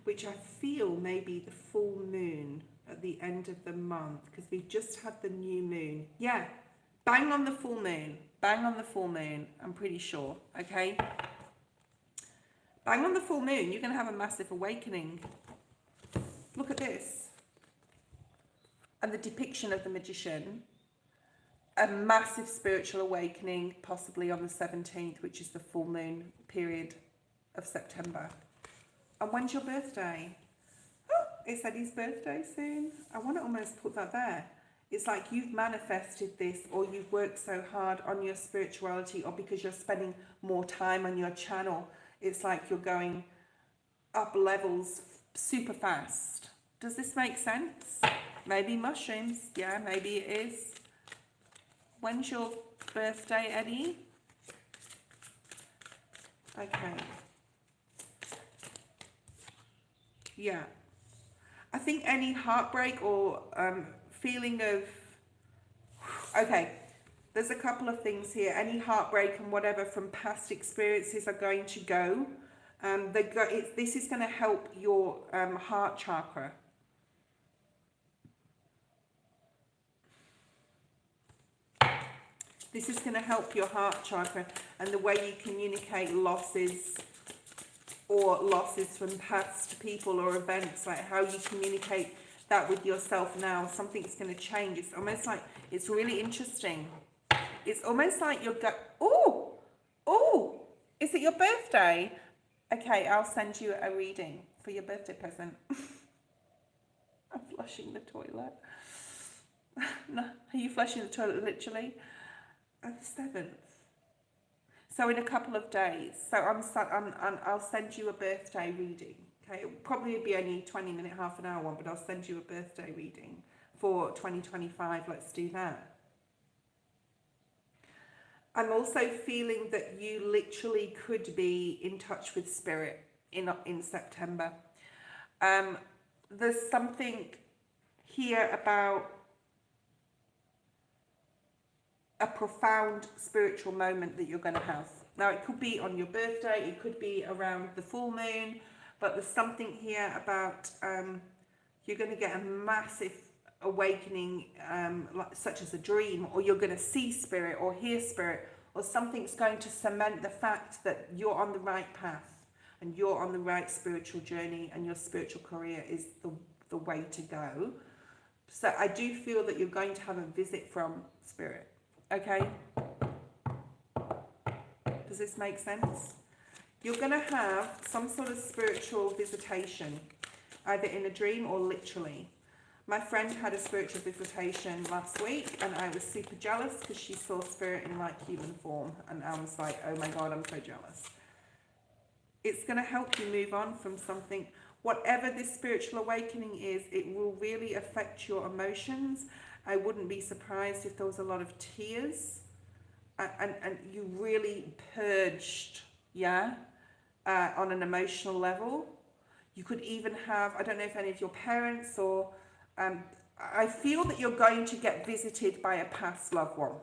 A: which I feel may be the full moon at the end of the month, because we've just had the new moon. Yeah, bang on the full moon. Bang on the full moon, I'm pretty sure, okay? Bang on the full moon, you're going to have a massive awakening. Look at this. And the depiction of the magician. A massive spiritual awakening, possibly on the 17th, which is the full moon period of September. And when's your birthday? Oh, it's Eddie's birthday soon. I want to almost put that there. It's like you've manifested this, or you've worked so hard on your spirituality, or because you're spending more time on your channel, it's like you're going up levels super fast. Does this make sense? Maybe mushrooms. Yeah, maybe it is. When's your birthday, Eddie? Okay. Yeah. I think any heartbreak or feeling of... Okay, there's a couple of things here. Any heartbreak and whatever from past experiences are going to go. This is going to help your heart chakra. This is going to help your heart chakra and the way you communicate losses, or losses from past people or events, like how you communicate that with yourself now. Something's going to change. It's almost like, it's really interesting. It's almost like you're oh, is it your birthday? Okay, I'll send you a reading for your birthday present. I'm flushing the toilet. No, are you flushing the toilet literally? On the 7th. So in a couple of days. So I'll send you a birthday reading. Okay, it'll probably be only 20-minute, half an hour one, but I'll send you a birthday reading for 2025. Let's do that. I'm also feeling that you literally could be in touch with spirit in September. There's something here about a profound spiritual moment that you're going to have. Now, it could be on your birthday, it could be around the full moon, but there's something here about you're going to get a massive awakening, such as a dream, or you're going to see spirit or hear spirit, or something's going to cement the fact that you're on the right path and you're on the right spiritual journey, and your spiritual career is the way to go. So I do feel that you're going to have a visit from spirit. Okay? Does this make sense? You're going to have some sort of spiritual visitation, either in a dream or literally. My friend had a spiritual visitation last week, and I was super jealous because she saw spirit in like human form, and I was like, oh my God, I'm so jealous. It's going to help you move on from something. Whatever this spiritual awakening is, it will really affect your emotions. I wouldn't be surprised if there was a lot of tears, and you really purged, yeah, on an emotional level. You could even have, I don't know if any of your parents or, I feel that you're going to get visited by a past loved one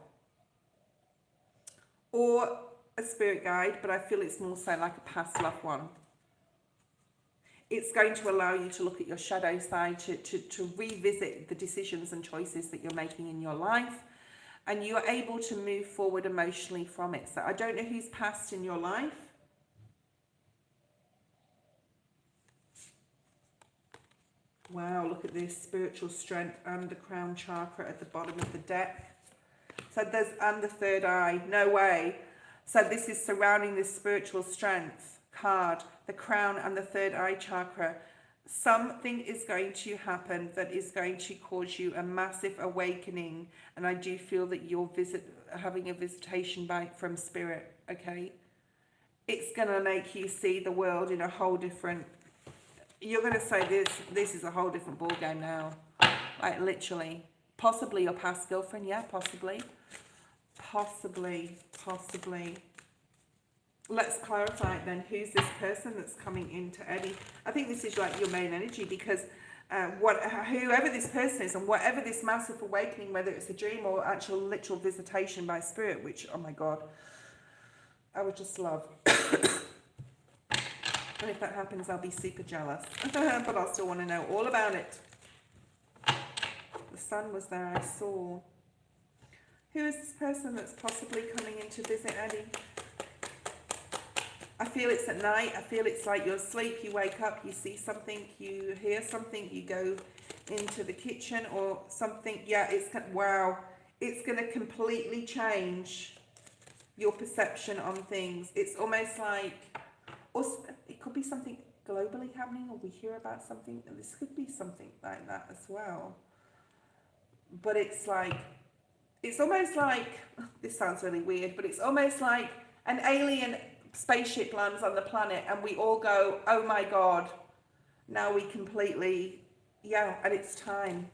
A: or a spirit guide, but I feel it's more so like a past loved one. It's going to allow you to look at your shadow side, to revisit the decisions and choices that you're making in your life, and you're able to move forward emotionally from it. So I don't know who's passed in your life. Wow, look at this, spiritual strength and the crown chakra at the bottom of the deck. So there's, and the third eye, no way. So this is surrounding this spiritual strength card, the crown and the third eye chakra. Something is going to happen that is going to cause you a massive awakening, and I do feel that you're having a visitation from spirit, okay? It's going to make you see the world in a whole different... You're going to say this is a whole different ball game now, like literally. Possibly your past girlfriend, yeah, possibly. let's clarify it then. Who's this person that's coming into Eddie? I think this is like your main energy, because whoever this person is and whatever this massive awakening, whether it's a dream or actual literal visitation by spirit, which, oh my God, I would just love. And if that happens, I'll be super jealous. But I'll still want to know all about it. The sun was there, I saw. Who is this person that's possibly coming in to visit Eddie? I feel it's at night. I feel it's like you're asleep, you wake up, you see something, you hear something, you go into the kitchen or something. Yeah, wow. It's going to completely change your perception on things. It's almost like, or it could be something globally happening, or we hear about something, and this could be something like that as well. But it's like, it's almost like, this sounds really weird, but it's almost like an alien spaceship lands on the planet and we all go, oh my God, now we completely, yeah, and it's time.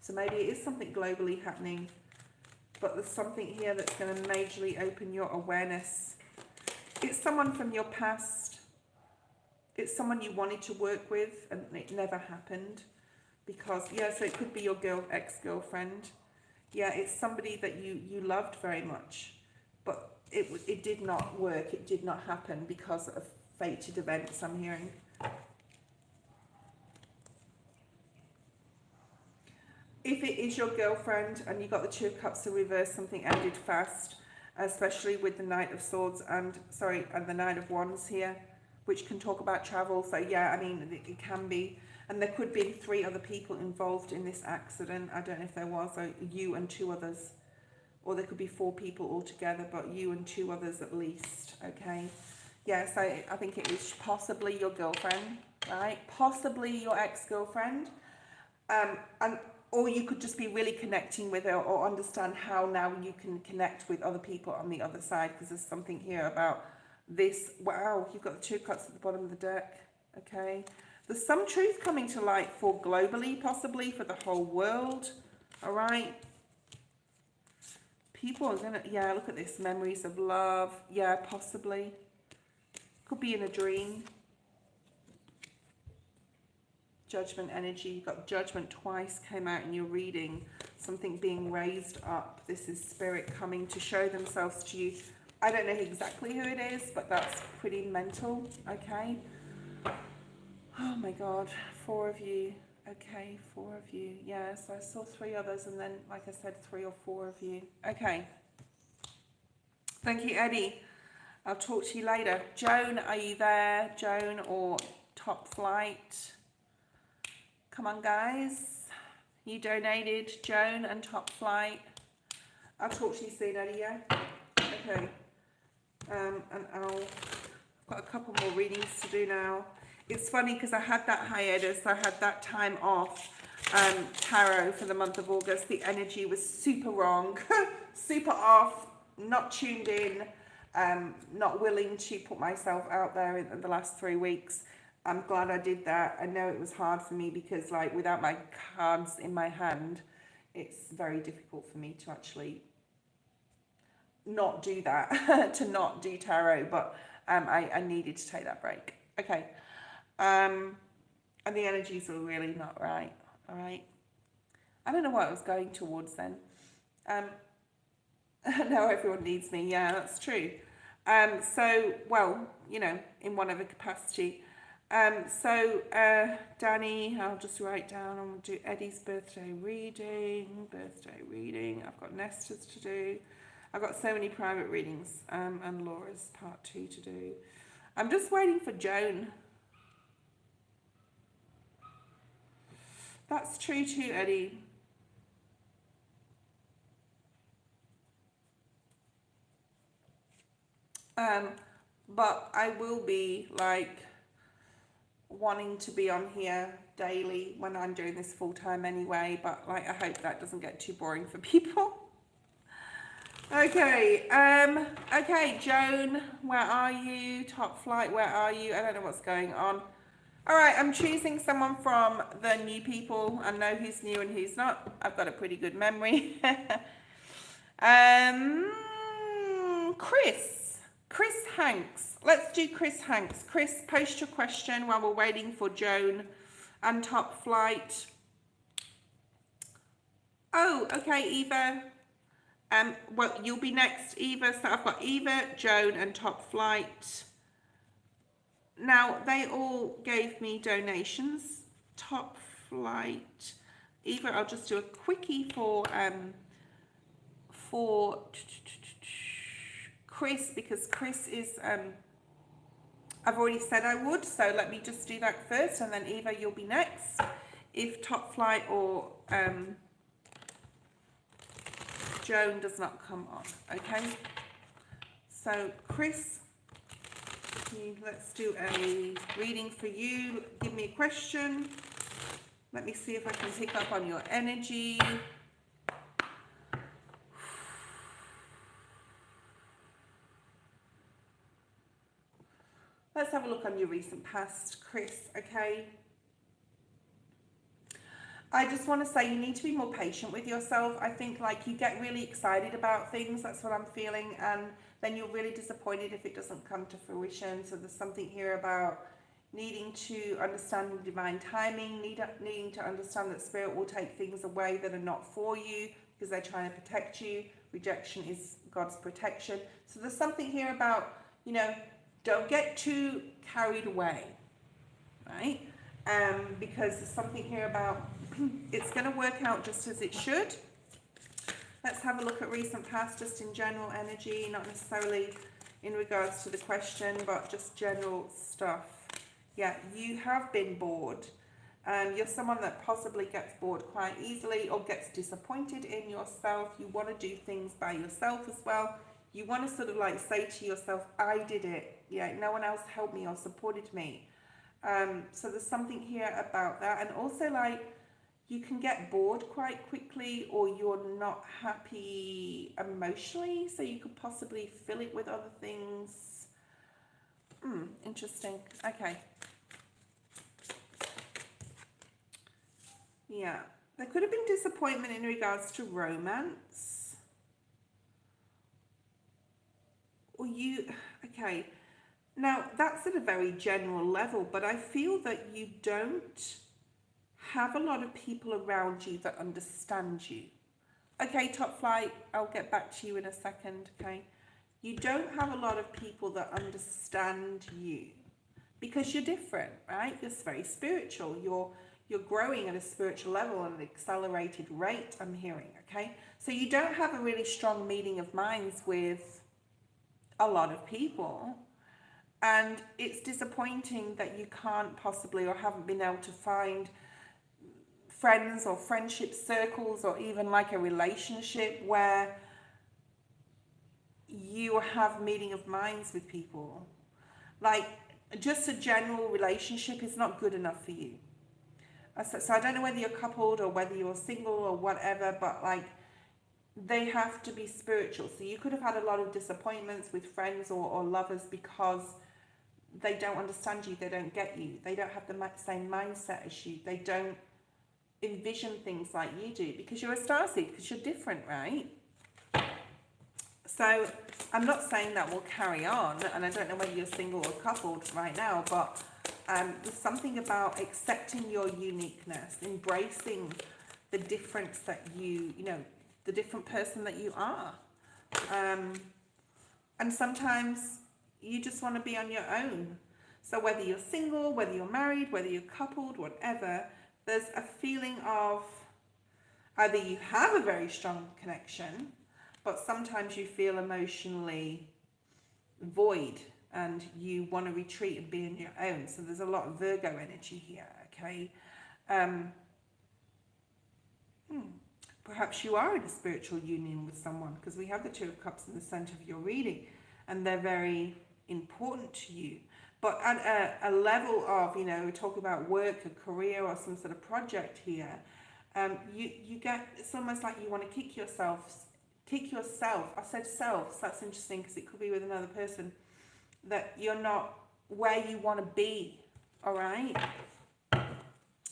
A: So maybe it is something globally happening, but there's something here that's going to majorly open your awareness. It's someone from your past. It's someone you wanted to work with and it never happened because, yeah, so it could be your ex-girlfriend. Yeah, it's somebody that you loved very much, but it did not work. It did not happen because of fated events, I'm hearing. If it is your girlfriend and you got the Two of Cups in reverse, something ended fast, especially with the Knight of Swords and the Knight of Wands here, which can talk about travel. So yeah, I mean, it can be. And there could be 3 other people involved in this accident. I don't know if there was, so you and 2 others. Or there could be 4 people altogether, but you and 2 others at least, okay? Yeah, so I think it is possibly your girlfriend, right? Possibly your ex-girlfriend. Or you could just be really connecting with her or understand how now you can connect with other people on the other side, because there's something here about this. Wow, you've got the 2 cups at the bottom of the deck, okay? There's some truth coming to light for globally, possibly for the whole world, all right? People are gonna, yeah, look at this, memories of love, yeah, possibly. Could be in a dream. Judgment energy, you've got judgment twice came out in your reading. Something being raised up. This is spirit coming to show themselves to you. I don't know exactly who it is, but that's pretty mental, okay? Oh my God, 4 of you. Okay, 4 of you. Yeah, so I saw 3 others and then, like I said, 3 or 4 of you. Okay. Thank you, Eddie. I'll talk to you later. Joan, are you there? Joan or Top Flight? Come on, guys. You donated, Joan and Top Flight. I'll talk to you soon, Eddie, yeah? Okay. And I've got a couple more readings to do now. It's funny because I had that hiatus, I had that time off, tarot for the month of August. The energy was super wrong, super off, not tuned in, not willing to put myself out there in the last 3 weeks. I'm glad I did that. I know it was hard for me because, like, without my cards in my hand, it's very difficult for me to actually not do that, to not do tarot, but I needed to take that break. Okay. And the energies were really not right, all right? I don't know what I was going towards then. Now everyone needs me, yeah, that's true. So, well, you know, in whatever capacity. Danny, I'll just write down, I'm going to do Eddie's birthday reading. I've got Nesta's to do. I've got so many private readings, and Laura's part 2 to do. I'm just waiting for Joan. That's true too, Eddie. But I will be like wanting to be on here daily when I'm doing this full time anyway, but like I hope that doesn't get too boring for people. Okay, okay, Joan, where are you? Top Flight, where are you? I don't know what's going on. All right, I'm choosing someone from the new people. I know who's new and who's not. I've got a pretty good memory. Chris. Chris Hanks. Let's do Chris Hanks. Chris, post your question while we're waiting for Joan and Top Flight. Oh, okay, Eva. Well, you'll be next, Eva. So I've got Eva, Joan, and Top Flight. Now, they all gave me donations. Top Flight. Eva, I'll just do a quickie for Chris, because Chris is, I've already said I would, so let me just do that first, and then Eva, you'll be next. If Top Flight or Joan does not come on, okay? So Chris, let's do a reading for you. Give me a question. Let me see if I can pick up on your energy. Let's have a look on your recent past, Chris, okay? I just want to say you need to be more patient with yourself. I think like you get really excited about things, that's what I'm feeling, and then you're really disappointed if it doesn't come to fruition. So there's something here about needing to understand divine timing, needing to understand that spirit will take things away that are not for you because they're trying to protect you. Rejection is God's protection. So there's something here about, you know, don't get too carried away, right? Because there's something here about it's going to work out just as it should. Let's have a look at recent past, just in general energy, not necessarily in regards to the question, but just general stuff. Yeah, you have been bored. You're someone that possibly gets bored quite easily or gets disappointed in yourself. You want to do things by yourself as well. You want to sort of like say to yourself, I did it. Yeah, no one else helped me or supported me. So there's something here about that. And also like you can get bored quite quickly, or you're not happy emotionally. So you could possibly fill it with other things. Interesting. Okay. Yeah. There could have been disappointment in regards to romance. Or you, okay. Now, that's at a very general level, but I feel that you don't have a lot of people around you that understand you. Okay, Top Flight, I'll get back to you in a second, okay? You don't have a lot of people that understand you because you're different, right? You're very spiritual. You're growing at a spiritual level at an accelerated rate, I'm hearing, okay? So you don't have a really strong meeting of minds with a lot of people. And it's disappointing that you can't possibly or haven't been able to find friends or friendship circles or even like a relationship where you have meeting of minds with people. Like just a general relationship is not good enough for you. So I don't know whether you're coupled or whether you're single or whatever, but like they have to be spiritual. So you could have had a lot of disappointments with friends or lovers because they don't understand you, they don't get you, they don't have the same mindset as you, they don't envision things like you do because you're a starseed, because you're different, right? So I'm not saying that will carry on, and I don't know whether you're single or coupled right now, but there's something about accepting your uniqueness, embracing the difference that you know, the different person that you are. And sometimes you just want to be on your own. So whether you're single, whether you're married, whether you're coupled, whatever, there's a feeling of either you have a very strong connection, but sometimes you feel emotionally void and you want to retreat and be on your own. So there's a lot of Virgo energy here, okay? Perhaps you are in a spiritual union with someone, because we have the Two of Cups in the center of your reading and they're very important to you. But at a level of, you know, we're talking about work, a career or some sort of project here, you get, it's almost like you want to kick yourself. I said self, so that's interesting because it could be with another person, that you're not where you want to be, all right?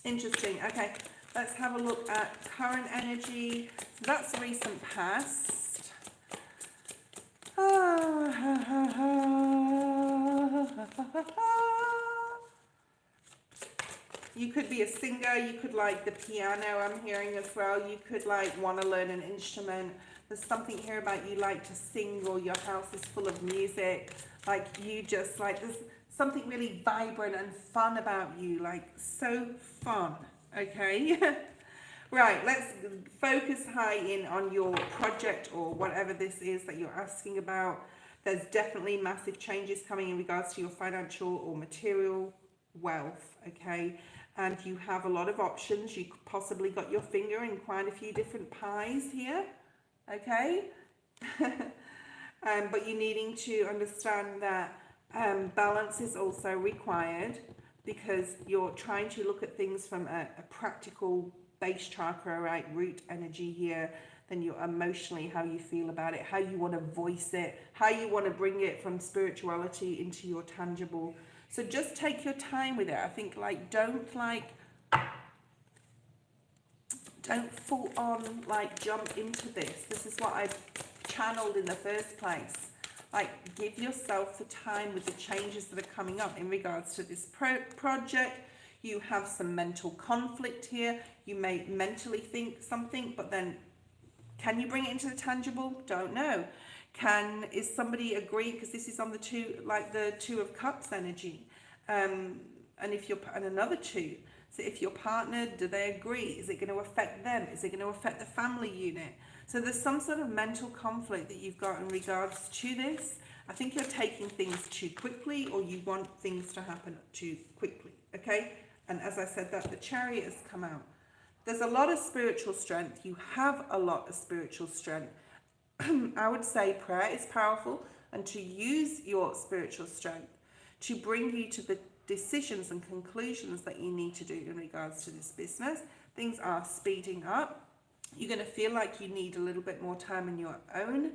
A: Interesting. Okay, let's have a look at current energy. So that's recent past. You could be a singer, you could like the piano, I'm hearing as well. You could like want to learn an instrument. There's something here about you like to sing, or your house is full of music. Like you just like, there's something really vibrant and fun about you, like so fun, okay? Right, let's focus high in on your project or whatever this is that you're asking about. There's definitely massive changes coming in regards to your financial or material wealth, okay? And you have a lot of options. You possibly got your finger in quite a few different pies here, okay? But you're needing to understand that balance is also required, because you're trying to look at things from a practical base chakra, right, root energy here, then you're emotionally, how you feel about it, how you want to voice it, how you want to bring it from spirituality into your tangible. So just take your time with it. I think don't full on jump into this. This is what I channeled in the first place. Like, give yourself the time with the changes that are coming up in regards to this project. You have some mental conflict here. You may mentally think something, but then can you bring it into the tangible? Don't know. Is somebody agree? Because this is on the Two of Cups energy, and another two. So if you're partnered, do they agree? Is it going to affect them? Is it going to affect the family unit? So there's some sort of mental conflict that you've got in regards to this. I think you're taking things too quickly, or you want things to happen too quickly. Okay. And as I said, that the Chariot has come out. There's a lot of spiritual strength. You have a lot of spiritual strength. I would say prayer is powerful, and to use your spiritual strength to bring you to the decisions and conclusions that you need to do in regards to this business. Things are speeding up. You're going to feel like you need a little bit more time on your own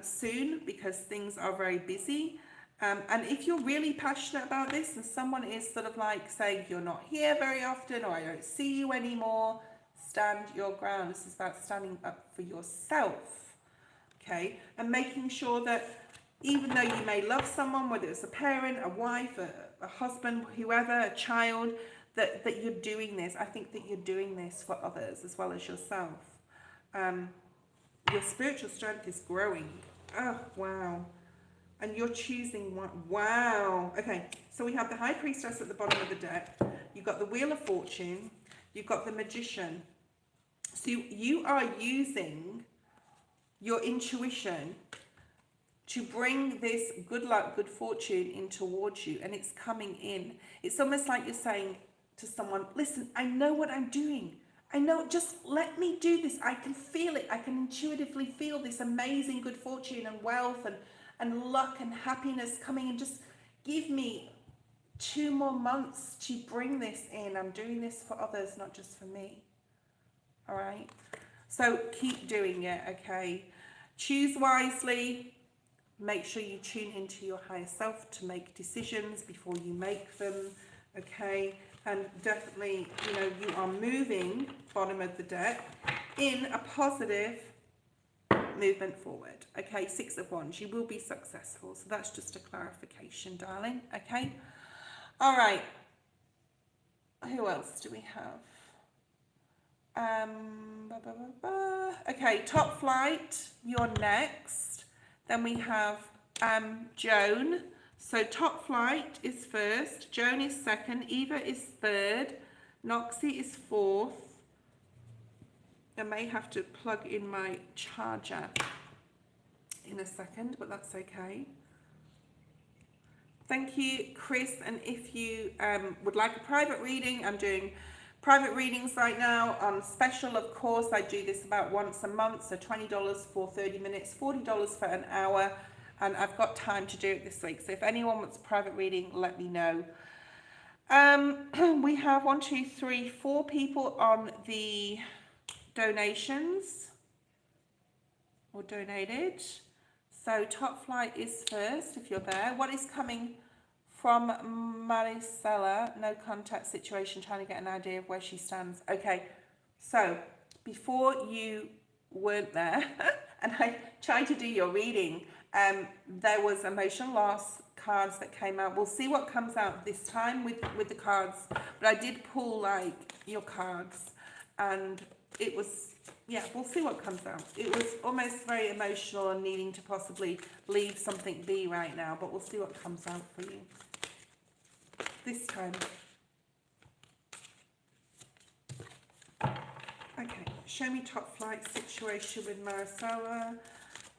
A: soon, because things are very busy. And if you're really passionate about this and someone is sort of like saying you're not here very often, or I don't see you anymore, stand your ground. This is about standing up for yourself, okay? And making sure that even though you may love someone, whether it's a parent, a wife, a husband, whoever, a child, that you're doing this. I think that you're doing this for others as well as yourself. Your spiritual strength is growing. Oh, wow. And you're choosing one. Wow. Okay, so we have the High Priestess at the bottom of the deck. You've got the Wheel of Fortune. You've got the Magician. So you are using your intuition to bring this good luck, good fortune in towards you, and it's coming in. It's almost like you're saying to someone, listen, I know what I'm doing. I know, just let me do this. I can feel it. I can intuitively feel this amazing good fortune and wealth and luck and happiness coming in. Just give me 2 more months to bring this in. I'm doing this for others, not just for me. All right? So keep doing it, okay? Choose wisely. Make sure you tune into your higher self to make decisions before you make them, okay? And definitely, you are moving, bottom of the deck, in a positive movement forward, okay? 6 of Wands, you will be successful. So that's just a clarification, darling, okay? All right. Who else do we have? Okay, Top Flight, you're next. Then we have Joan. So Top Flight is first, Joan is second, Eva is third, Noxy is fourth. I may have to plug in my charger in a second, but that's okay. Thank you, Chris. And if you would like a private reading, I'm doing private readings right now on special. Of course, I do this about once a month, so $20 for 30 minutes, $40 for an hour, and I've got time to do it this week. So if anyone wants a private reading, let me know. We have 1, 2, 3, 4 people on the donations or donated. So Top Flight is first, if you're there. What is coming from Marijana? No contact situation, trying to get an idea of where she stands. Okay, so before you weren't there and I tried to do your reading, there was emotional loss cards that came out. We'll see what comes out this time with the cards, but I did pull like your cards, and it was, yeah, we'll see what comes out. It was almost very emotional and needing to possibly leave something be right now, but we'll see what comes out for you this time. Okay, show me top flight situation with Marijana,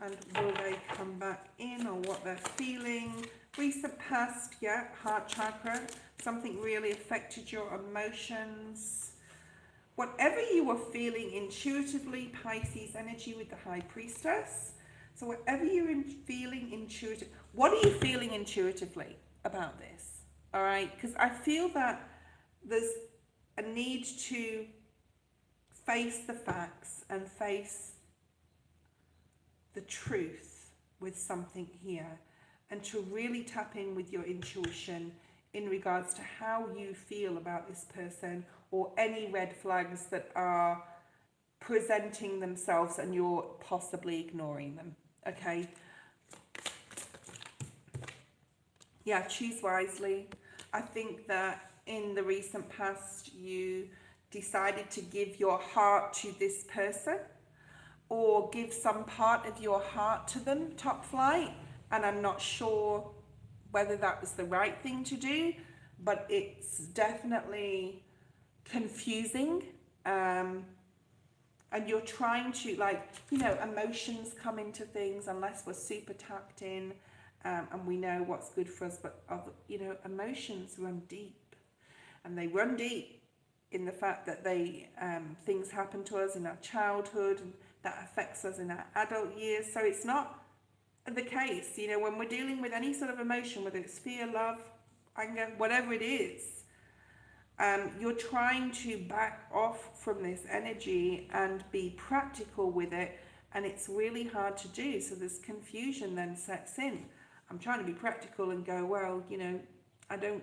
A: and will they come back in, or what they're feeling. Recent past, yeah, heart chakra, something really affected your emotions. Whatever you were feeling intuitively, Pisces energy with the High Priestess. So whatever you're feeling intuitive, what are you feeling intuitively about this? All right, because I feel that there's a need to face the facts and face the truth with something here, and to really tap in with your intuition in regards to how you feel about this person, or any red flags that are presenting themselves and you're possibly ignoring them. Okay, yeah, choose wisely. I think that in the recent past you decided to give your heart to this person, or give some part of your heart to them, top flight, and I'm not sure whether that was the right thing to do, but it's definitely confusing, and you're trying to, like, you know, emotions come into things unless we're super tapped in, and we know what's good for us, but you know, emotions run deep, and they run deep in the fact that they things happen to us in our childhood, and that affects us in our adult years. So it's not the case, you know, when we're dealing with any sort of emotion, whether it's fear, love, anger, whatever it is, you're trying to back off from this energy and be practical with it, and it's really hard to do. So this confusion then sets in. I'm trying to be practical and go, well, you know, I'm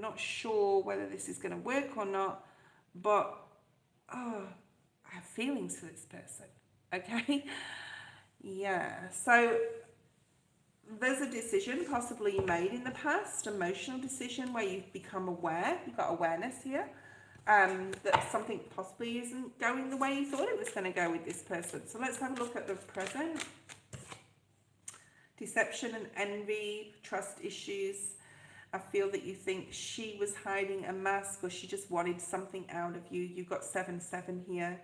A: not sure whether this is going to work or not, but I have feelings for this person. Okay, yeah, so there's a decision possibly you made in the past, emotional decision, where you've become aware, you've got awareness here, that something possibly isn't going the way you thought it was going to go with this person. So let's have a look at the present. Deception and envy, trust issues. I feel that you think she was hiding a mask, or she just wanted something out of you. You've got 7-7 here,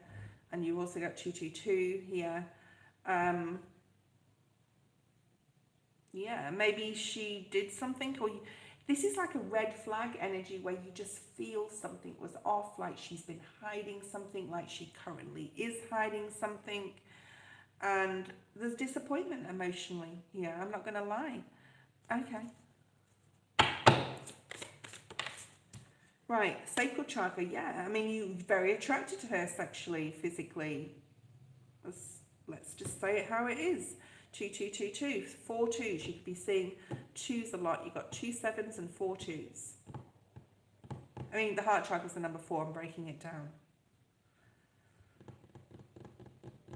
A: and you've also got 2-2-2 here. Yeah, maybe she did something, or this is like a red flag energy where you just feel something was off, like she's been hiding something, like she currently is hiding something, and there's disappointment emotionally here. I'm not going to lie. Okay. Right, sacral chakra, yeah. I mean, you're very attracted to her sexually, physically. Let's just say it how it is. 2-2-2-2, 4 2s. You could be seeing 2s a lot. You've got 2 7s and 4 2s. I mean, the heart chakra is the number 4. I'm breaking it down.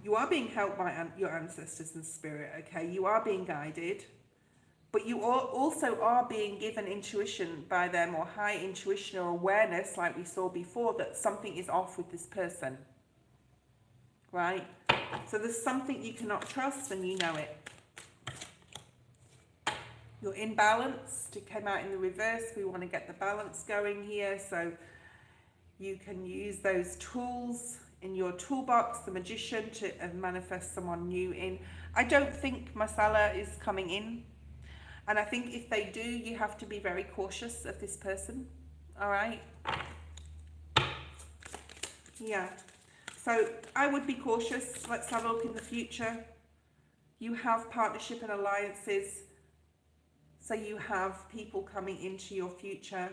A: You are being helped by your ancestors and spirit, okay? You are being guided. But you also are being given intuition by them, or high intuition or awareness, like we saw before, that something is off with this person. Right? So there's something you cannot trust, and you know it. You're imbalanced. It came out in the reverse. We want to get the balance going here. So you can use those tools in your toolbox, the magician, to manifest someone new in. I don't think Masala is coming in. And I think if they do, you have to be very cautious of this person. All right? Yeah. So I would be cautious. Let's have a look in the future. You have partnership and alliances. So you have people coming into your future.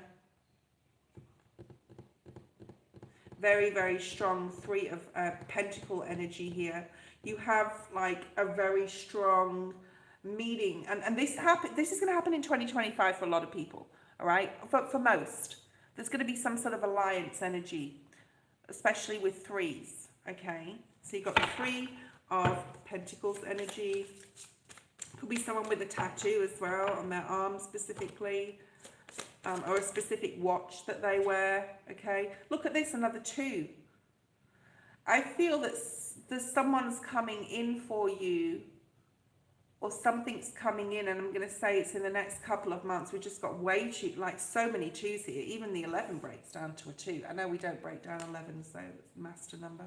A: Very, very strong 3 of Pentacle energy here. You have like a very strong meeting, and this is going to happen in 2025 for a lot of people. All right, for most, there's going to be some sort of alliance energy, especially with 3s. Okay, So you've got the Three of Pentacles energy. Could be someone with a tattoo as well on their arm specifically, or a specific watch that they wear. Okay, look at this, another 2. I feel that there's someone's coming in for you, or something's coming in, and I'm going to say it's in the next couple of months. We've just got way too, like so many 2s here. Even the 11 breaks down to a 2. I know we don't break down 11, so it's a master number.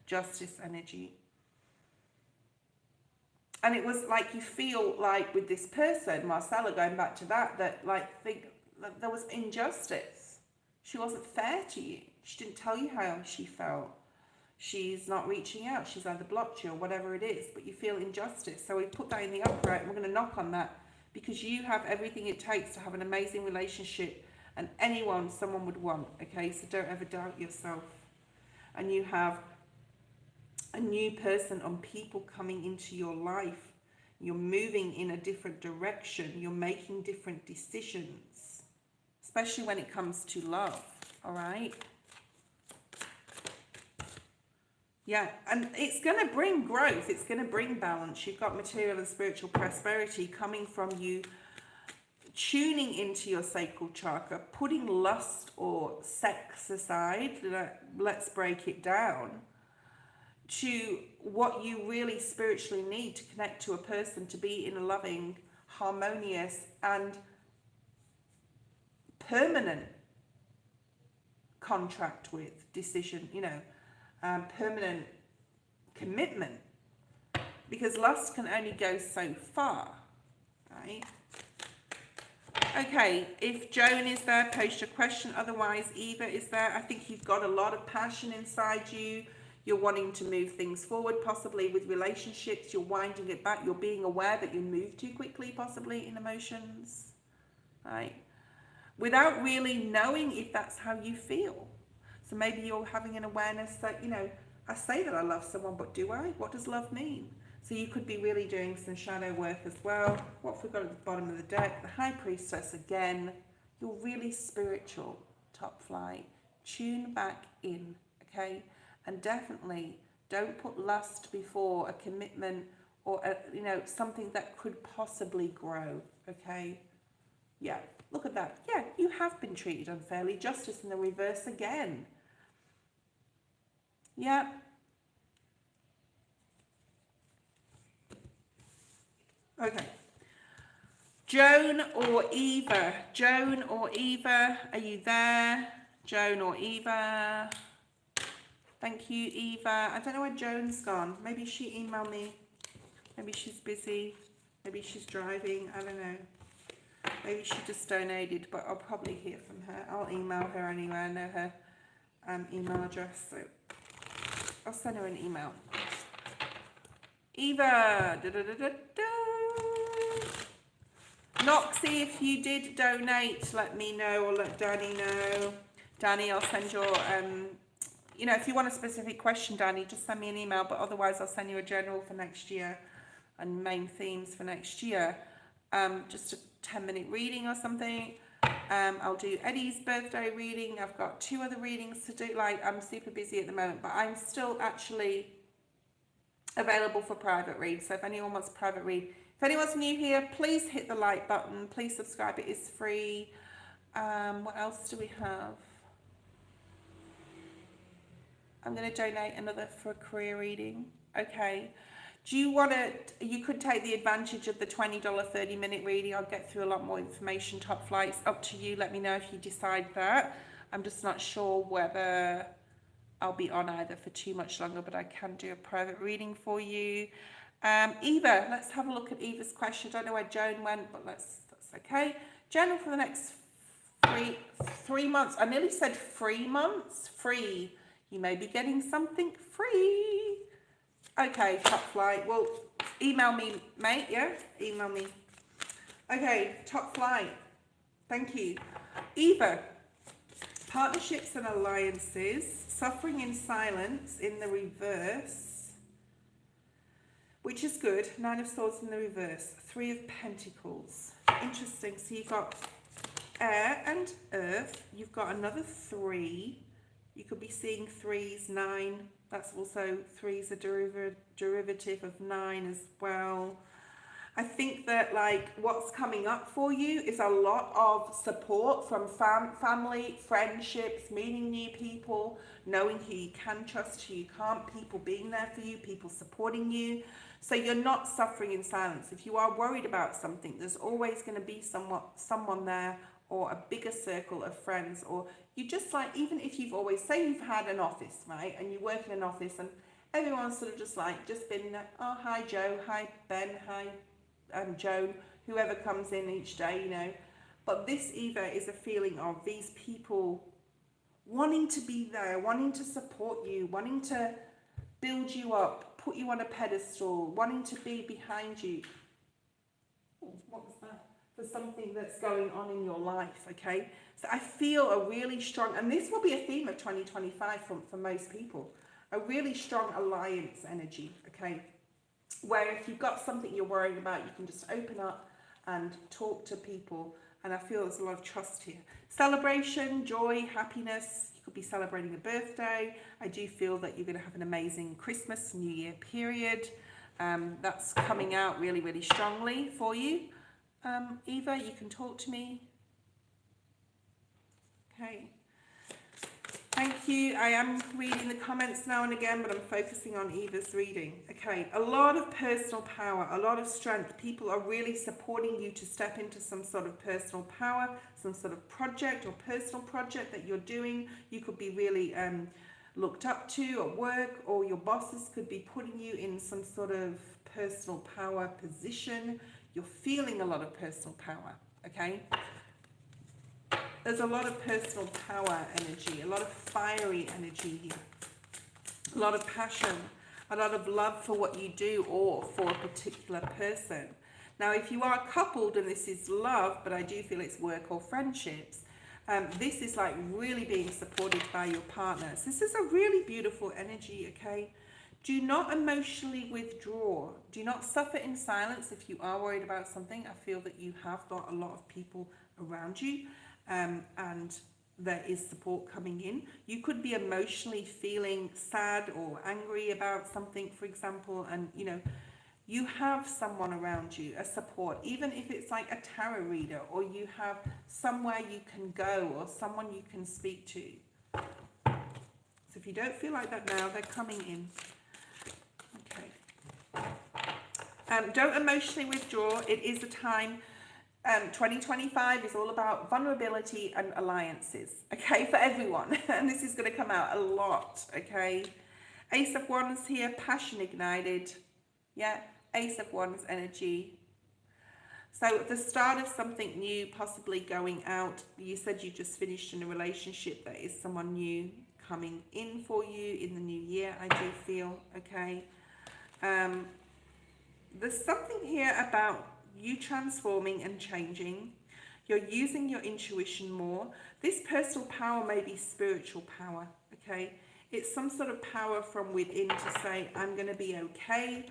A: Justice energy. And it was like you feel like with this person, Marcella, going back to that like there was injustice. She wasn't fair to you. She didn't tell you how she felt. She's not reaching out. She's either blocked you or whatever it is, but you feel injustice. So we put that in the upright and we're going to knock on that, because you have everything it takes to have an amazing relationship and someone would want. Okay, so don't ever doubt yourself. And you have a new person on people coming into your life. You're moving in a different direction. You're making different decisions, especially when it comes to love. All right. Yeah, and it's going to bring growth. It's going to bring balance. You've got material and spiritual prosperity coming from you tuning into your sacral chakra, putting lust or sex aside. Let's break it down to what you really spiritually need to connect to a person, to be in a loving, harmonious, and permanent contract with, decision, permanent commitment, because lust can only go so far, right? Okay, if Joan is there, post your question. Otherwise, Eva is there. I think you've got a lot of passion inside you. You're wanting to move things forward, possibly with relationships. You're winding it back. You're being aware that you move too quickly, possibly in emotions, right? Without really knowing if that's how you feel. So maybe you're having an awareness that, I say that I love someone, but do I? What does love mean? So you could be really doing some shadow work as well. What have we got at the bottom of the deck? The High Priestess again. You're really spiritual, top flight. Tune back in, okay? And definitely don't put lust before a commitment or, something that could possibly grow, okay? Yeah, look at that. Yeah, you have been treated unfairly. Justice in the reverse again. Yeah. Okay. Joan or Eva? Joan or Eva? Are you there? Joan or Eva? Thank you, Eva. I don't know where Joan's gone. Maybe she emailed me. Maybe she's busy. Maybe she's driving. I don't know. Maybe she just donated, but I'll probably hear from her. I'll email her anyway. I know her email address, so I'll send her an email. Eva. Noxy, if you did donate, let me know, or let Danny know. Danny, I'll send your, if you want a specific question, Danny, just send me an email, but otherwise I'll send you a general for next year and main themes for next year. Just a 10-minute reading or something. I'll do Eddie's birthday reading. I've got 2 other readings to do. I'm super busy at the moment, but I'm still actually available for private read. So if anyone wants a private read, if anyone's new here, please hit the like button. Please subscribe. It is free. What else do we have? I'm going to donate another for a career reading. Okay. Do you want to, you could take the advantage of the $20 30-minute reading. I'll get through a lot more information, top flights. Up to you. Let me know if you decide that. I'm just not sure whether I'll be on either for too much longer, but I can do a private reading for you. Eva, let's have a look at Eva's question. I don't know where Joan went, but that's okay. General for the next three months. I nearly said 3 months. Free. You may be getting something free. Okay, top flight. Well, email me, mate, yeah? Email me. Okay, top flight. Thank you. Eva, partnerships and alliances, suffering in silence in the reverse, which is good. 9 of Swords in the reverse. 3 of Pentacles. Interesting. So you've got air and earth. You've got another 3. You could be seeing 3s, 9, That's also 3 is a derivative of 9 as well. I think that like what's coming up for you is a lot of support from family, friendships, meeting new people, knowing who you can trust, who you can't, people being there for you, people supporting you. So you're not suffering in silence. If you are worried about something, there's always going to be someone there, or a bigger circle of friends, or you just like, even if you've always, say you've had an office, right, and you work in an office and everyone's sort of just been, oh, hi Joe, hi Ben, hi Joan, whoever comes in each day, you know. But this either is a feeling of these people wanting to be there, wanting to support you, wanting to build you up, put you on a pedestal, wanting to be behind you. Oh, what was that? For something that's going on in your life, okay? So I feel a really strong, and this will be a theme of 2025 for most people, a really strong alliance energy, okay? Where if you've got something you're worrying about, you can just open up and talk to people. And I feel there's a lot of trust here. Celebration, joy, happiness. You could be celebrating a birthday. I do feel that you're going to have an amazing Christmas, New Year period. That's coming out really, really strongly for you. Eva, you can talk to me. Okay. Thank you. I am reading the comments now and again, but I'm focusing on Eva's reading. Okay, a lot of personal power, a lot of strength. People are really supporting you to step into some sort of personal power, some sort of project or personal project that you're doing. You could be really looked up to at work, or your bosses could be putting you in some sort of personal power position. You're feeling a lot of personal power, okay? There's a lot of personal power energy, a lot of fiery energy here, a lot of passion, a lot of love for what you do or for a particular person. Now, if you are coupled and this is love, but I do feel it's work or friendships, this is like really being supported by your partners. This is a really beautiful energy, okay? Do not emotionally withdraw. Do not suffer in silence if you are worried about something. I feel that you have got a lot of people around you. And there is support coming in. You could be emotionally feeling sad or angry about something, for example, and you know, you have someone around you, a support, even if it's like a tarot reader, or you have somewhere you can go or someone you can speak to. So if you don't feel like that now, they're coming in. Okay. Don't emotionally withdraw. It is a time. 2025 is all about vulnerability and alliances, okay, for everyone. And this is going to come out a lot, okay? Ace of Wands here, passion ignited. Yeah, Ace of Wands energy. So at the start of something new, possibly going out. You said you just finished in a relationship. There is someone new coming in for you in the new year, I do feel, okay? There's something here about you transforming and changing. You're using your intuition more. This personal power may be spiritual power, okay? It's some sort of power from within to say, I'm going to be okay,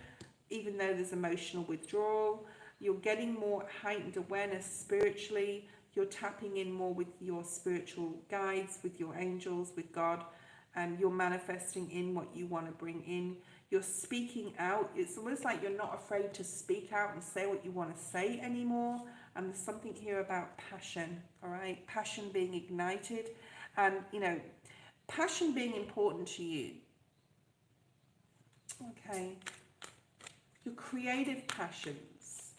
A: even though there's emotional withdrawal. You're getting more heightened awareness spiritually. You're tapping in more with your spiritual guides, with your angels, with God, and you're manifesting in what you want to bring in. You're speaking out. It's almost like you're not afraid to speak out and say what you want to say anymore. And there's something here about passion, all right? Passion being ignited and, you know, passion being important to you. Okay. Your creative passions.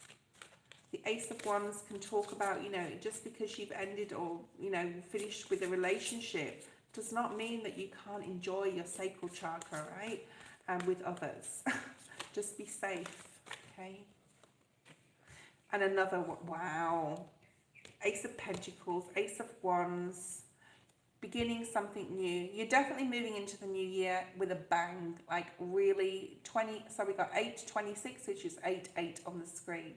A: The Ace of Wands can talk about, you know, just because you've ended or, you know, finished with a relationship does not mean that you can't enjoy your sacral chakra, right? And with others. Just be safe, okay? And another one, wow. Ace of Pentacles, Ace of Wands, beginning something new. You're definitely moving into the new year with a bang, like really 20, so we got 826, which is 88 on the screen.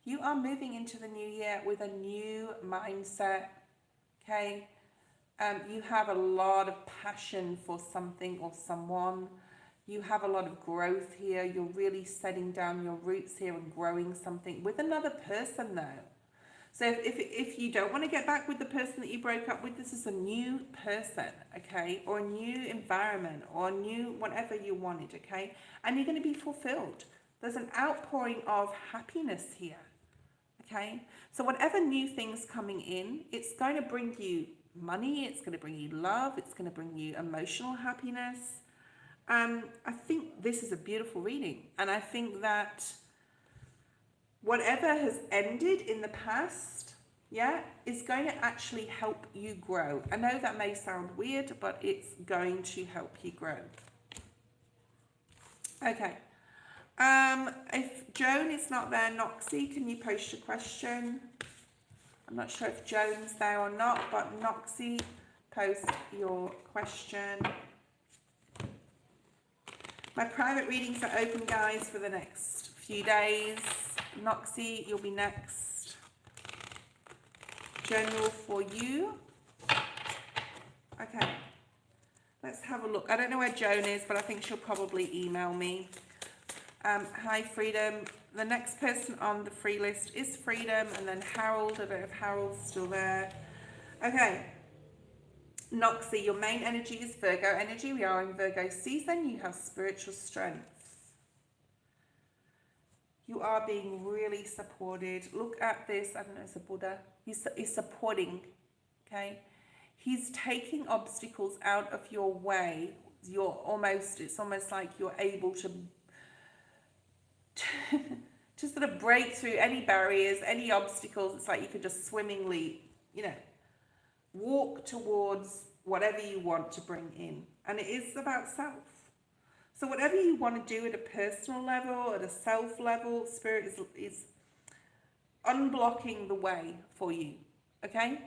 A: You are moving into the new year with a new mindset, okay? You have a lot of passion for something or someone. You have a lot of growth here. You're really setting down your roots here and growing something with another person though. So if you don't want to get back with the person that you broke up with, this is a new person, okay? Or a new environment, or a new whatever you wanted, okay? And you're going to be fulfilled. There's an outpouring of happiness here, okay? So whatever new things coming in, it's going to bring you money, it's going to bring you love, it's going to bring you emotional happiness. I think this is a beautiful reading. And I think that whatever has ended in the past, yeah, is going to actually help you grow. I know that may sound weird, but it's going to help you grow. Okay. If Joan is not there, Noxy, can you post your question? I'm not sure if Joan's there or not, but Noxy, post your question. My private readings are open, guys, for the next few days. Noxy, you'll be next. General for you. Okay. Let's have a look. I don't know where Joan is, but I think she'll probably email me. Hi, Freedom. The next person on the free list is Freedom, and then Harold. I don't know if Harold's still there. Okay. Noxy, your main energy is Virgo energy. We are in Virgo season. You have spiritual strength. You are being really supported. Look at this. I don't know, it's a Buddha. He's supporting, okay? He's taking obstacles out of your way. It's almost like you're able to sort of break through any barriers, any obstacles. It's like you could just swimmingly, walk towards whatever you want to bring in. And it is about self. So whatever you want to do at a personal level, at a self level, Spirit is unblocking the way for you, okay?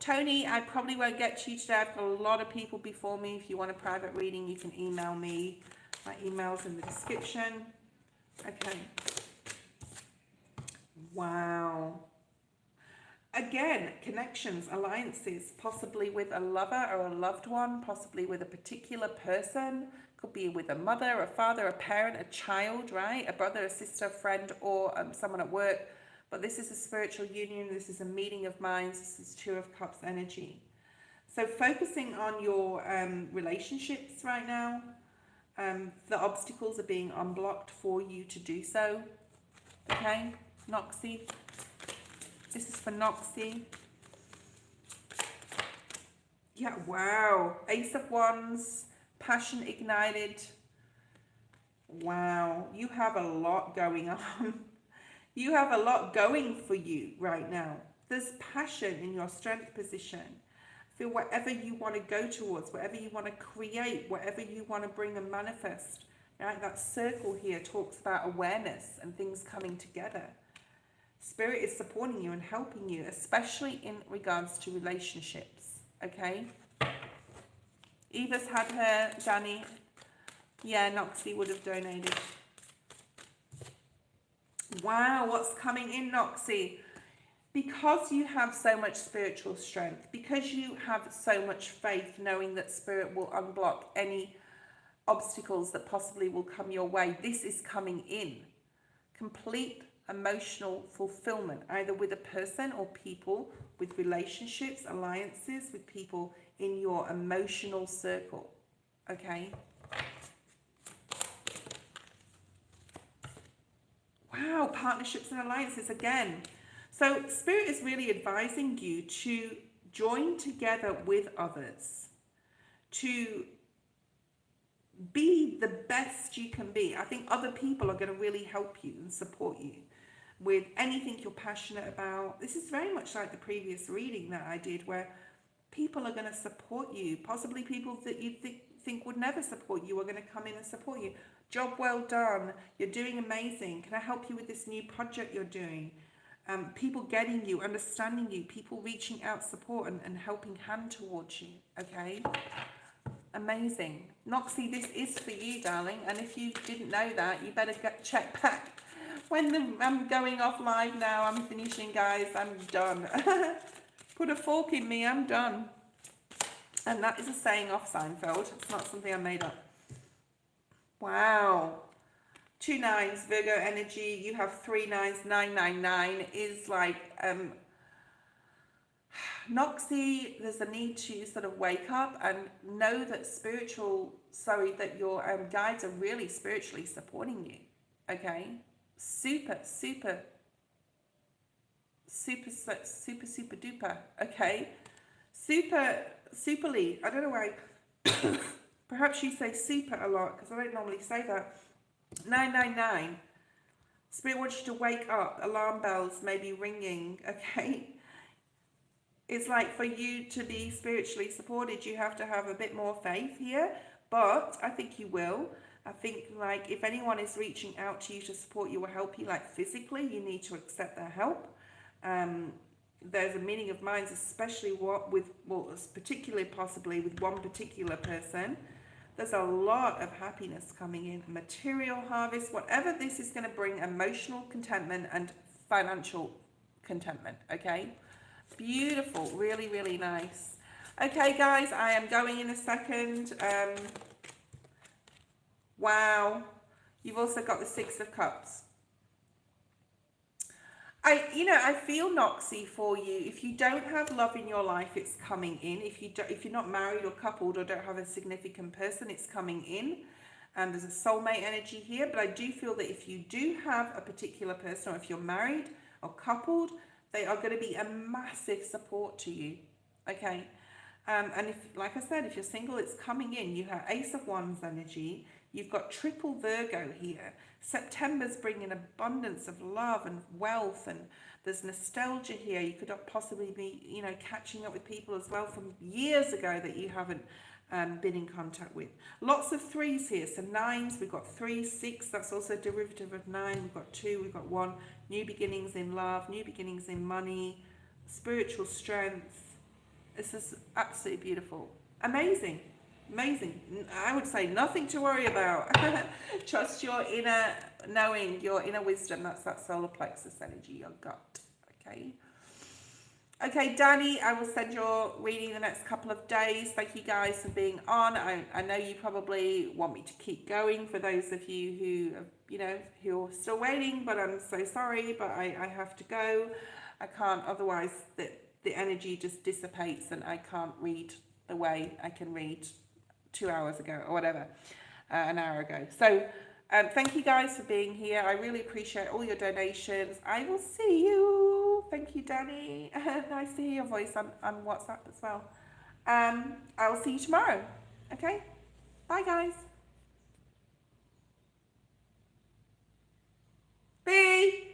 A: Tony, I probably won't get to you today. I've got a lot of people before me. If you want a private reading, you can email me. My email's in the description. Okay. Wow. Again, connections, alliances, possibly with a lover or a loved one, possibly with a particular person. Could be with a mother, a father, a parent, a child, right? A brother, a sister, a friend, or someone at work. But this is a spiritual union. This is a meeting of minds. This is Two of Cups energy. So focusing on your relationships right now. The obstacles are being unblocked for you to do so. Okay, Noxy. This is for Noxy. Yeah, wow. Ace of Wands, passion ignited. Wow, you have a lot going on. You have a lot going for you right now. There's passion in your strength position. Feel whatever you want to go towards, whatever you want to create, whatever you want to bring and manifest. Right? That circle here talks about awareness and things coming together. Spirit is supporting you and helping you, especially in regards to relationships. Okay? Eva's had her, Danny. Yeah, Noxy would have donated. Wow, what's coming in, Noxy? Because you have so much spiritual strength, because you have so much faith, knowing that Spirit will unblock any obstacles that possibly will come your way, this is coming in. Complete emotional fulfillment, either with a person or people, with relationships, alliances, with people in your emotional circle. Okay? Wow, partnerships and alliances again. So Spirit is really advising you to join together with others, to be the best you can be. I think other people are going to really help you and support you with anything you're passionate about. This is very much like the previous reading that I did, where people are going to support you. Possibly people that you think would never support you are going to come in and support you. Job well done. You're doing amazing. Can I help you with this new project you're doing? People getting you, understanding you, people reaching out support and helping hand towards you, okay? Amazing. Noxy, this is for you, darling, and if you didn't know that, you better check back. I'm going off live now, I'm finishing, guys, I'm done. Put a fork in me, I'm done. And that is a saying off Seinfeld, it's not something I made up. Wow. 2 nines, Virgo energy. You have 3 nines. 999 is like Noxy. There's a need to sort of wake up and know that that your guides are really spiritually supporting you. Okay, super duper. Okay, superly. I don't know why. Perhaps you say super a lot because I don't normally say that. 999. Spirit wants you to wake up. Alarm bells may be ringing. Okay. It's like for you to be spiritually supported, you have to have a bit more faith here. But I think you will. I think like if anyone is reaching out to you to support you or help you, like physically, you need to accept their help. There's a meeting of minds, especially particularly possibly with one particular person. There's a lot of happiness coming in, material harvest, whatever this is going to bring, emotional contentment and financial contentment. Okay, beautiful, really, really nice. Okay, guys, I am going in a second. Wow, you've also got the 6 of Cups. I feel Noxy for you. If you don't have love in your life, it's coming in. If you're not married or coupled or don't have a significant person, it's coming in. And there's a soulmate energy here. But I do feel that if you do have a particular person, or if you're married or coupled, they are going to be a massive support to you. Okay. And if, like I said, if you're single, it's coming in. You have Ace of Wands energy. You've got triple Virgo here. September's bringing abundance of love and wealth, and there's nostalgia here. You could possibly be, catching up with people as well from years ago that you haven't been in contact with. Lots of 3s here. So 9s, we've got 3, 6. That's also a derivative of 9. We've got 2, we've got 1. New beginnings in love, new beginnings in money, spiritual strength. This is absolutely beautiful. Amazing. I would say nothing to worry about. Trust your inner knowing, your inner wisdom. That's that solar plexus energy, your gut. Okay, Danny, I will send your reading the next couple of days. Thank you guys for being on. I know you probably want me to keep going for those of you who are still waiting, but I'm so sorry, but I have to go. I can't, otherwise the energy just dissipates and I can't read the way I can read 2 hours ago or whatever, an hour ago. So thank you guys for being here. I really appreciate all your donations. I will see you. Thank you, Danny. Nice to hear your voice on WhatsApp as well. I will see you tomorrow. Okay? Bye, guys. Bye.